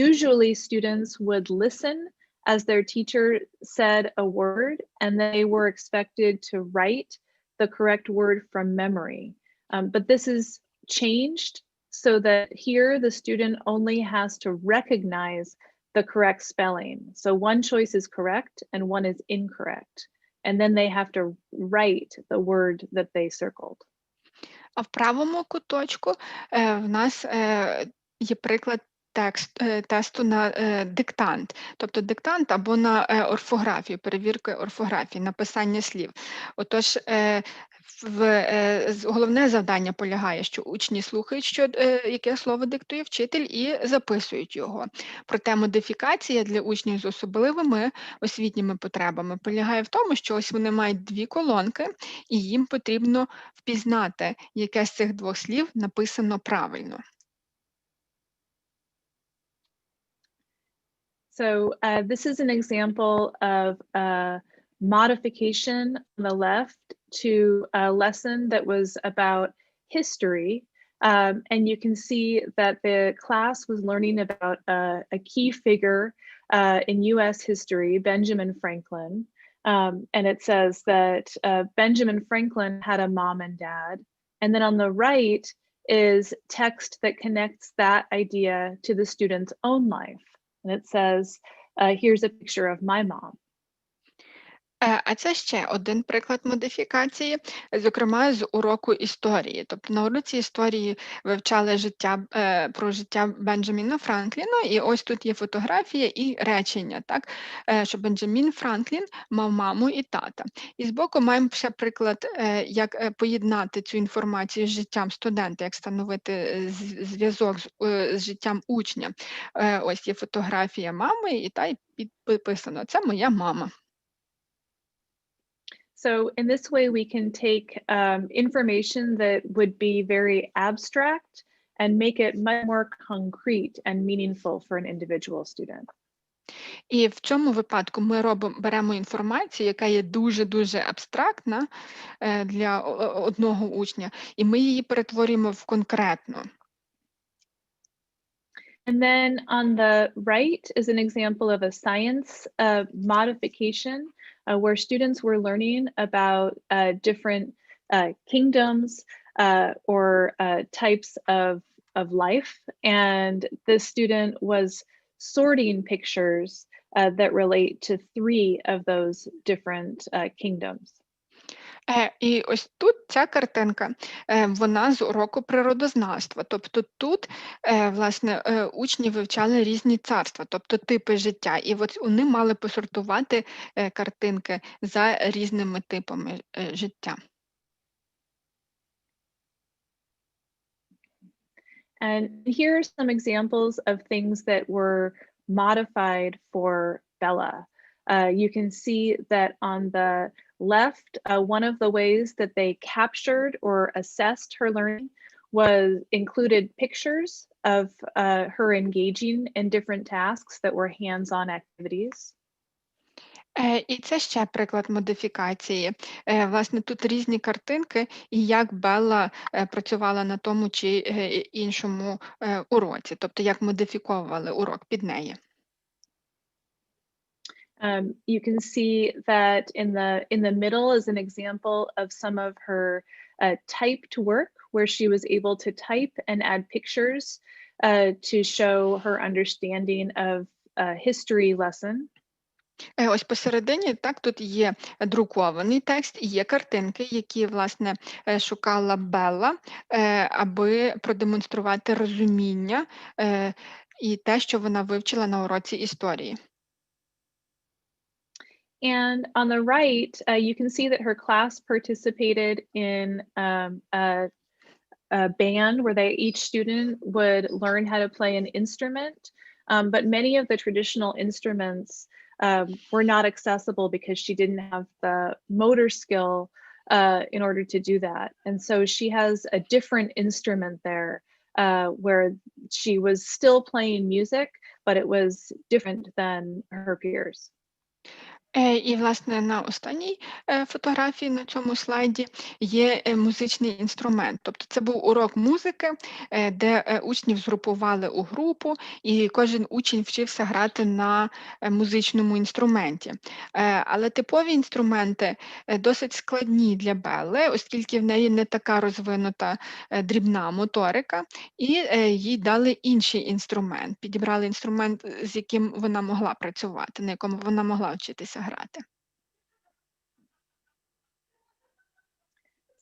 usually students would listen as their teacher said a word, and they were expected to write the correct word from memory. But this is changed so that here the student only has to recognize the correct spelling. So one choice is correct and one is incorrect. And then they have to write the word that they circled. А в правому куточку в нас є приклад тесту на диктант, тобто диктант або на орфографію, перевірки орфографії, написання слів. Отож, головне завдання полягає, що учні слухають, яке слово диктує вчитель, і записують його. Проте модифікація для учнів з особливими освітніми потребами полягає в тому, що ось вони мають дві колонки, і їм потрібно впізнати, яке з цих двох слів написано правильно. So this is an example of a modification on the left to a lesson that was about history. And you can see that the class was learning about a key figure in US history, Benjamin Franklin. And it says that Benjamin Franklin had a mom and dad. And then on the right is text that connects that idea to the student's own life. And it says, here's a picture of my mom. А це ще один приклад модифікації, зокрема з уроку історії. Тобто на уроці історії вивчали про життя Бенджаміна Франкліна, і ось тут є фотографія і речення, так, що Бенджамін Франклін мав маму і тата. І збоку маємо ще приклад, як поєднати цю інформацію з життям студента, як встановити зв'язок з життям учня. Ось є фотографія мами, і та й підписано: це моя мама. So in this way, we can take information that would be very abstract and make it much more concrete and meaningful for an individual student. І в цьому випадку ми беремо інформацію, яка є дуже-дуже абстрактна для одного учня, і ми її перетворюємо в конкретну. And then on the right is an example of a science modification where students were learning about different kingdoms or types of life. And the student was sorting pictures that relate to 3 of those different kingdoms. І ось тут ця картинка, вона з уроку природознавства. Тобто тут, власне, учні вивчали різні царства, тобто типи життя. І от вони мали посортувати картинки за різними типами життя. And here are some examples of things that were modified for Bella. You can see that on the left, one of the ways that they captured or assessed her learning was included pictures of her engaging in different tasks that were hands-on activities. І це ще приклад модифікації. Власне, тут різні картинки, і як Белла працювала на тому чи іншому уроці, тобто як модифіковували урок під неї. You can see that in the middle is an example of some of her typed work where she was able to type and add pictures to show her understanding of a history lesson. Ось посередині, так, тут є друкований текст і є картинки, які, власне, шукала Белла, аби продемонструвати розуміння і те, що вона вивчила на уроці історії. And on the right, you can see that her class participated in a band where each student would learn how to play an instrument. But many of the traditional instruments were not accessible because she didn't have the motor skill in order to do that. And so she has a different instrument there where she was still playing music, but it was different than her peers. І, власне, на останній фотографії на цьому слайді є музичний інструмент. Тобто це був урок музики, де учнів згрупували у групу, і кожен учень вчився грати на музичному інструменті. Але типові інструменти досить складні для Белли, оскільки в неї не така розвинута дрібна моторика, і їй дали інший інструмент. Підібрали інструмент, з яким вона могла працювати, на якому вона могла вчитися грати.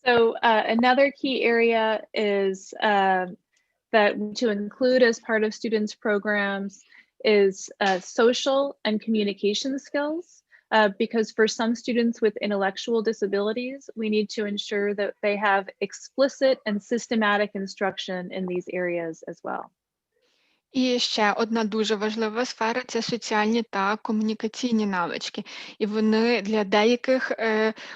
So another key area is that to include as part of students' programs is social and communication skills. Because for some students with intellectual disabilities, we need to ensure that they have explicit and systematic instruction in these areas as well. І ще одна дуже важлива сфера – це соціальні та комунікаційні навички. І вони для деяких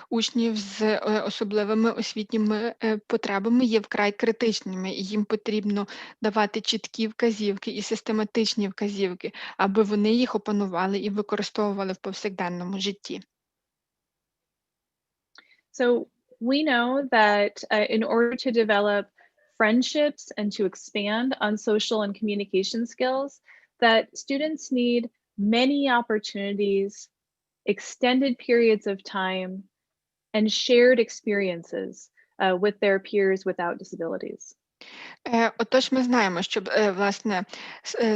учнів з особливими освітніми потребами є вкрай критичними. І їм потрібно давати чіткі вказівки і систематичні вказівки, аби вони їх опанували і використовували в повсякденному житті. So we know that in order to develop friendships and to expand on social and communication skills, that students need many opportunities, extended periods of time, and shared experiences with their peers without disabilities. Отож, ми знаємо, щоб, власне,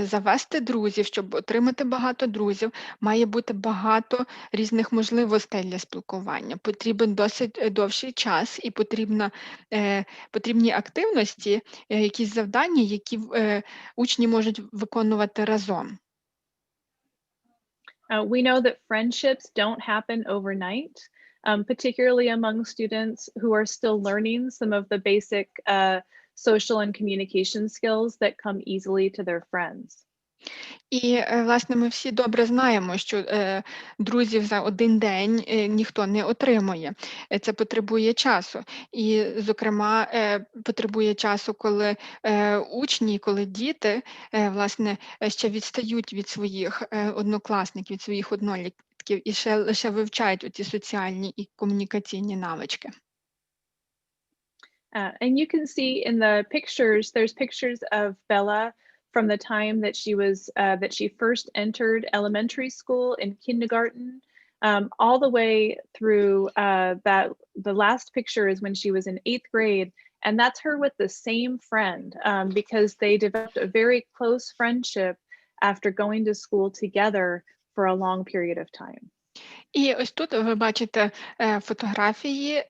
завести друзів, щоб отримати багато друзів, має бути багато різних можливостей для спілкування. Потрібен досить довший час і потрібні активності, якісь завдання, які учні можуть виконувати разом. We know that friendships don't happen overnight, particularly among students who are still learning some of the basic social and communication skills that come easily to their friends. І, власне, ми всі добре знаємо, що друзів за один день ніхто не отримує. Це потребує часу. І, зокрема, потребує часу, коли учні, коли діти, власне, ще відстають від своїх однокласників, від своїх однолітків і ще лише вивчають оці соціальні і комунікаційні навички. And you can see in the pictures, there's pictures of Bella from the time that she first entered elementary school and kindergarten, all the way through the last picture is when she was in 8th grade, and that's her with the same friend because they developed a very close friendship after going to school together for a long period of time. І ось тут ви бачите фотографії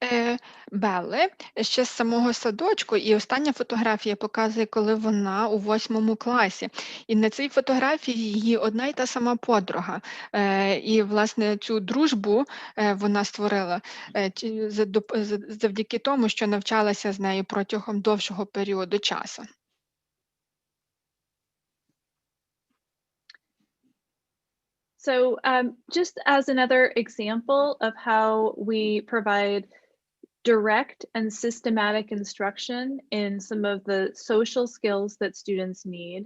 Белли ще з самого садочку, і остання фотографія показує, коли вона у 8 класі. І на цій фотографії її одна й та сама подруга. І, власне, цю дружбу вона створила завдяки тому, що навчалася з нею протягом довшого періоду часу. So just as another example of how we provide direct and systematic instruction in some of the social skills that students need,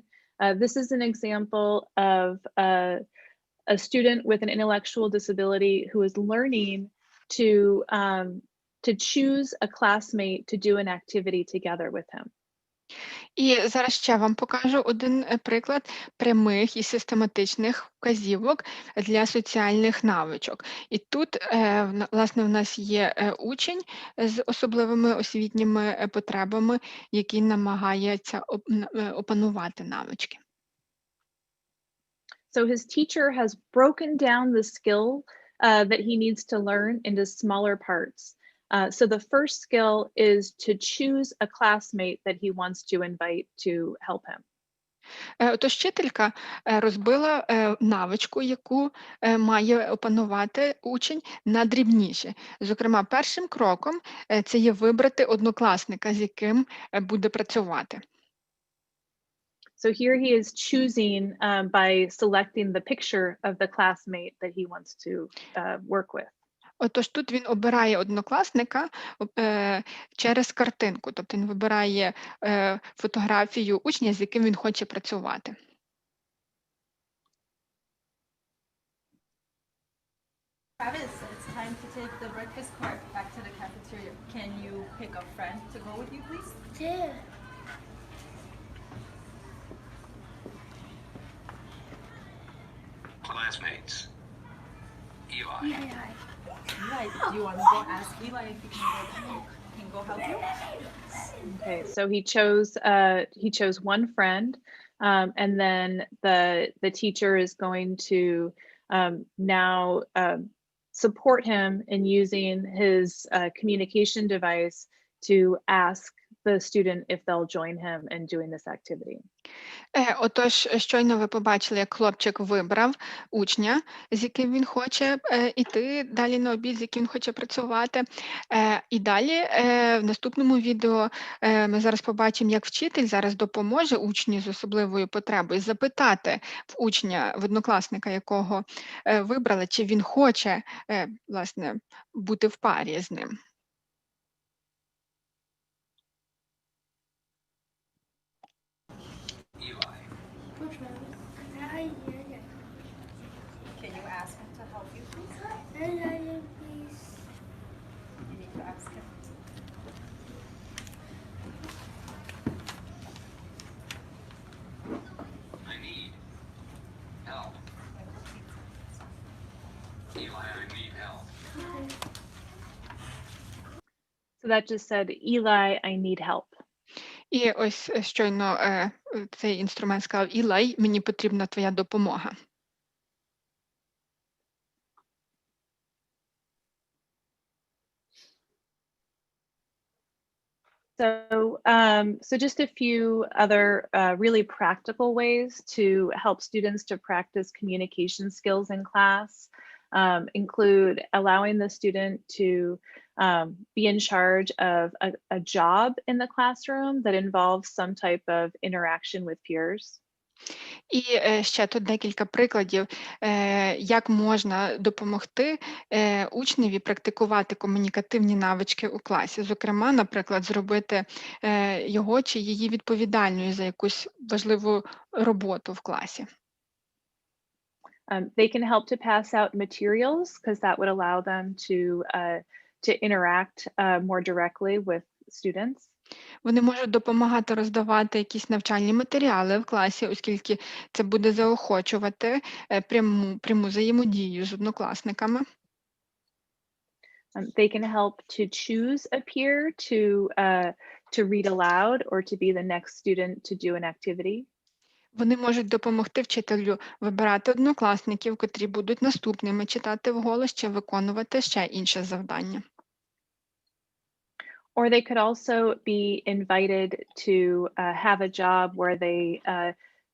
this is an example of a student with an intellectual disability who is learning to choose a classmate to do an activity together with him. І зараз ще вам покажу один приклад прямих і систематичних вказівок для соціальних навичок. І тут, власне, в нас є учень з особливими освітніми потребами, який намагається опанувати навички. So his teacher has broken down the skill that he needs to learn into smaller parts. So the first skill is to choose a classmate that he wants to invite to help him. Отож, вчителька розбила навичку, яку має опанувати учень на дрібніші. Зокрема, першим кроком це є вибрати однокласника, з яким буде працювати. So here he is choosing by selecting the picture of the classmate that he wants to work with. Отож, тут він обирає однокласника через картинку, тобто він вибирає фотографію учня, з яким він хоче працювати. Travis, it's time to take the breakfast cart back to the cafeteria. Can you pick a friend to go with you, please? Yeah. Classmates. Eli. Eli, do you want to go ask Eli if he can go help you? Okay, so he chose one friend, and then the teacher is going to now support him in using his communication device to ask the student if they'll join him in doing this activity. Отож, щойно ви побачили, як хлопчик вибрав учня, з яким він хоче йти далі на обід, з яким він хоче працювати. І далі в наступному відео ми зараз побачимо, як вчитель зараз допоможе учню з особливою потребою запитати в учня, в однокласника, якого вибрали, чи він хоче, власне, бути в парі з ним. Can you ask him to help you, please? You need to ask him. I need help. Eli, I need help. So that just said, Eli, I need help. І ось щойно цей інструмент сказав: Ілай, мені потрібна твоя допомога. So just a few other really practical ways to help students to practice communication skills in class include allowing the student to be in charge of a job in the classroom that involves some type of interaction with peers. І ще тут декілька прикладів, як можна допомогти учневі практикувати комунікативні навички у класі. Зокрема, наприклад, зробити його чи її відповідальною за якусь важливу роботу в класі. They can help to pass out materials because that would allow them to interact more directly with students. Вони можуть допомагати роздавати якісь навчальні матеріали в класі, оскільки це буде заохочувати пряму взаємодію з однокласниками. They can help to choose a peer to read aloud or to be the next student to do an activity. Вони можуть допомогти вчителю вибирати однокласників, котрі будуть наступними читати вголос чи виконувати ще інше завдання. Or they could also be invited to have a job where they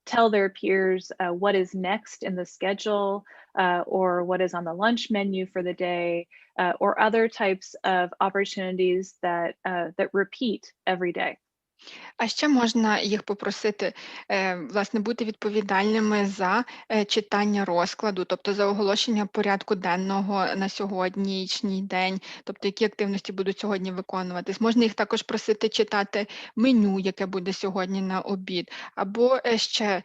tell their peers what is next in the schedule or what is on the lunch menu for the day or other types of opportunities that repeat every day. А ще можна їх попросити, власне, бути відповідальними за читання розкладу, тобто за оголошення порядку денного на сьогоднішній день, тобто які активності будуть сьогодні виконуватись. Можна їх також просити читати меню, яке буде сьогодні на обід, або ще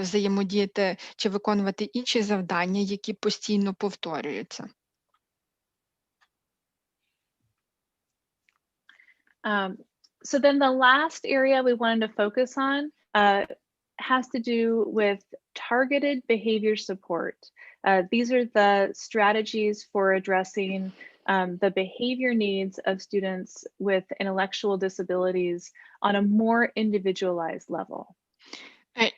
взаємодіяти чи виконувати інші завдання, які постійно повторюються. So then the last area we wanted to focus on has to do with targeted behavior support. These are the strategies for addressing the behavior needs of students with intellectual disabilities on a more individualized level.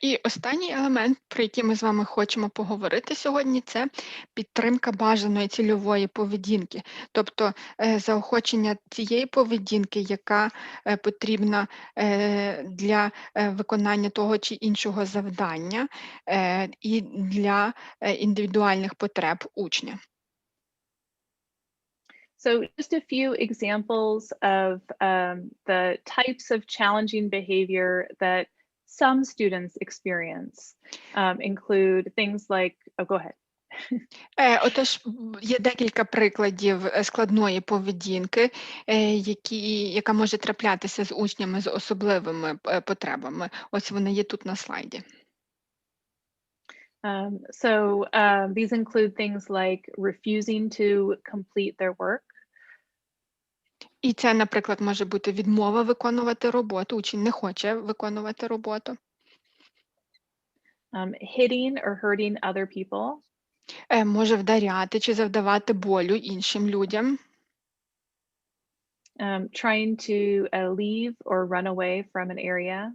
І останній елемент, про який ми з вами хочемо поговорити сьогодні, це підтримка бажаної цільової поведінки, тобто заохочення тієї поведінки, яка потрібна для виконання того чи іншого завдання і для індивідуальних потреб учня. So just a few examples of the types of challenging behavior that some students experience include things like, oh, go ahead. Отож, є декілька прикладів складної поведінки, яка може траплятися з учнями з особливими потребами. Ось вони є тут на слайді. These include things like refusing to complete their work. І це, наприклад, може бути відмова виконувати роботу, учень не хоче виконувати роботу. Hitting or hurting other people. Може вдаряти чи завдавати болю іншим людям. Trying to leave or run away from an area.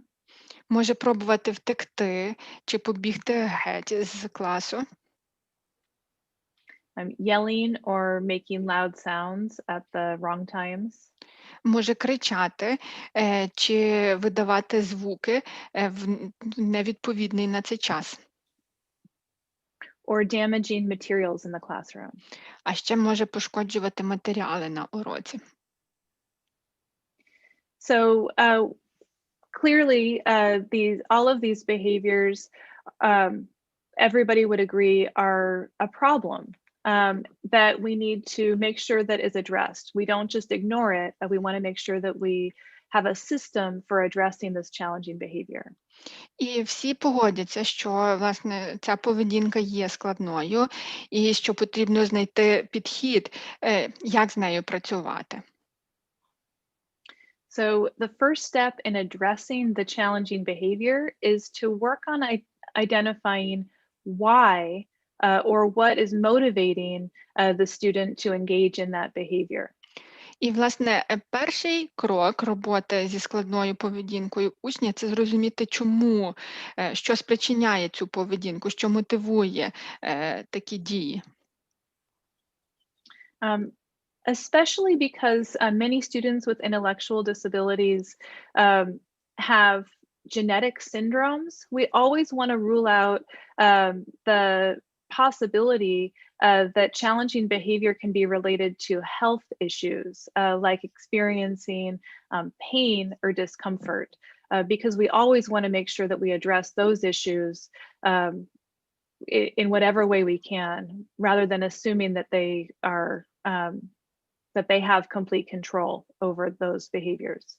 Може пробувати втекти чи побігти геть з класу. Yelling or making loud sounds at the wrong times. Може кричати чи видавати звуки в невідповідний на цей час. Or damaging materials in the classroom. А ще може пошкоджувати матеріали на уроці. So clearly, all of these behaviors, everybody would agree are a problem that we need to make sure that is addressed. We don't just ignore it, but we want to make sure that we have a system for addressing this challenging behavior. І всі погодяться, що, власне, ця поведінка є складною і що потрібно знайти підхід, як з нею працювати. So the first step in addressing the challenging behavior is to work on identifying why or what is motivating the student to engage in that behavior. І, власне, перший крок роботи зі складною поведінкою учня – це зрозуміти, чому, що спричиняє цю поведінку, що мотивує такі дії. Especially because many students with intellectual disabilities have genetic syndromes. We always want to rule out the possibility that challenging behavior can be related to health issues, like experiencing pain or discomfort, because we always want to make sure that we address those issues in whatever way we can, rather than assuming that they are that they have complete control over those behaviors.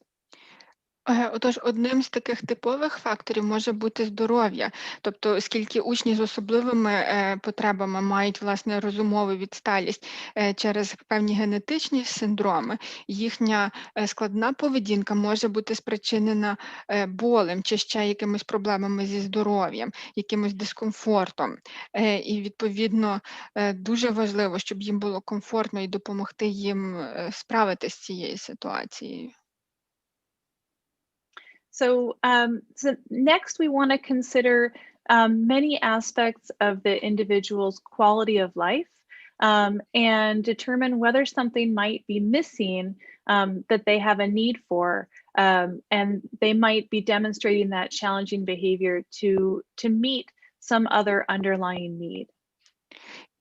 Отож, одним з таких типових факторів може бути здоров'я. Тобто, оскільки учні з особливими потребами мають, власне, розумову відсталість через певні генетичні синдроми, їхня складна поведінка може бути спричинена болем чи ще якимись проблемами зі здоров'ям, якимось дискомфортом. І, відповідно, дуже важливо, щоб їм було комфортно і допомогти їм справитися з цією ситуацією. So next we want to consider many aspects of the individual's quality of life and determine whether something might be missing that they have a need for, and they might be demonstrating that challenging behavior to meet some other underlying need.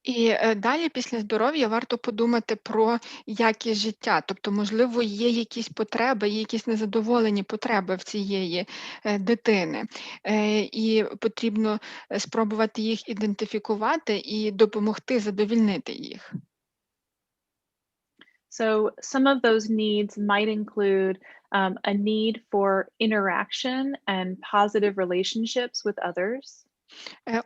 І далі після здоров'я варто подумати про якість життя. Тобто, можливо, є якісь потреби, є якісь незадоволені потреби в цієї дитини. І потрібно спробувати їх ідентифікувати і допомогти задовільнити їх. So some of those needs might include a need for interaction and positive relationships with others.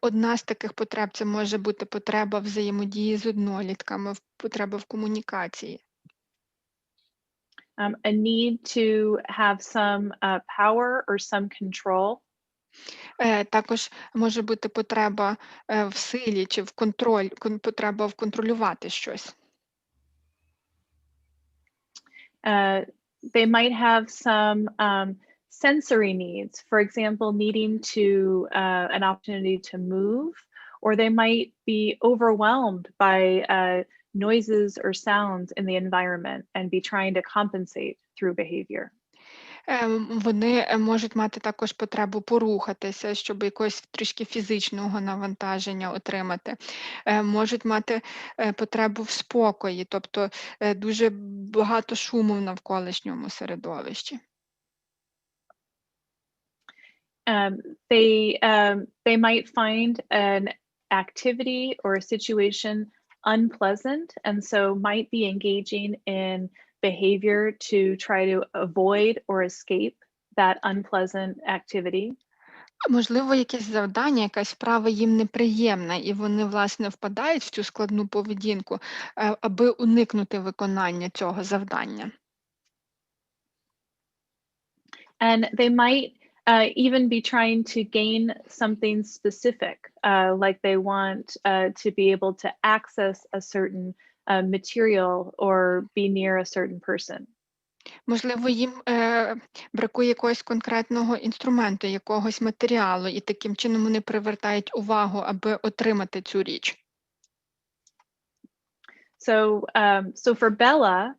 Одна з таких потреб – це може бути потреба взаємодії з однолітками, потреба в комунікації. A need to have some power or some control. Також може бути потреба в силі чи в контроль, потреба в контролювати щось. They might have some sensory needs, for example, needing to an opportunity to move, or they might be overwhelmed by noises or sounds in the environment and be trying to compensate through behavior. Вони можуть мати також потребу порухатися, щоб якогось трішки фізичного навантаження отримати. Можуть мати потребу в спокої, тобто дуже багато шуму в навколишньому середовищі. They might find an activity or a situation unpleasant, and so might be engaging in behavior to try to avoid or escape that unpleasant activity. Можливо, якесь завдання, якась справа їм неприємна, і вони, власне, впадають в цю складну поведінку, аби уникнути виконання цього завдання. And they might even be trying to gain something specific, like they want to be able to access a certain material or be near a certain person. Можливо, їм бракує якогось конкретного інструменту, якогось матеріалу, і таким чином вони привертають увагу, аби отримати цю річ. So for Bella,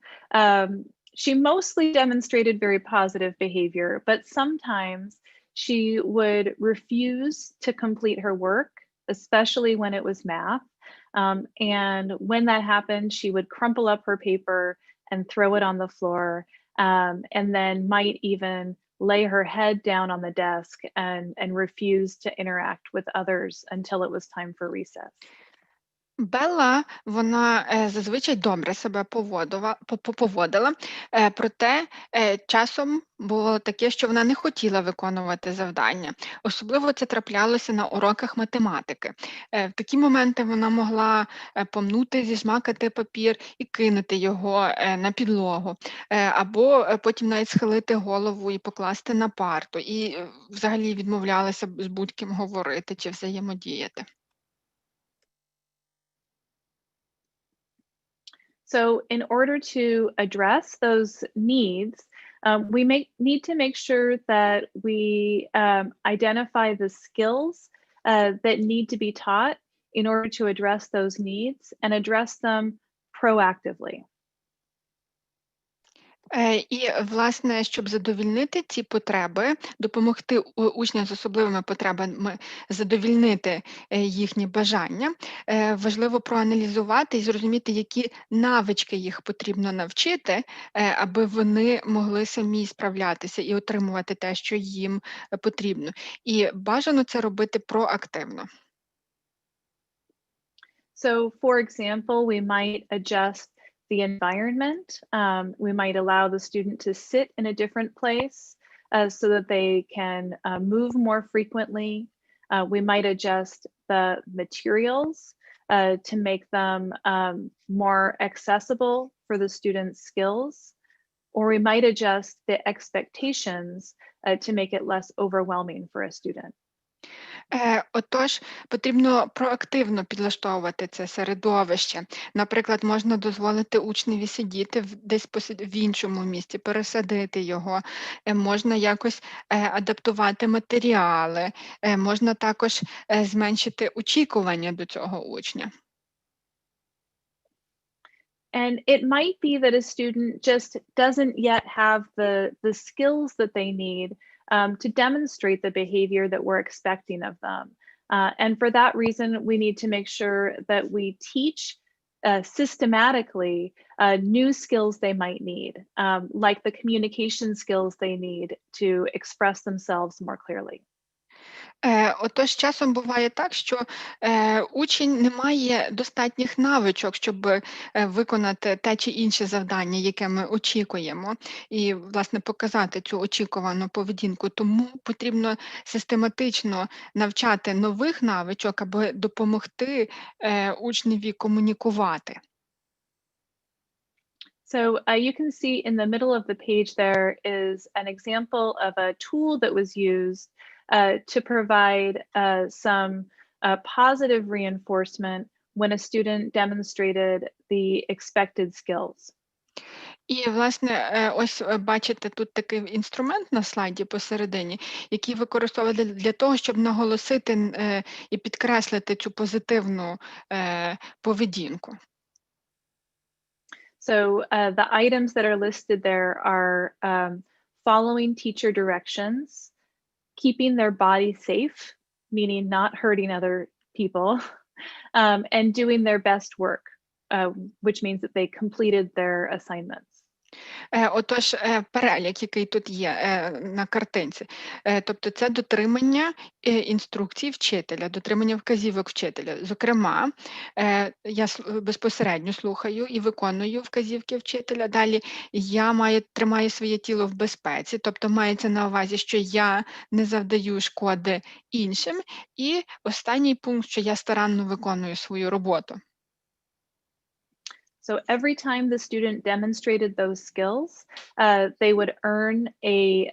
she mostly demonstrated very positive behavior, but sometimes she would refuse to complete her work, especially when it was math. And when that happened, she would crumple up her paper and throw it on the floor, and then might even lay her head down on the desk and refuse to interact with others until it was time for recess. Белла, вона зазвичай добре себе поводила, проте часом було таке, що вона не хотіла виконувати завдання. Особливо це траплялося на уроках математики. В такі моменти вона могла помнути, зіжмакати папір і кинути його на підлогу, або потім навіть схилити голову і покласти на парту, і взагалі відмовлялася з будь-ким говорити чи взаємодіяти. So in order to address those needs, we need to make sure that we identify the skills that need to be taught in order to address those needs and address them proactively. І, власне, щоб задовільнити ці потреби, допомогти учням з особливими потребами задовільнити їхні бажання, важливо проаналізувати і зрозуміти, які навички їх потрібно навчити, аби вони могли самі справлятися і отримувати те, що їм потрібно. І бажано це робити проактивно. So, for example, we might adjust the environment. We might allow the student to sit in a different place so that they can move more frequently. We might adjust the materials to make them more accessible for the student's skills, or we might adjust the expectations to make it less overwhelming for a student. Отож, потрібно проактивно підлаштовувати це середовище. Наприклад, можна дозволити учневі сидіти десь в іншому місці, пересадити його, можна якось адаптувати матеріали, можна також зменшити очікування до цього учня. And it might be that a student just doesn't yet have the skills that they need to demonstrate the behavior that we're expecting of them. And for that reason, we need to make sure that we teach systematically new skills they might need, like the communication skills they need to express themselves more clearly. Отож, часом буває так, що учень не має достатніх навичок, щоб виконати те чи інше завдання, яке ми очікуємо, і, власне, показати цю очікувану поведінку. Тому потрібно систематично навчати нових навичок, аби допомогти учневі комунікувати. So you can see in the middle of the page there is an example of a tool that was used to provide some positive reinforcement when a student demonstrated the expected skills. І, власне, ось бачите тут такий інструмент на слайді посередині, який використовується для того, щоб наголосити і підкреслити цю позитивну поведінку. So the items that are listed there are following teacher directions, keeping their body safe, meaning not hurting other people, and doing their best work, which means that they completed their assignments. Отож, перелік, який тут є на картинці, тобто це дотримання інструкцій вчителя, дотримання вказівок вчителя. Зокрема, я безпосередньо слухаю і виконую вказівки вчителя. Далі я тримаю своє тіло в безпеці, тобто мається на увазі, що я не завдаю шкоди іншим. І останній пункт, що я старанно виконую свою роботу. So every time the student demonstrated those skills, they would earn a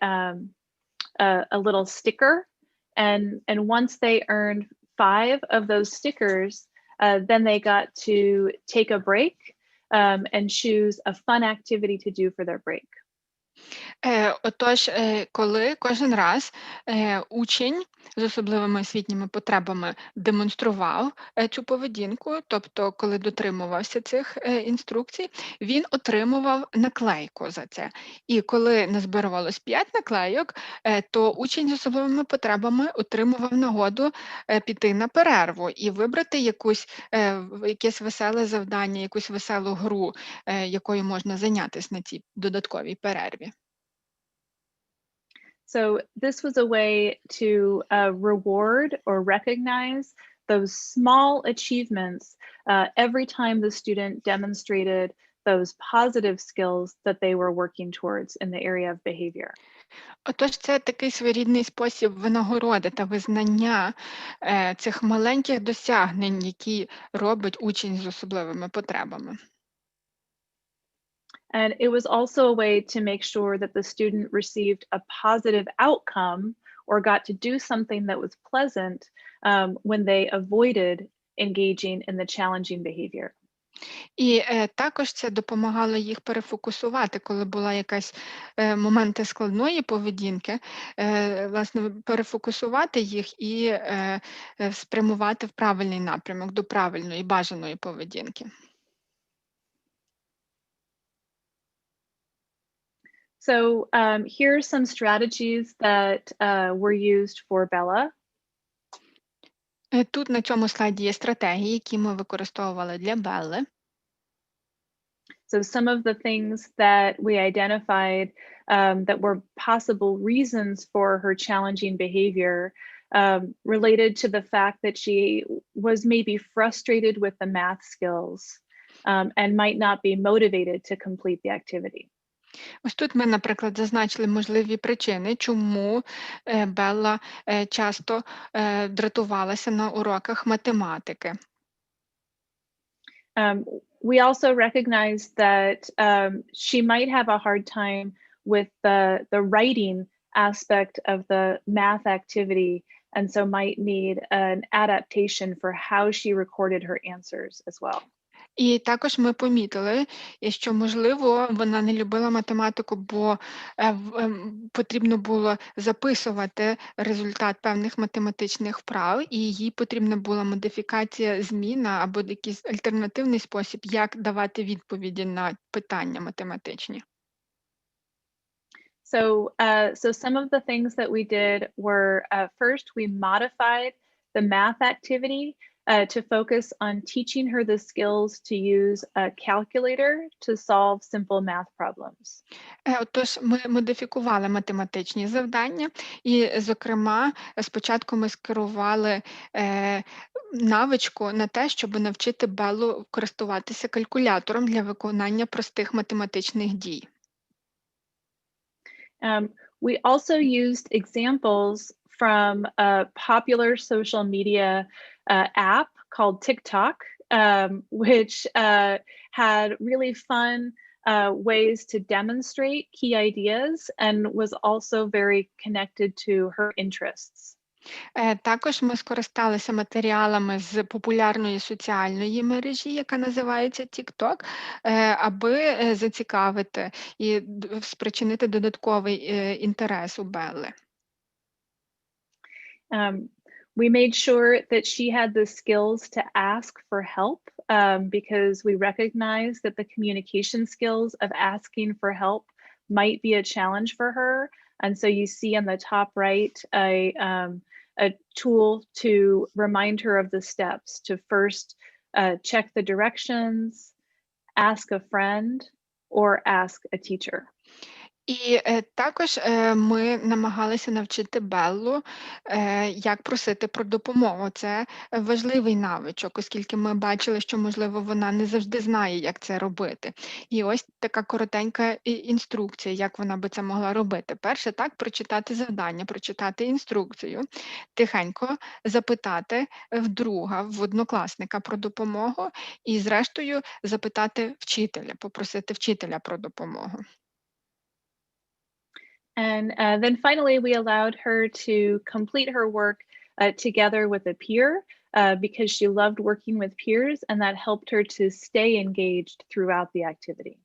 little sticker, and once they earned 5 of those stickers, then they got to take a break and choose a fun activity to do for their break. Отож, коли кожен раз учень з особливими освітніми потребами демонстрував цю поведінку, тобто коли дотримувався цих інструкцій, він отримував наклейку за це. І коли назбирувалось 5 наклейок, то учень з особливими потребами отримував нагоду піти на перерву і вибрати якесь веселе завдання, якусь веселу гру, якою можна зайнятися на цій додатковій перерві. So this was a way to reward or recognize those small achievements every time the student demonstrated those positive skills that they were working towards in the area of behavior. Отож, це такий своєрідний спосіб винагороди та визнання цих маленьких досягнень, які робить учень з особливими потребами. And it was also a way to make sure that the student received a positive outcome or got to do something that was pleasant when they avoided engaging in the challenging behavior. І також це допомагало їх перефокусувати, коли була якась моменти складної поведінки, власне, перефокусувати їх і спрямувати в правильний напрямок, до правильної, бажаної поведінки. So here are some strategies that were used for Bella. Тут на цьому слайді є стратегії, які ми використовували для Белли. So some of the things that we identified that were possible reasons for her challenging behavior related to the fact that she was maybe frustrated with the math skills and might not be motivated to complete the activity. Ось тут ми, наприклад, зазначили можливі причини, чому Белла часто дратувалася на уроках математики. We also recognized that she might have a hard time with the writing aspect of the math activity, and so might need an adaptation for how she recorded her answers as well. І також ми помітили, що, можливо, вона не любила математику, бо потрібно було записувати результат певних математичних вправ, і їй потрібна була модифікація, зміна або якийсь альтернативний спосіб, як давати відповіді на питання математичні. So some of the things that we did were, first, we modified the math activity to focus on teaching her the skills to use a calculator to solve simple math problems. Отож, ми модифікували математичні завдання і, зокрема, спочатку ми скерували навичку на те, щоб навчити Беллу користуватися калькулятором для виконання простих математичних дій. We also used examples from a popular social media app called TikTok, which had really fun ways to demonstrate key ideas and was also very connected to her interests. Також ми скористалися матеріалами з популярної соціальної мережі, яка називається TikTok, аби зацікавити і спричинити додатковий інтерес у Белли. We made sure that she had the skills to ask for help because we recognize that the communication skills of asking for help might be a challenge for her. And so you see on the top right a tool to remind her of the steps to first check the directions, ask a friend, or ask a teacher. І також ми намагалися навчити Беллу, як просити про допомогу. Це важливий навичок, оскільки ми бачили, що, можливо, вона не завжди знає, як це робити. І ось така коротенька інструкція, як вона би це могла робити. Перше, так, прочитати завдання, прочитати інструкцію, тихенько запитати в друга, в однокласника про допомогу і, зрештою, запитати вчителя, попросити вчителя про допомогу. And then finally, we allowed her to complete her work together with a peer because she loved working with peers, and that helped her to stay engaged throughout the activity.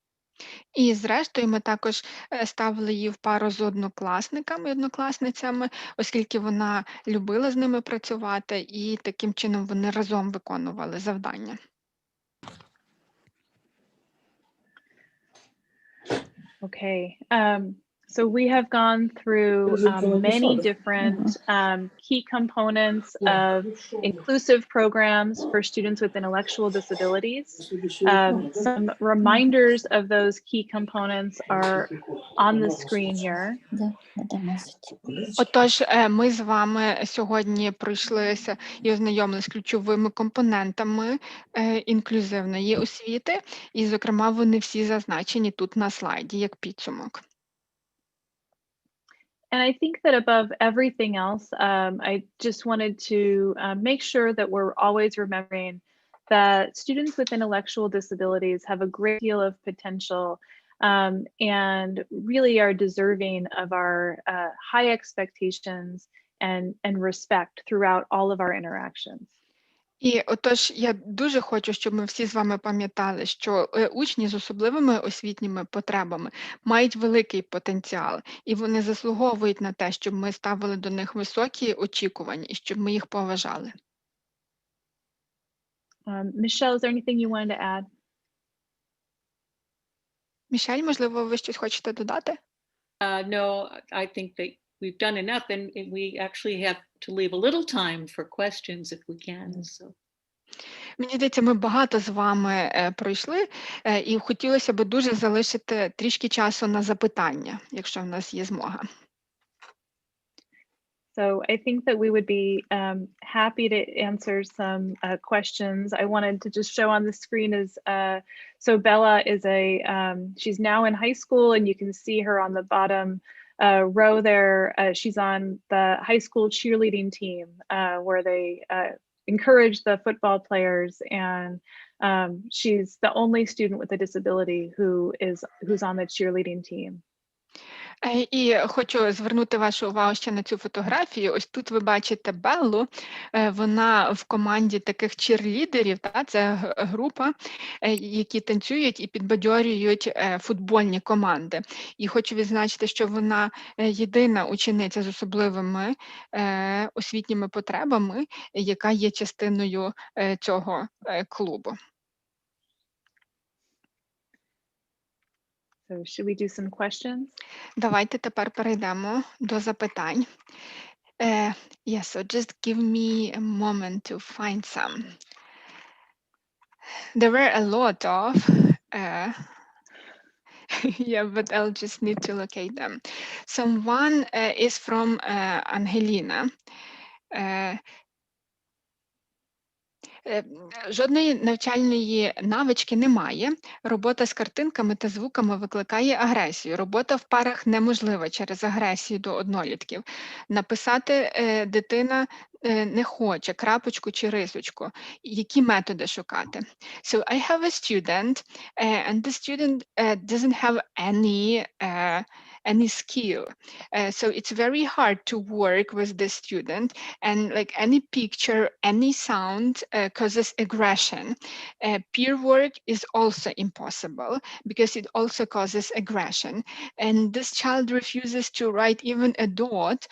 І зрештою ми також ставили її в пару з однокласниками, однокласницями, оскільки вона любила з ними працювати, і таким чином вони разом виконували завдання. Okay. So we have gone through many different key components of inclusive programs for students with intellectual disabilities. Some reminders of those key components are on the screen here. Отож, ми з вами сьогодні пройшлися і ознайомилися з ключовими компонентами інклюзивної освіти, і, зокрема, вони всі зазначені тут на слайді, як підсумок. And I think that above everything else, I just wanted to make sure that we're always remembering that students with intellectual disabilities have a great deal of potential and really are deserving of our high expectations and respect throughout all of our interactions. І отож, я дуже хочу, щоб ми всі з вами пам'ятали, що учні з особливими освітніми потребами мають великий потенціал, і вони заслуговують на те, щоб ми ставили до них високі очікування і щоб ми їх поважали. Michelle, is there anything you wanted to add? Мішель, можливо, ви щось хочете додати? No, I think that we've done enough, and we actually have to leave a little time for questions if we can. So. Мені здається, ми багато з вами пройшли, і хотілося б дуже залишити трішки часу на запитання, якщо в нас є змога. So I think that we would be happy to answer some questions. I wanted to just show on the screen is, so Bella is she's now in high school, and you can see her on the bottom row there. She's on the high school cheerleading team where they encourage the football players, and she's the only student with a disability who's on the cheerleading team. І хочу звернути вашу увагу ще на цю фотографію. Ось тут ви бачите Беллу, вона в команді таких чірлідерів, це група, які танцюють і підбадьорюють футбольні команди. І хочу відзначити, що вона єдина учениця з особливими освітніми потребами, яка є частиною цього клубу. So should we do some questions? Давайте тепер перейдемо до запитань. Yes, so just give me a moment to find some. There were a lot of, yeah, but I'll just need to locate them. Someone is from Angelina. Жодної навчальної навички немає. Робота з картинками та звуками викликає агресію. Робота в парах неможлива через агресію до однолітків. Написати дитина не хоче, крапочку чи рисочку. Які методи шукати? So I have a student, and the student doesn't have any skill. So it's very hard to work with the student, and like any picture, any sound causes aggression. Peer work is also impossible because it also causes aggression. And this child refuses to write even a dot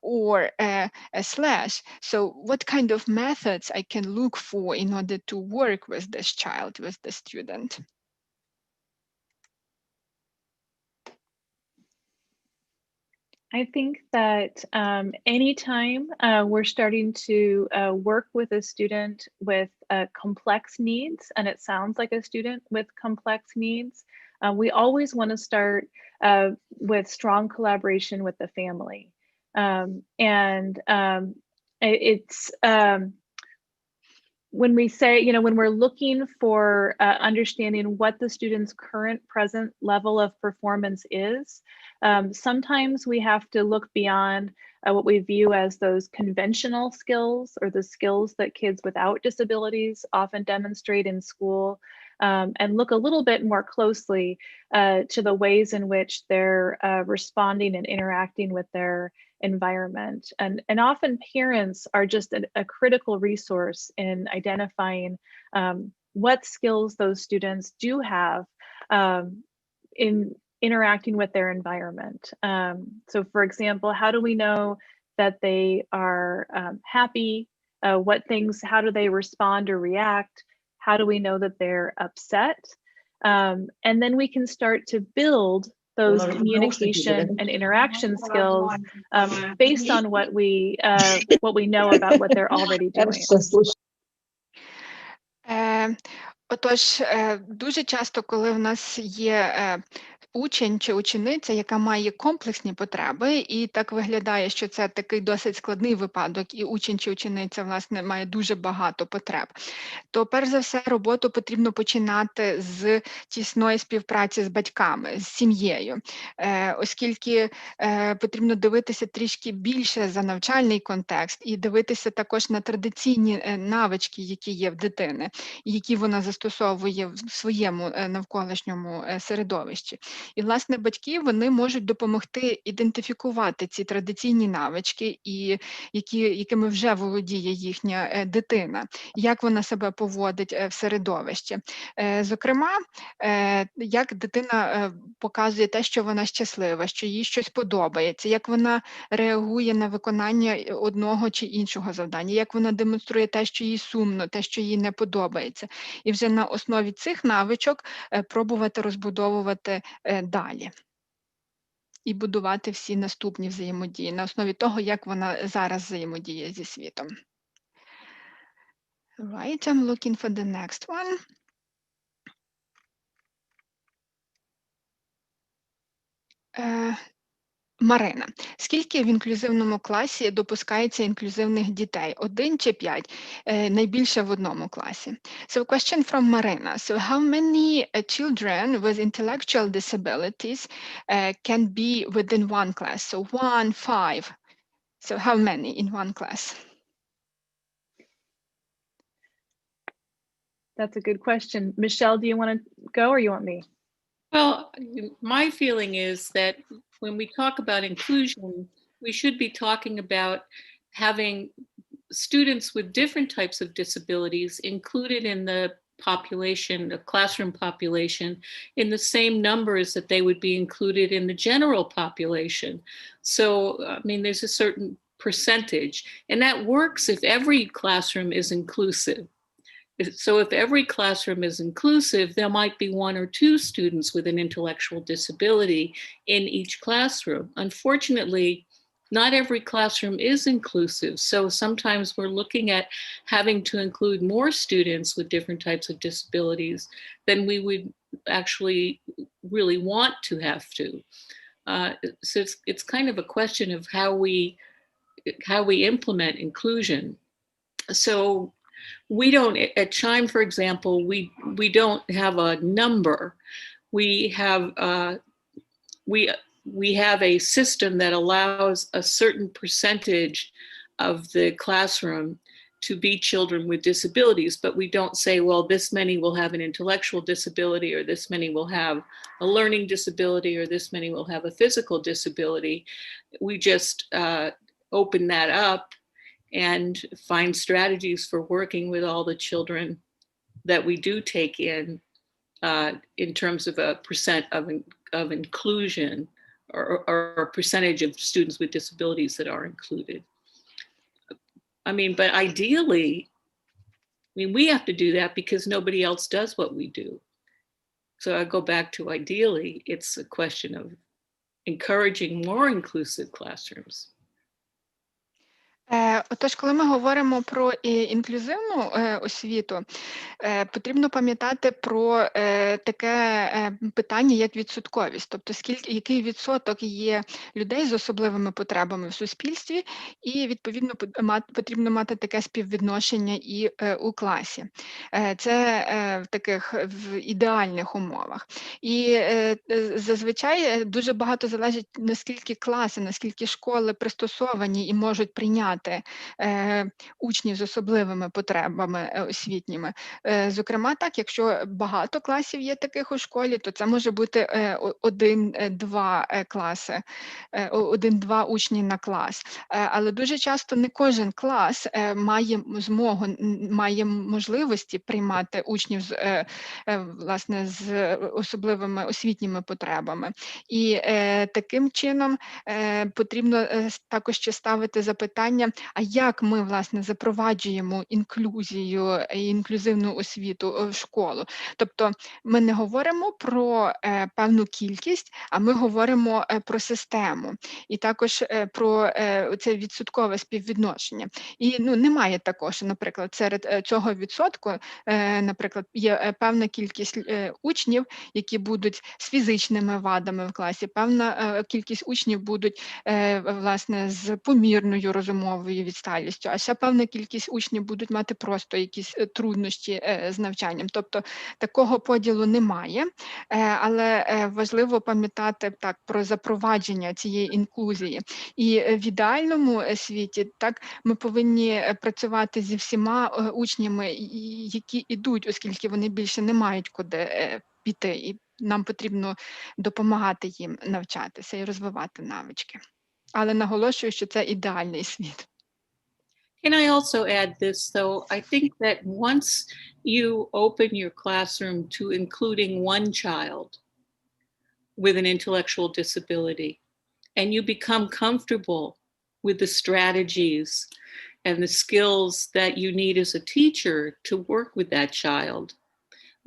or a slash. So what kind of methods I can look for in order to work with this child, with the student? I think that anytime we're starting to work with a student with complex needs, and it sounds like a student with complex needs, we always want to start with strong collaboration with the family. It's when we say, you know, when we're looking for understanding what the student's current present level of performance is, sometimes we have to look beyond what we view as those conventional skills or the skills that kids without disabilities often demonstrate in school, and look a little bit more closely to the ways in which they're responding and interacting with their environment. And often parents are just a critical resource in identifying what skills those students do have in interacting with their environment. So for example, how do we know that they are happy? What things, how do they respond or react? How do we know that they're upset? And then we can start to build those communication and interaction skills based on what we know about what they're already doing. Отож, дуже часто, коли в нас є учень чи учениця, яка має комплексні потреби, і так виглядає, що це такий досить складний випадок, і учень чи учениця, власне, має дуже багато потреб, то перш за все роботу потрібно починати з тісної співпраці з батьками, з сім'єю, оскільки потрібно дивитися трішки більше за навчальний контекст і дивитися також на традиційні навички, які є в дитини, які вона застосовує в своєму навколишньому середовищі. І, власне, батьки, вони можуть допомогти ідентифікувати ці традиційні навички, і якими вже володіє їхня дитина, як вона себе поводить в середовищі. Зокрема, як дитина показує те, що вона щаслива, що їй щось подобається, як вона реагує на виконання одного чи іншого завдання, як вона демонструє те, що їй сумно, те, що їй не подобається. І вже на основі цих навичок пробувати розбудовувати далі. І будувати всі наступні взаємодії на основі того, як вона зараз взаємодіє зі світом. Right, I'm looking for the next one. Марина, скільки в інклюзивному класі допускається інклюзивних дітей? 1 чи 5? Найбільше в одному класі. So question from Marina. So how many children with intellectual disabilities can be within one class? So 1, 5. So how many in one class? That's a good question. Michelle, do you want to go or you want me? Well, my feeling is that when we talk about inclusion, we should be talking about having students with different types of disabilities included in the population, the classroom population, in the same numbers that they would be included in the general population. So, I mean, there's a certain percentage, and that works if every classroom is inclusive. So if every classroom is inclusive, there might be 1 or 2 students with an intellectual disability in each classroom. Unfortunately, not every classroom is inclusive. So sometimes we're looking at having to include more students with different types of disabilities than we would actually really want to have to. So it's kind of a question of how we implement inclusion. So we don't, at Chime, for example, we don't have a number. We have a system that allows a certain percentage of the classroom to be children with disabilities, but we don't say, well, this many will have an intellectual disability, or this many will have a learning disability, or this many will have a physical disability. We just open that up and find strategies for working with all the children that we do take in terms of a percent of inclusion, or a percentage of students with disabilities that are included. I mean, but ideally, I mean, we have to do that because nobody else does what we do. So I go back to ideally, it's a question of encouraging more inclusive classrooms. Отож, коли ми говоримо про інклюзивну освіту, потрібно пам'ятати про таке питання, як відсотковість, тобто який відсоток є людей з особливими потребами в суспільстві, і відповідно потрібно мати таке співвідношення і у класі. Це в таких в ідеальних умовах. І зазвичай дуже багато залежить, наскільки класи, наскільки школи пристосовані і можуть прийняти учнів з особливими потребами освітніми. Зокрема, так, якщо багато класів є таких у школі, то це може бути 1-2 класи, 1-2 учні на клас. Але дуже часто не кожен клас має змогу, має можливості приймати учнів власне, з особливими освітніми потребами. І таким чином потрібно також ще ставити запитання, а як ми, власне, запроваджуємо інклюзію і інклюзивну освіту в школу? Тобто ми не говоримо про певну кількість, а ми говоримо про систему. І також про це відсоткове співвідношення. І немає такого, що, наприклад, серед цього відсотку, наприклад, є певна кількість учнів, які будуть з фізичними вадами в класі, певна кількість учнів будуть, власне, з помірною розумовою відсталістю, а ще певна кількість учнів будуть мати просто якісь труднощі з навчанням. Тобто такого поділу немає, але важливо пам'ятати так про запровадження цієї інклюзії. І в ідеальному світі так ми повинні працювати зі всіма учнями, які йдуть, оскільки вони більше не мають куди піти, і нам потрібно допомагати їм навчатися і розвивати навички. Але наголошую, що це ідеальний світ. Can I also add this, though? I think that once you open your classroom to including one child with an intellectual disability, and you become comfortable with the strategies and the skills that you need as a teacher to work with that child,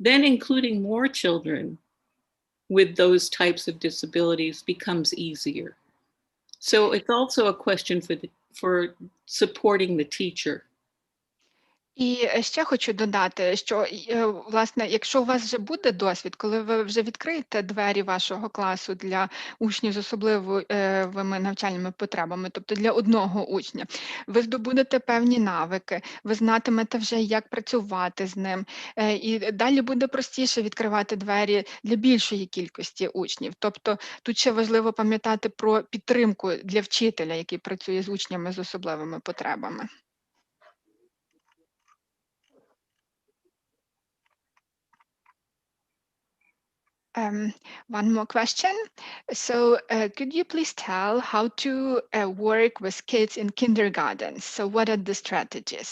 then including more children with those types of disabilities becomes easier. So it's also a question for supporting the teacher. І ще хочу додати, що, власне, якщо у вас вже буде досвід, коли ви вже відкриєте двері вашого класу для учнів з особливими навчальними потребами, тобто для одного учня, ви здобудете певні навики, ви знатимете вже, як працювати з ним, і далі буде простіше відкривати двері для більшої кількості учнів. Тобто тут ще важливо пам'ятати про підтримку для вчителя, який працює з учнями з особливими потребами. One more question. So could you please tell how to work with kids in kindergarten? So what are the strategies?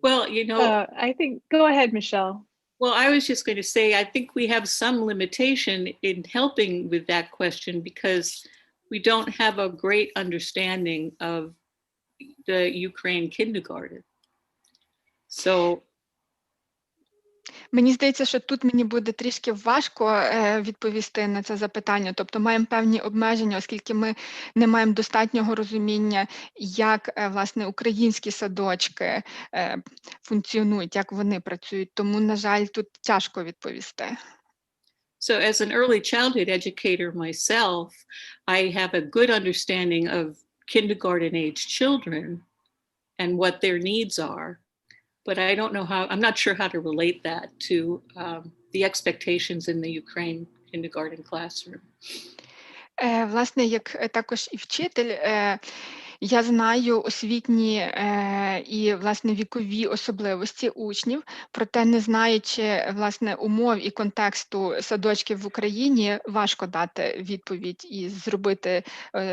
Well, you know, I think, go ahead, Michelle. Well, I was just going to say, I think we have some limitation in helping with that question because we don't have a great understanding of the Ukraine kindergarten. So Мені здається, що тут мені буде трішки важко відповісти на це запитання. Тобто маємо певні обмеження, оскільки ми не маємо достатнього розуміння, як, власне, українські садочки функціонують, як вони працюють. Тому, на жаль, тут тяжко відповісти. So as an early childhood educator myself, I have a good understanding of kindergarten age children and what their needs are. But I don't know how, I'm not sure how to relate that to the expectations in the Ukraine kindergarten classroom. Власне, як також і вчитель, я знаю освітні і, власне, вікові особливості учнів, проте не знаючи, власне, умов і контексту садочків в Україні, важко дати відповідь і зробити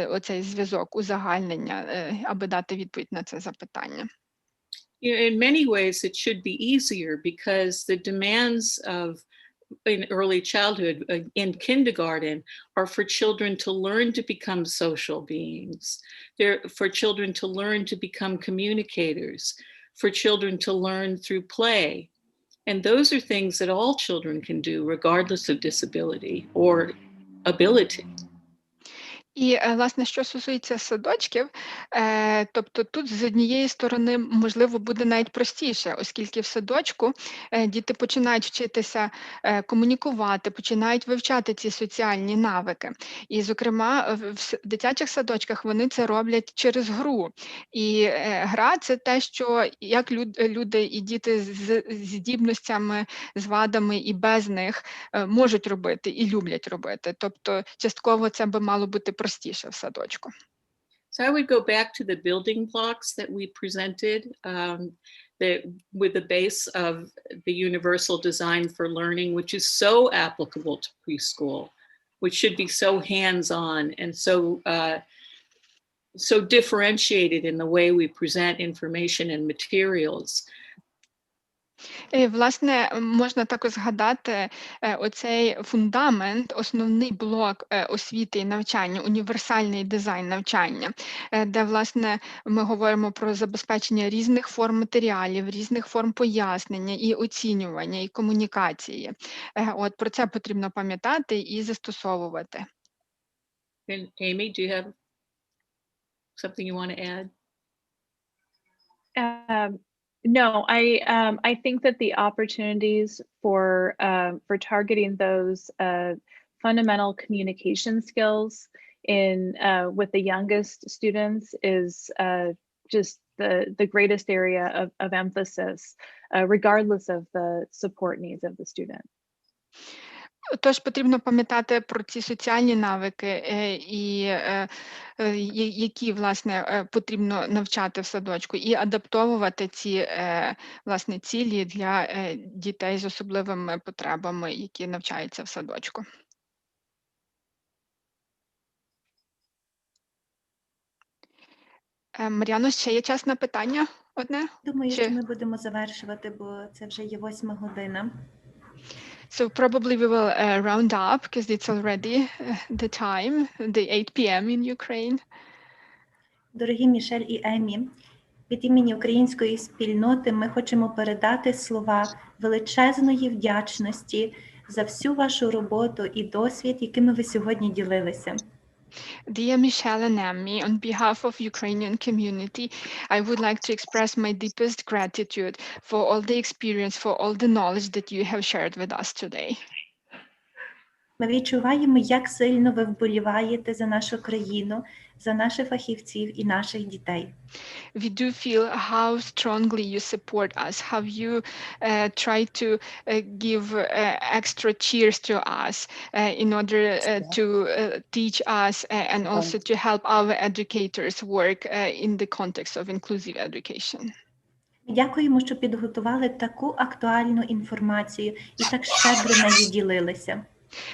оцей зв'язок, узагальнення, аби дати відповідь на це запитання. In many ways, it should be easier because the demands of in early childhood, in kindergarten, are for children to learn to become social beings. They're for children to learn to become communicators, for children to learn through play. And those are things that all children can do regardless of disability or ability. І, власне, що стосується садочків, тобто тут з однієї сторони, можливо, буде навіть простіше, оскільки в садочку діти починають вчитися комунікувати, починають вивчати ці соціальні навики. І, зокрема, в дитячих садочках вони це роблять через гру. І гра – це те, що як люди і діти з здібностями, з вадами і без них можуть робити і люблять робити. Тобто частково це би мало бути простіше в садочку. So I would go back to the building blocks that we presented with the base of the universal design for learning, which is so applicable to preschool, which should be so hands-on and so differentiated in the way we present information and materials. Власне, можна також згадати оцей фундамент, основний блок освіти і навчання, універсальний дизайн навчання, де, власне, ми говоримо про забезпечення різних форм матеріалів, різних форм пояснення і оцінювання, і комунікації. От про це потрібно пам'ятати і застосовувати. And Amy, do you have something you want to add? No, I think that the opportunities for targeting those fundamental communication skills with the youngest students is just the greatest area of emphasis, regardless of the support needs of the student. Тож потрібно пам'ятати про ці соціальні навики, які, власне, потрібно навчати в садочку, і адаптовувати ці, власне, цілі для дітей з особливими потребами, які навчаються в садочку. Мар'яно, ще є час на питання одне? Думаю, що ми будемо завершувати, бо це вже є 8 година. So probably we will round up because it's already the time, the 8 p.m. in Ukraine. Дорогі Мішель і Емі, від імені української спільноти ми хочемо передати слова величезної вдячності за всю вашу роботу і досвід, якими ви сьогодні ділилися. Dear Michelle and Emmy, on behalf of Ukrainian community, I would like to express my deepest gratitude for all the experience, for all the knowledge that you have shared with us today. Ми відчуваємо, як сильно ви вболіваєте за нашу країну, за наших фахівців і наших дітей. We do feel how strongly you support us, how you try to give extra cheers to us in order to teach us and also to help our educators work in the context of inclusive education. Дякуємо, що підготували таку актуальну інформацію і так щедро нею ділилися.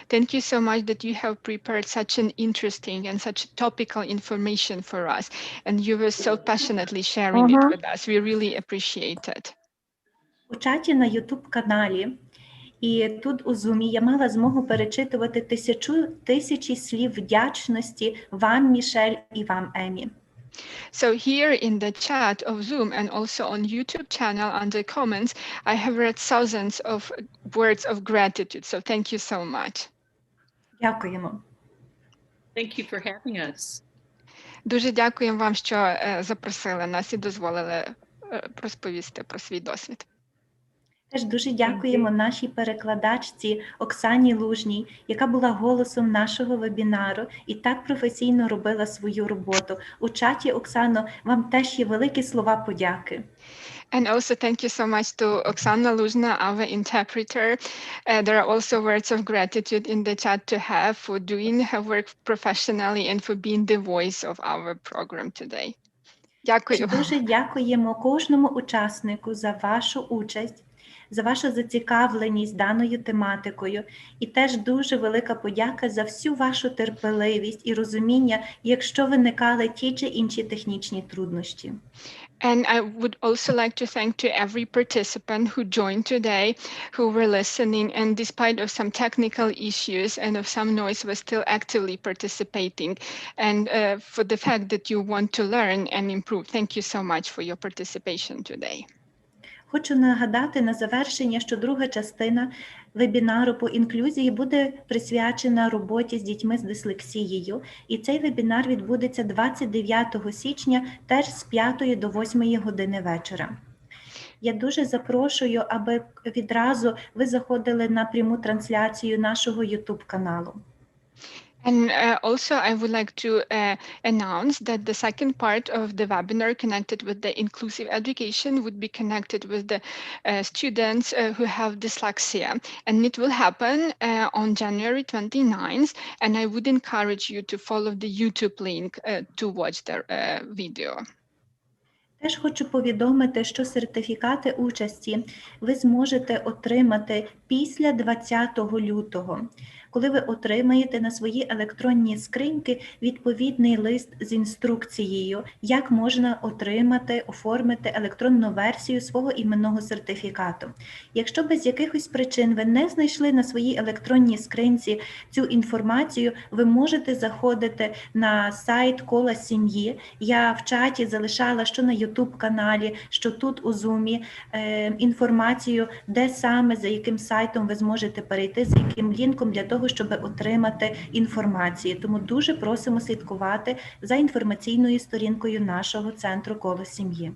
Thank you so much that you have prepared such an interesting and such topical information for us, and you were so passionately sharing it with us. We really appreciate it. У чаті на YouTube-каналі і тут у Zoom я мала змогу перечитувати тисячі слів вдячності вам, Мішель, і вам, Емі. So here in the chat of Zoom and also on YouTube channel under comments, I have read thousands of words of gratitude. So thank you so much. Дякуємо. Thank you for having us. Дуже дякуємо вам, що запросили нас і дозволили розповісти про свій досвід. Теж дуже дякуємо нашій перекладачці Оксані Лужній, яка була голосом нашого вебінару і так професійно робила свою роботу. У чаті, Оксано, вам теж є великі слова подяки. And also thank you so much to Oksana Luzhna, our interpreter. There are also words of gratitude in the chat to her for doing her work professionally and for being the voice of our program today. Дякую. Дуже дякуємо кожному учаснику за вашу участь, за вашу зацікавленість даною тематикою. І теж дуже велика подяка за всю вашу терпеливість і розуміння, якщо виникали ті чи інші технічні труднощі. And I would also like to thank to every participant who joined today, who were listening, and despite of some technical issues and of some noise, was still actively participating. And for the fact that you want to learn and improve, thank you so much for your participation today. Хочу нагадати на завершення, що друга частина вебінару по інклюзії буде присвячена роботі з дітьми з дислексією. І цей вебінар відбудеться 29 січня теж з 5 до 8 години вечора. Я дуже запрошую, аби відразу ви заходили на пряму трансляцію нашого YouTube-каналу. And also, I would like to announce that the second part of the webinar connected with the inclusive education would be connected with the students who have dyslexia. And it will happen on January 29th. And I would encourage you to follow the YouTube link to watch the video. Теж хочу повідомити, що сертифікати участі ви зможете отримати після 20 лютого, коли ви отримаєте на свої електронні скриньки відповідний лист з інструкцією, як можна отримати, оформити електронну версію свого іменного сертифікату. Якщо без якихось причин ви не знайшли на своїй електронній скринці цю інформацію, ви можете заходити на сайт кола сім'ї. Я в чаті залишала, що на YouTube-каналі, що тут у Zoom, інформацію, де саме, за яким сайтом ви зможете перейти, за яким лінком для того, щоб отримати інформацію. Тому дуже просимо слідкувати за інформаційною сторінкою нашого центру «Коло сім'ї».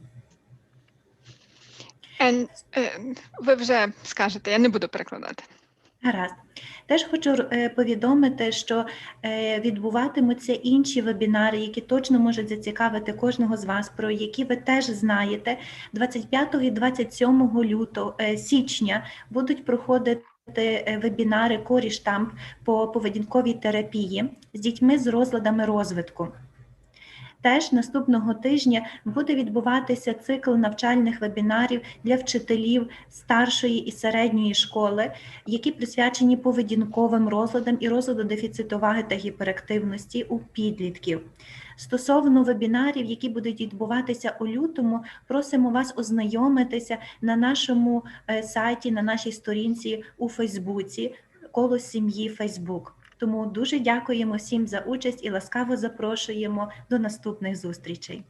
Ви вже скажете, я не буду перекладати. Гаразд. Теж хочу повідомити, що відбуватимуться інші вебінари, які точно можуть зацікавити кожного з вас, про які ви теж знаєте. 25 і 27 січня будуть проходити вебінари «Корі-штамп» по поведінковій терапії з дітьми з розладами розвитку. Теж наступного тижня буде відбуватися цикл навчальних вебінарів для вчителів старшої і середньої школи, які присвячені поведінковим розладам і розладу дефіциту уваги та гіперактивності у підлітків. Стосовно вебінарів, які будуть відбуватися у лютому, просимо вас ознайомитися на нашому сайті, на нашій сторінці у Фейсбуці «Коло сім'ї Фейсбук». Тому дуже дякуємо всім за участь і ласкаво запрошуємо до наступних зустрічей.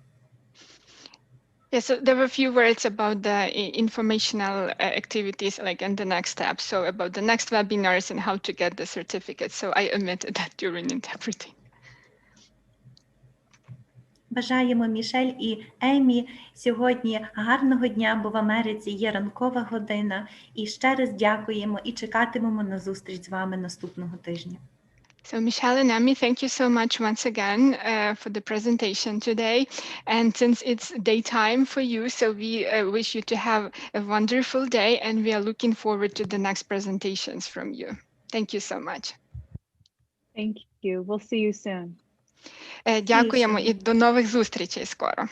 Yes, so there were a few words about the informational activities, like in the next steps. So about the next webinars and how to get the certificate. So I omitted that during interpreting. Бажаємо Мішель і Емі сьогодні гарного дня, бо в Америці є ранкова година. І ще раз дякуємо і чекатимемо на зустріч з вами наступного тижня. So Michelle and Emmy, thank you so much once again for the presentation today. And since it's daytime for you, so we wish you to have a wonderful day, and we are looking forward to the next presentations from you. Thank you so much. Thank you. We'll see you soon. Дякуємо і до нових зустрічей скоро.